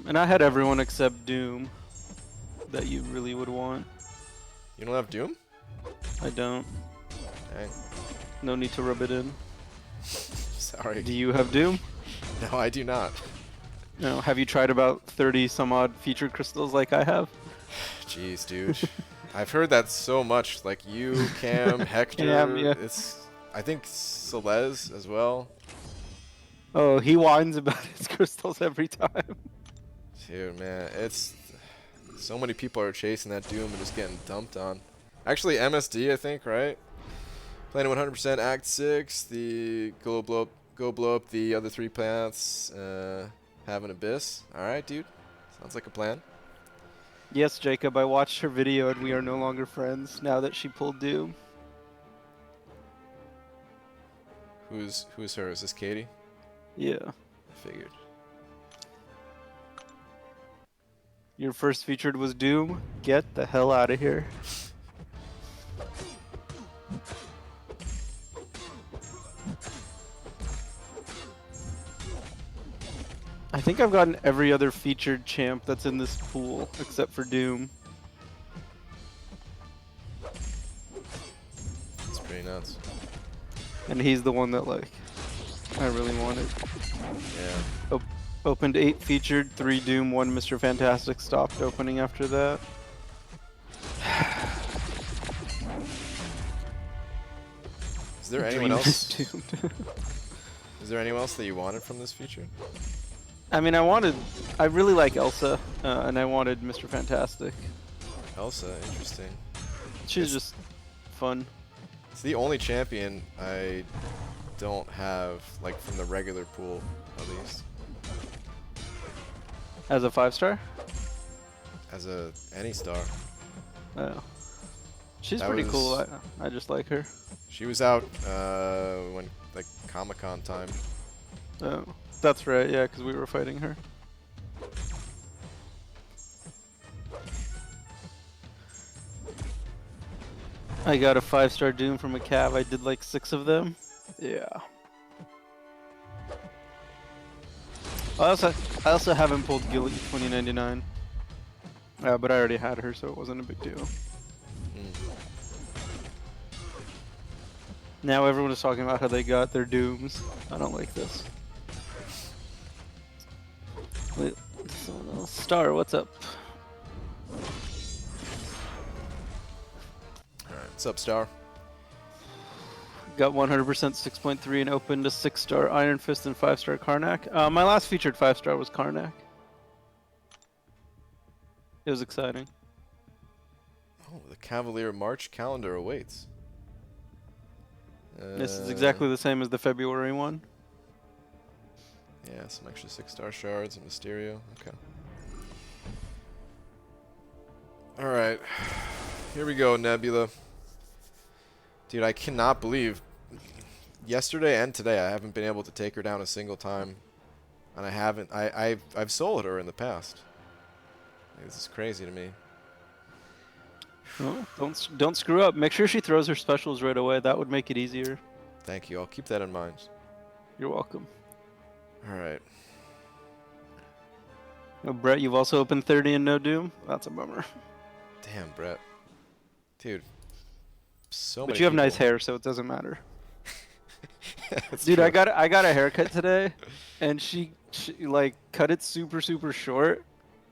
And I had everyone except Doom that you really would want. You don't have Doom? I don't. Dang. No need to rub it in. Sorry. Do you have Doom? No, I do not. No. Have you tried about 30 some odd featured crystals like I have? Jeez, dude. I've heard that so much. Like you, Cam, Hector. Yeah. It's I think Celeste as well. Oh, he whines about his crystals every time. Dude, man, it's so many people are chasing that Doom and just getting dumped on. Actually, MSD, I think, right? Playing 100% Act 6. The go blow up the other 3 paths. Have an Abyss. All right, dude. Sounds like a plan. Yes, Jacob, I watched her video and we are no longer friends now that she pulled Doom. Who's her? Is this Katie? Yeah. Figured. Your first featured was Doom? Get the hell out of here. I think I've gotten every other featured champ that's in this pool except for Doom. It's pretty nuts. And he's the one that like I really wanted. Yeah. Opened 8 featured, 3 Doom, 1 Mr. Fantastic. Stopped opening after that. Is there anyone else? Is there anyone else that you wanted from this feature? I mean, I really like Elsa, and I wanted Mr. Fantastic. Elsa, interesting. She's just fun. It's the only champion I don't have, like, from the regular pool, at least. As a 5-star? As any star. Oh. She's That pretty was- cool. I just like her. She was out when, like, Comic-Con time. Oh, that's right. Yeah, because we were fighting her. I got a 5-star Doom from a cav. I did like 6 of them. Yeah. I also haven't pulled Gilly 2099. But I already had her, so it wasn't a big deal. Now everyone is talking about how they got their Dooms. I don't like this. Wait, someone else. Star, what's up? Alright, what's up, Star? Got 100% 6.3 and opened a 6-star Iron Fist and 5-star Karnak. My last featured 5-star was Karnak. It was exciting. Oh, the Cavalier March calendar awaits. This is exactly the same as the February one. Yeah, some extra 6-star shards and Mysterio. Okay. Alright. Here we go, Nebula. Dude, I cannot believe yesterday and today I haven't been able to take her down a single time. And I haven't. I've soloed her in the past. This is crazy to me. Oh, don't screw up. Make sure she throws her specials right away. That would make it easier. Thank you. I'll keep that in mind. You're welcome. Alright. Oh, Brett, you've also opened 30 and no Doom? That's a bummer. Damn, Brett. Dude. So But many you have people. nice hair, so it doesn't matter. That's Dude, true. I got a haircut today, and she like cut it super short.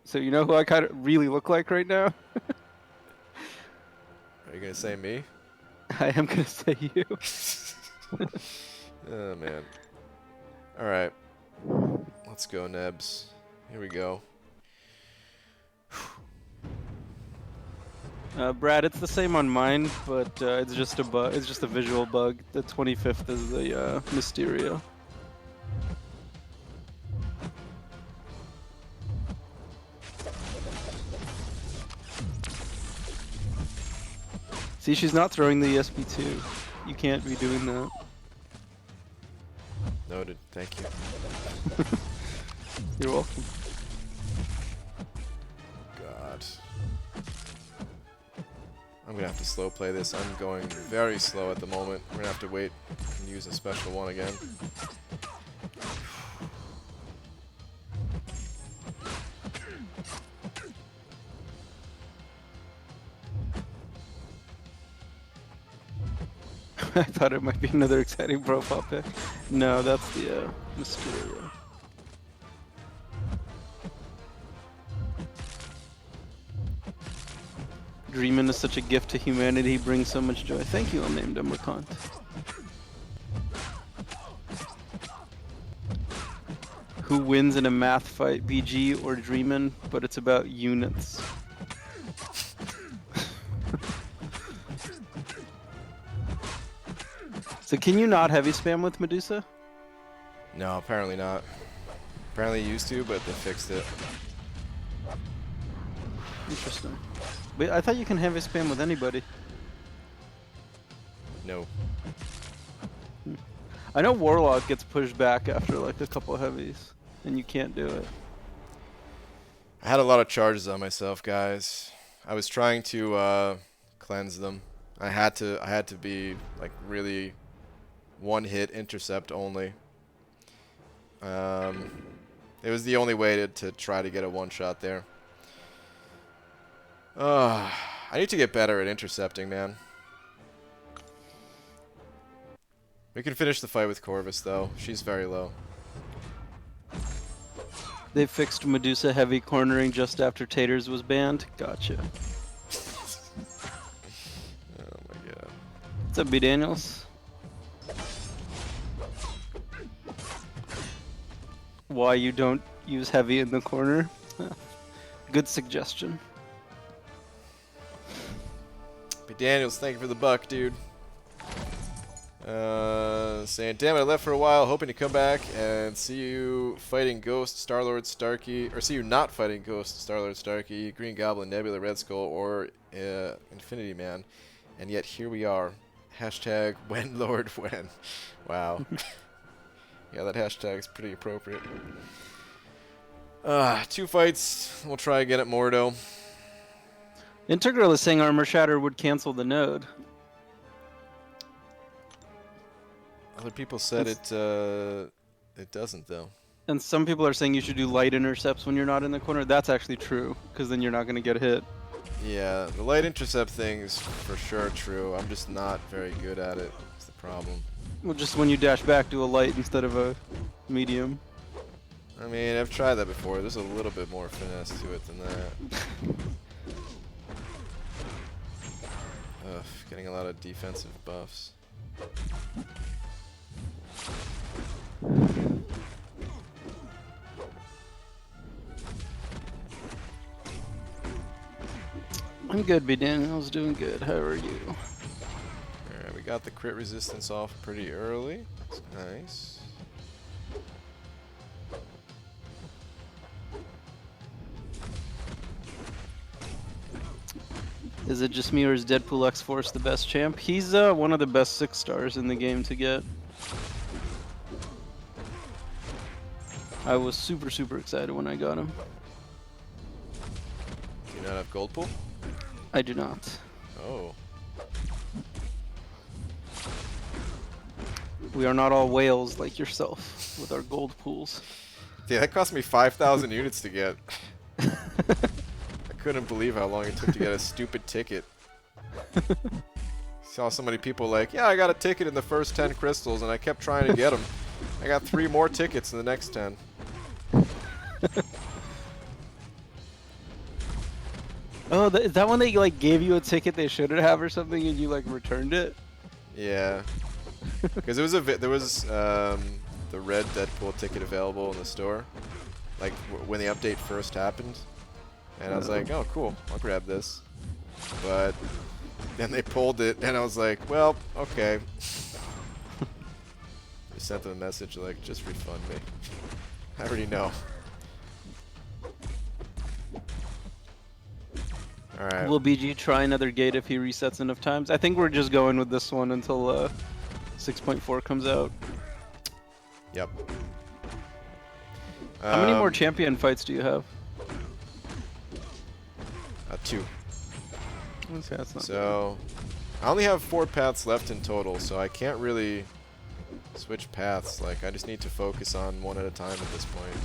So you know who I kind of really look like right now? Are you gonna say me? I am gonna say you. Oh man. Alright. Let's go, Nebs. Here we go. Brad, it's the same on mine, but it's just a bug. It's just a visual bug. The 25th is the Mysterio. See, she's not throwing the ESP2. You can't be doing that. Noted. Thank you. You're welcome. God. I'm gonna have to slow play this. I'm going very slow at the moment. We're gonna have to wait and use a special one again. I thought it might be another exciting profile pick. No, that's the Mysterio. Dreamin' is such a gift to humanity, brings so much joy. Thank you, unnamed Umbercont. Who wins in a math fight, BG or Dreamin'? But it's about units. So can you not heavy spam with Medusa? No, apparently not. Apparently you used to, but they fixed it. Interesting. But I thought you can heavy spam with anybody. No. I know Warlock gets pushed back after like a couple heavies, and you can't do it. I had a lot of charges on myself, guys. I was trying to cleanse them. I had to be like really one hit intercept only. It was the only way to try to get a one shot there. I need to get better at intercepting, man. We can finish the fight with Corvus, though. She's very low. They fixed Medusa heavy cornering just after Taters was banned. Gotcha. Oh my god. What's up, B. Daniels? Why you don't use heavy in the corner? Good suggestion. But Daniels, thank you for the buck, dude. Saying, damn it, I left for a while, hoping to come back and see you fighting Ghost, Star-Lord, Starkey, or see you not fighting Ghost, Star-Lord, Starkey, Green Goblin, Nebula, Red Skull, or Infinity Man. And yet here we are. Hashtag when Lord when. Wow. Yeah, that hashtag is pretty appropriate. 2 fights. We'll try again at Mordo. Integral is saying Armor Shatter would cancel the node. Other people said it doesn't though. And some people are saying you should do light intercepts when you're not in the corner. That's actually true, because then you're not going to get hit. Yeah, the light intercept thing's for sure true. I'm just not very good at it. That's the problem. Well, just when you dash back, do a light instead of a medium. I mean, I've tried that before. There's a little bit more finesse to it than that. Ugh, getting a lot of defensive buffs. I'm good, B. Daniel's doing good. How are you? Alright, we got the crit resistance off pretty early. That's nice. Is it just me or is Deadpool X-Force the best champ? He's one of the best 6 stars in the game to get. I was super, super excited when I got him. Do you not have gold pool? I do not. Oh. We are not all whales like yourself with our gold pools. Yeah, that cost me 5,000 units to get. I couldn't believe how long it took to get a stupid ticket. Saw so many people like, yeah, I got a ticket in the first 10 crystals, and I kept trying to get them. I got 3 more tickets in the next 10. Oh, is that when they like gave you a ticket they shouldn't have or something, and you like returned it? Yeah, because there was the red Deadpool ticket available in the store, like when the update first happened, and I was like, oh cool, I'll grab this. But then they pulled it, and I was like, well, okay. Just sent them a message like, just refund me. I already know. Alright. Will BG try another gate if he resets enough times? I think we're just going with this one until 6.4 comes out. Yep. How many more champion fights do you have? 2. Okay, that's not So, I only have 4 paths left in total, so I can't really switch paths. Like, I just need to focus on one at a time at this point.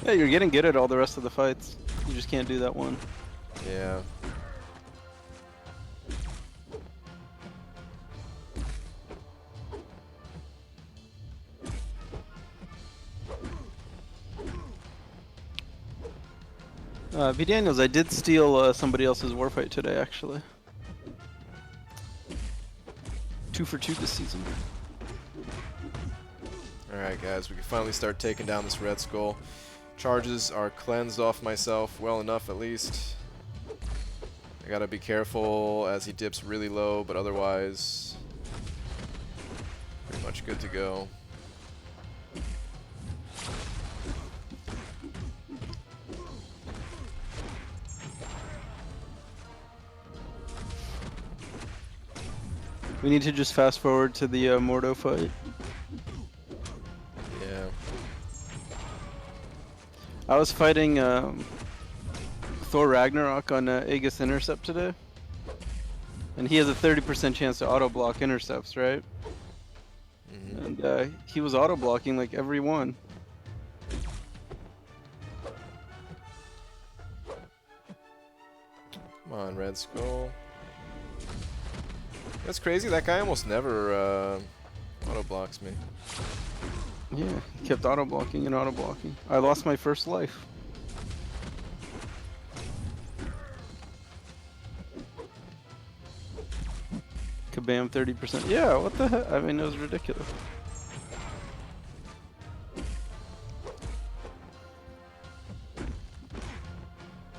Yeah, you're getting good at all the rest of the fights. You just can't do that one. Yeah. B. Daniels, I did steal somebody else's warfight today, actually. 2 for 2 this season. Alright guys, we can finally start taking down this Red Skull. Charges are cleansed off myself, well enough at least. I gotta be careful as he dips really low, but otherwise, pretty much good to go. We need to just fast forward to the Mordo fight. Yeah. I was fighting Thor Ragnarok on Aegis Intercept today. And he has a 30% chance to auto-block intercepts, right? Mm-hmm. And he was auto-blocking like every one. Come on, Red Skull. That's crazy, that guy almost never auto-blocks me. Yeah, he kept auto-blocking and auto-blocking. I lost my first life. Kabam 30%. Yeah, what the heck? I mean, it was ridiculous.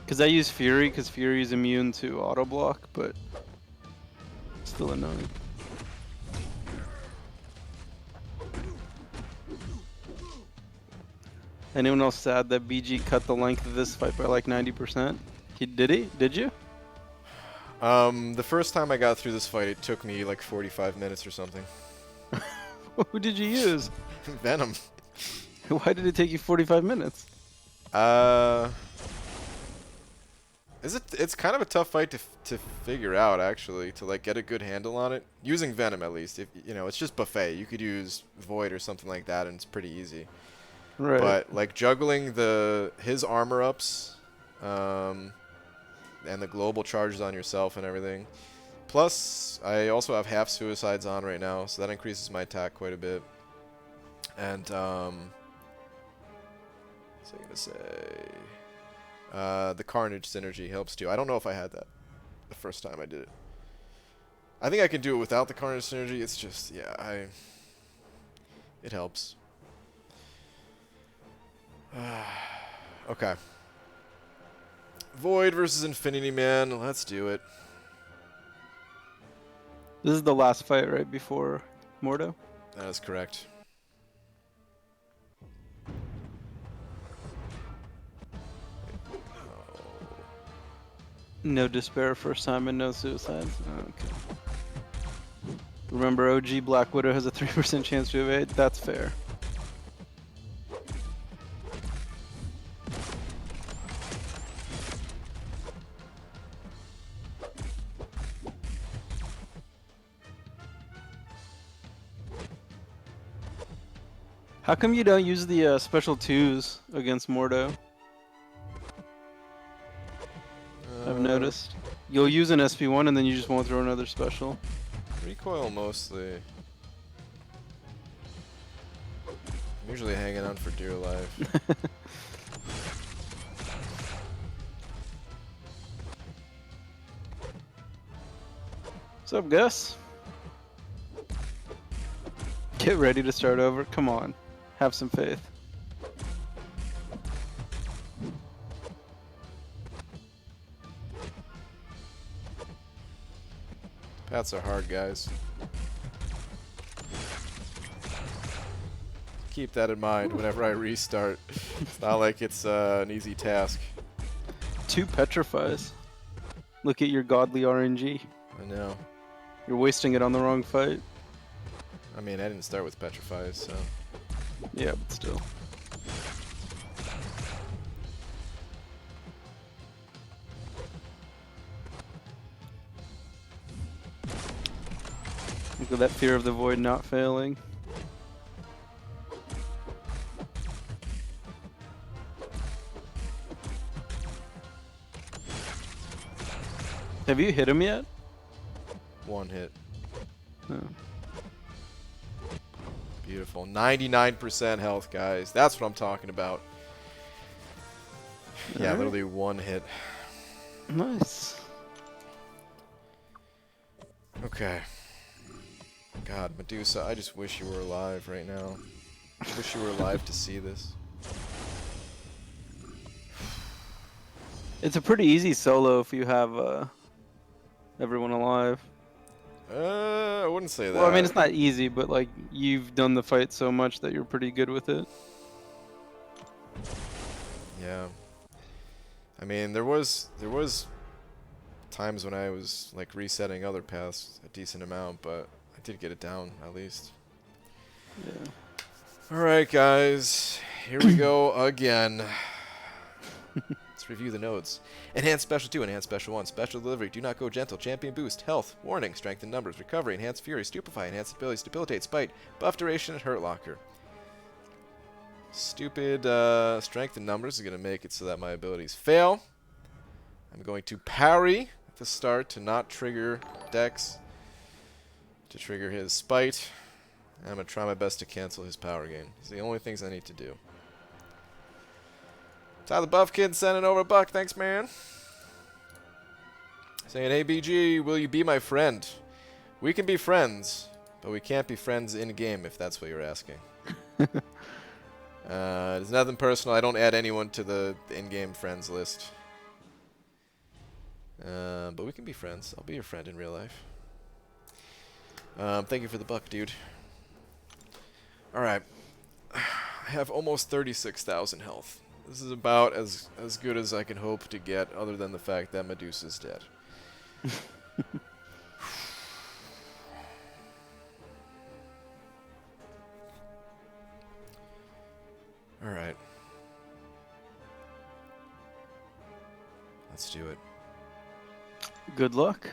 Because I use Fury, because Fury is immune to auto-block, but still annoying. Anyone else sad that BG cut the length of this fight by like 90%? Did he? Did you? The first time I got through this fight, it took me like 45 minutes or something. Who did you use? Venom. Why did it take you 45 minutes? It It's kind of a tough fight to figure out, actually, to like get a good handle on it. Using Venom, at least. If you know, it's just buffet. You could use Void or something like that, and it's pretty easy. Right. But like juggling his armor ups, and the global charges on yourself and everything. Plus, I also have half suicides on right now, so that increases my attack quite a bit. And what's I gonna say? The Carnage synergy helps too. I don't know if I had that the first time I did it. I think I can do it without the Carnage synergy. It's just, yeah, it helps. Okay. Void versus Infinity Man. Let's do it. This is the last fight right before Mordo. That is correct. No despair first time and no suicides. Okay. Remember, OG Black Widow has a 3% chance to evade. That's fair. How come you don't use the special 2s against Mordo? I've noticed. You'll use an SP1 and then you just won't throw another special. Recoil mostly. I'm usually hanging on for dear life. What's up, Gus? Get ready to start over. Come on. Have some faith. Paths are hard, guys. Keep that in mind whenever I restart. It's not like it's an easy task. 2 petrifies. Look at your godly RNG. I know. You're wasting it on the wrong fight. I mean, I didn't start with Petrifies, so... Yeah, but still. Look at that fear of the void not failing. Have you hit him yet? One hit. No. Beautiful. 99% health, guys. That's what I'm talking about. Yeah, Alright. literally one hit. Nice. Okay. God, Medusa, I just wish you were alive right now. I wish you were alive to see this. It's a pretty easy solo if you have everyone alive. I wouldn't say that. Well, I mean, it's not easy, but like you've done the fight so much that you're pretty good with it. Yeah. I mean, there was times when I was like resetting other paths a decent amount, but I did get it down at least. Yeah. All right, guys. Here we go again. Let's review the nodes. Enhanced Special 2, Enhanced Special 1, Special Delivery, Do Not Go Gentle, Champion Boost, Health, Warning, Strength in Numbers, Recovery, Enhanced Fury, Stupefy, Enhanced Abilities, Debilitate, Spite, Buff Duration, and Hurt Locker. Stupid Strength in Numbers is going to make it so that my abilities fail. I'm going to parry at the start to not trigger Dex, to trigger his Spite. And I'm going to try my best to cancel his power gain. These are the only things I need to do. Tyler Buffkin sending over a buck. Thanks, man. Saying, hey, BG, will you be my friend? We can be friends, but we can't be friends in-game if that's what you're asking. There's nothing personal. I don't add anyone to the in-game friends list. But we can be friends. I'll be your friend in real life. Thank you for the buck, dude. Alright. I have almost 36,000 health. This is about as good as I can hope to get, other than the fact that Medusa's dead. Alright. Let's do it. Good luck.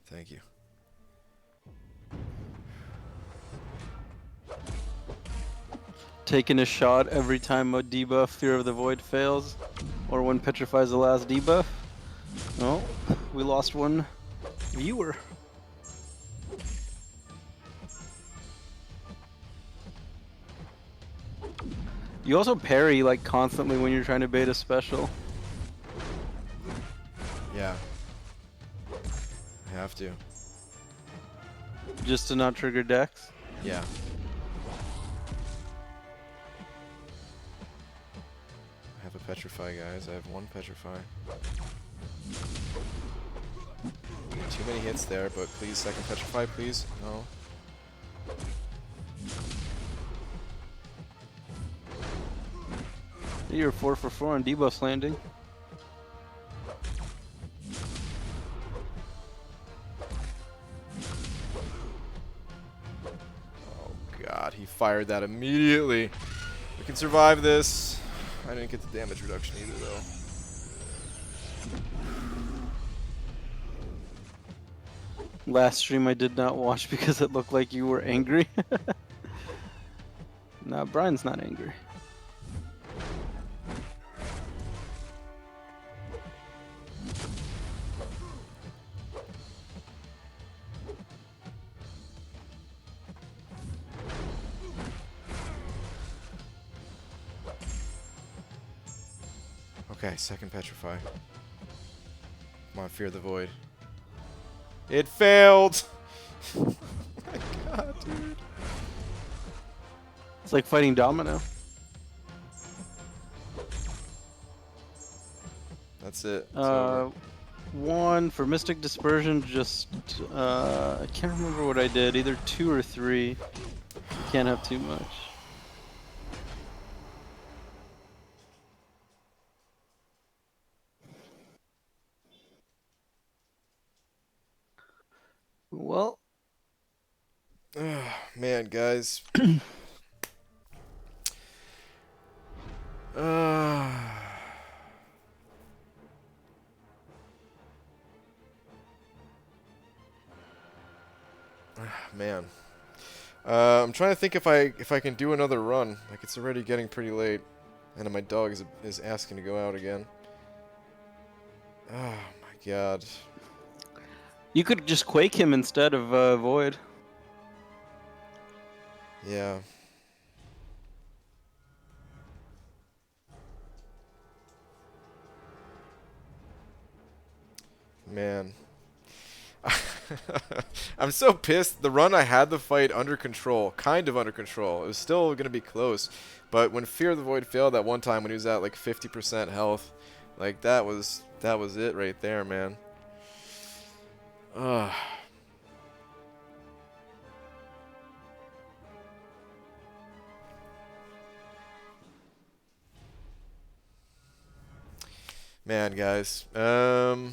Thank you. Taking a shot every time a debuff Fear of the Void fails, or when petrifies the last debuff. Oh, we lost one viewer. You also parry like constantly when you're trying to bait a special. Yeah. I have to. Just to not trigger decks. Yeah. I have a petrify, guys. I have one petrify. Too many hits there, but please, second petrify, please. No. You're 4 for 4 on debuffs landing. Oh god, he fired that immediately. We can survive this. I didn't get the damage reduction either, though. Last stream I did not watch because it looked like you were angry. Nah, Brian's not angry. Okay, second petrify. Come on, fear the void. It failed! Oh my god, dude. It's like fighting domino. That's it. It's over. One for Mystic Dispersion, just, I can't remember what I did, either 2 or 3. You can't have too much. Well, Man, guys. Man. I'm trying to think if I can do another run. Like, it's already getting pretty late, and my dog is asking to go out again. Oh my god. you could just Quake him instead of Void. Yeah. Man. I'm so pissed. The run I had the fight under control, kind of under control. It was still going to be close. But when Fear of the Void failed that one time when he was at like 50% health, like that was it right there, man. Ugh. Man, guys. I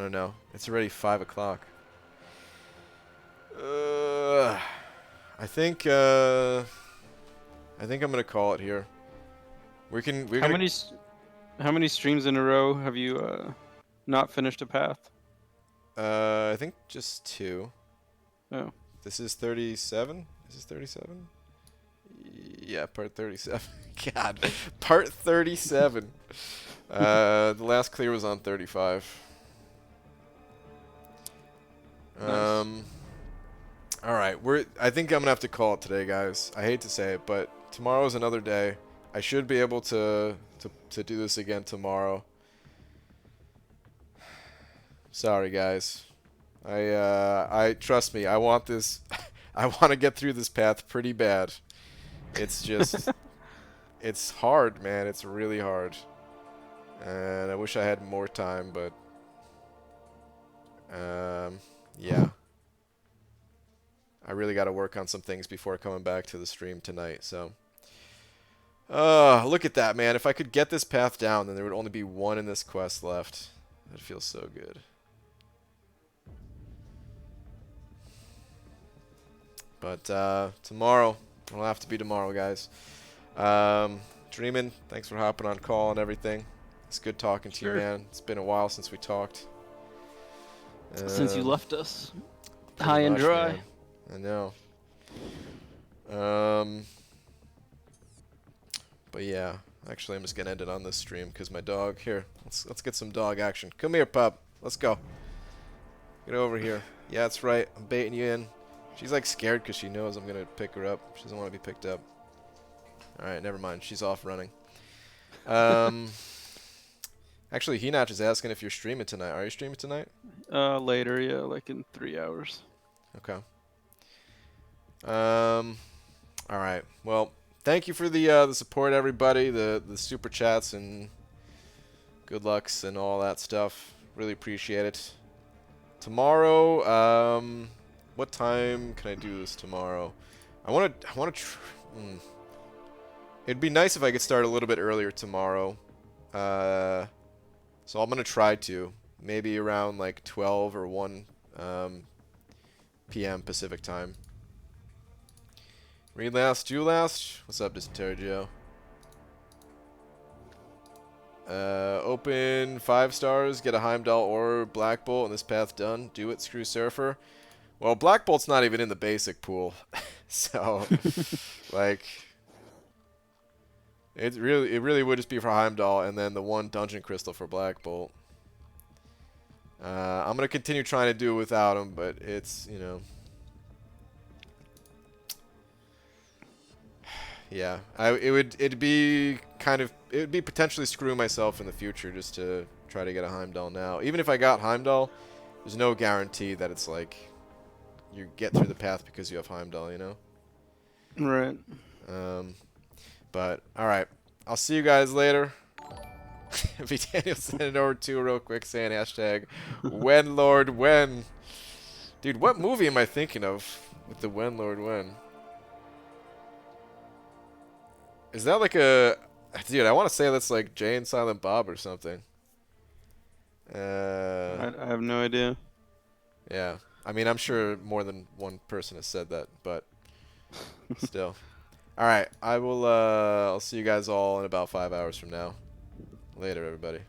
don't know. It's already 5 o'clock. I think I'm gonna call it here. We're How gonna. how many streams in a row have you not finished a path? I think just 2. Oh. This is 37. This is 37. Yeah, part 37. God, part 37. The last clear was on 35. Nice. All right, I think I'm gonna have to call it today, guys. I hate to say it, but tomorrow's another day. I should be able to do this again tomorrow. Sorry, guys. I trust me. I want this. I want to get through this path pretty bad. It's just, it's hard, man. It's really hard, and I wish I had more time, but yeah. I really got to work on some things before coming back to the stream tonight. So, look at that, man. If I could get this path down, then there would only be 1 in this quest left. That feels so good. But tomorrow, it'll have to be tomorrow, guys. Dreamin', thanks for hopping on call and everything. It's good talking to you, Sure. man. It's been a while since we talked. Since you left us, Pretty high and much, dry. man. I know. Um, but yeah, actually, I'm just gonna end it on this stream because my dog. Here, let's get some dog action. Come here, pup. Let's go. Get over here. Yeah, that's right. I'm baiting you in. She's like scared because she knows I'm gonna pick her up. She doesn't want to be picked up. All right, never mind. She's off running. Actually, Hinach is asking if you're streaming tonight. Are you streaming tonight? Later, yeah, like in 3 hours. Okay. All right. Well, thank you for the support, everybody. The super chats and good lucks and all that stuff. Really appreciate it. Tomorrow, what time can I do this tomorrow? I wanna. It'd be nice if I could start a little bit earlier tomorrow. So I'm gonna try to. Maybe around like 12 or 1 p.m. Pacific time. Read last, do last. What's up, Dysenterio? Open 5 stars, get a Heimdall or Black Bolt, and this path done. Do it, screw Surfer. Well, Black Bolt's not even in the basic pool, so like it really would just be for Heimdall, and then the 1 Dungeon Crystal for Black Bolt. I'm gonna continue trying to do it without him, but it's, you know. Yeah, it'd be potentially screwing myself in the future just to try to get a Heimdall now. Even if I got Heimdall, there's no guarantee that it's like you get through the path because you have Heimdall, you know? Right. But all right, I'll see you guys later. V Daniel sent it over too real quick saying hashtag when Lord when. Dude, what movie am I thinking of with the when Lord when? Is that like a... Dude, I want to say that's like Jay and Silent Bob or something. I have no idea. Yeah. I mean, I'm sure more than one person has said that, but still. All right. I'll see you guys all in about 5 hours from now. Later, everybody.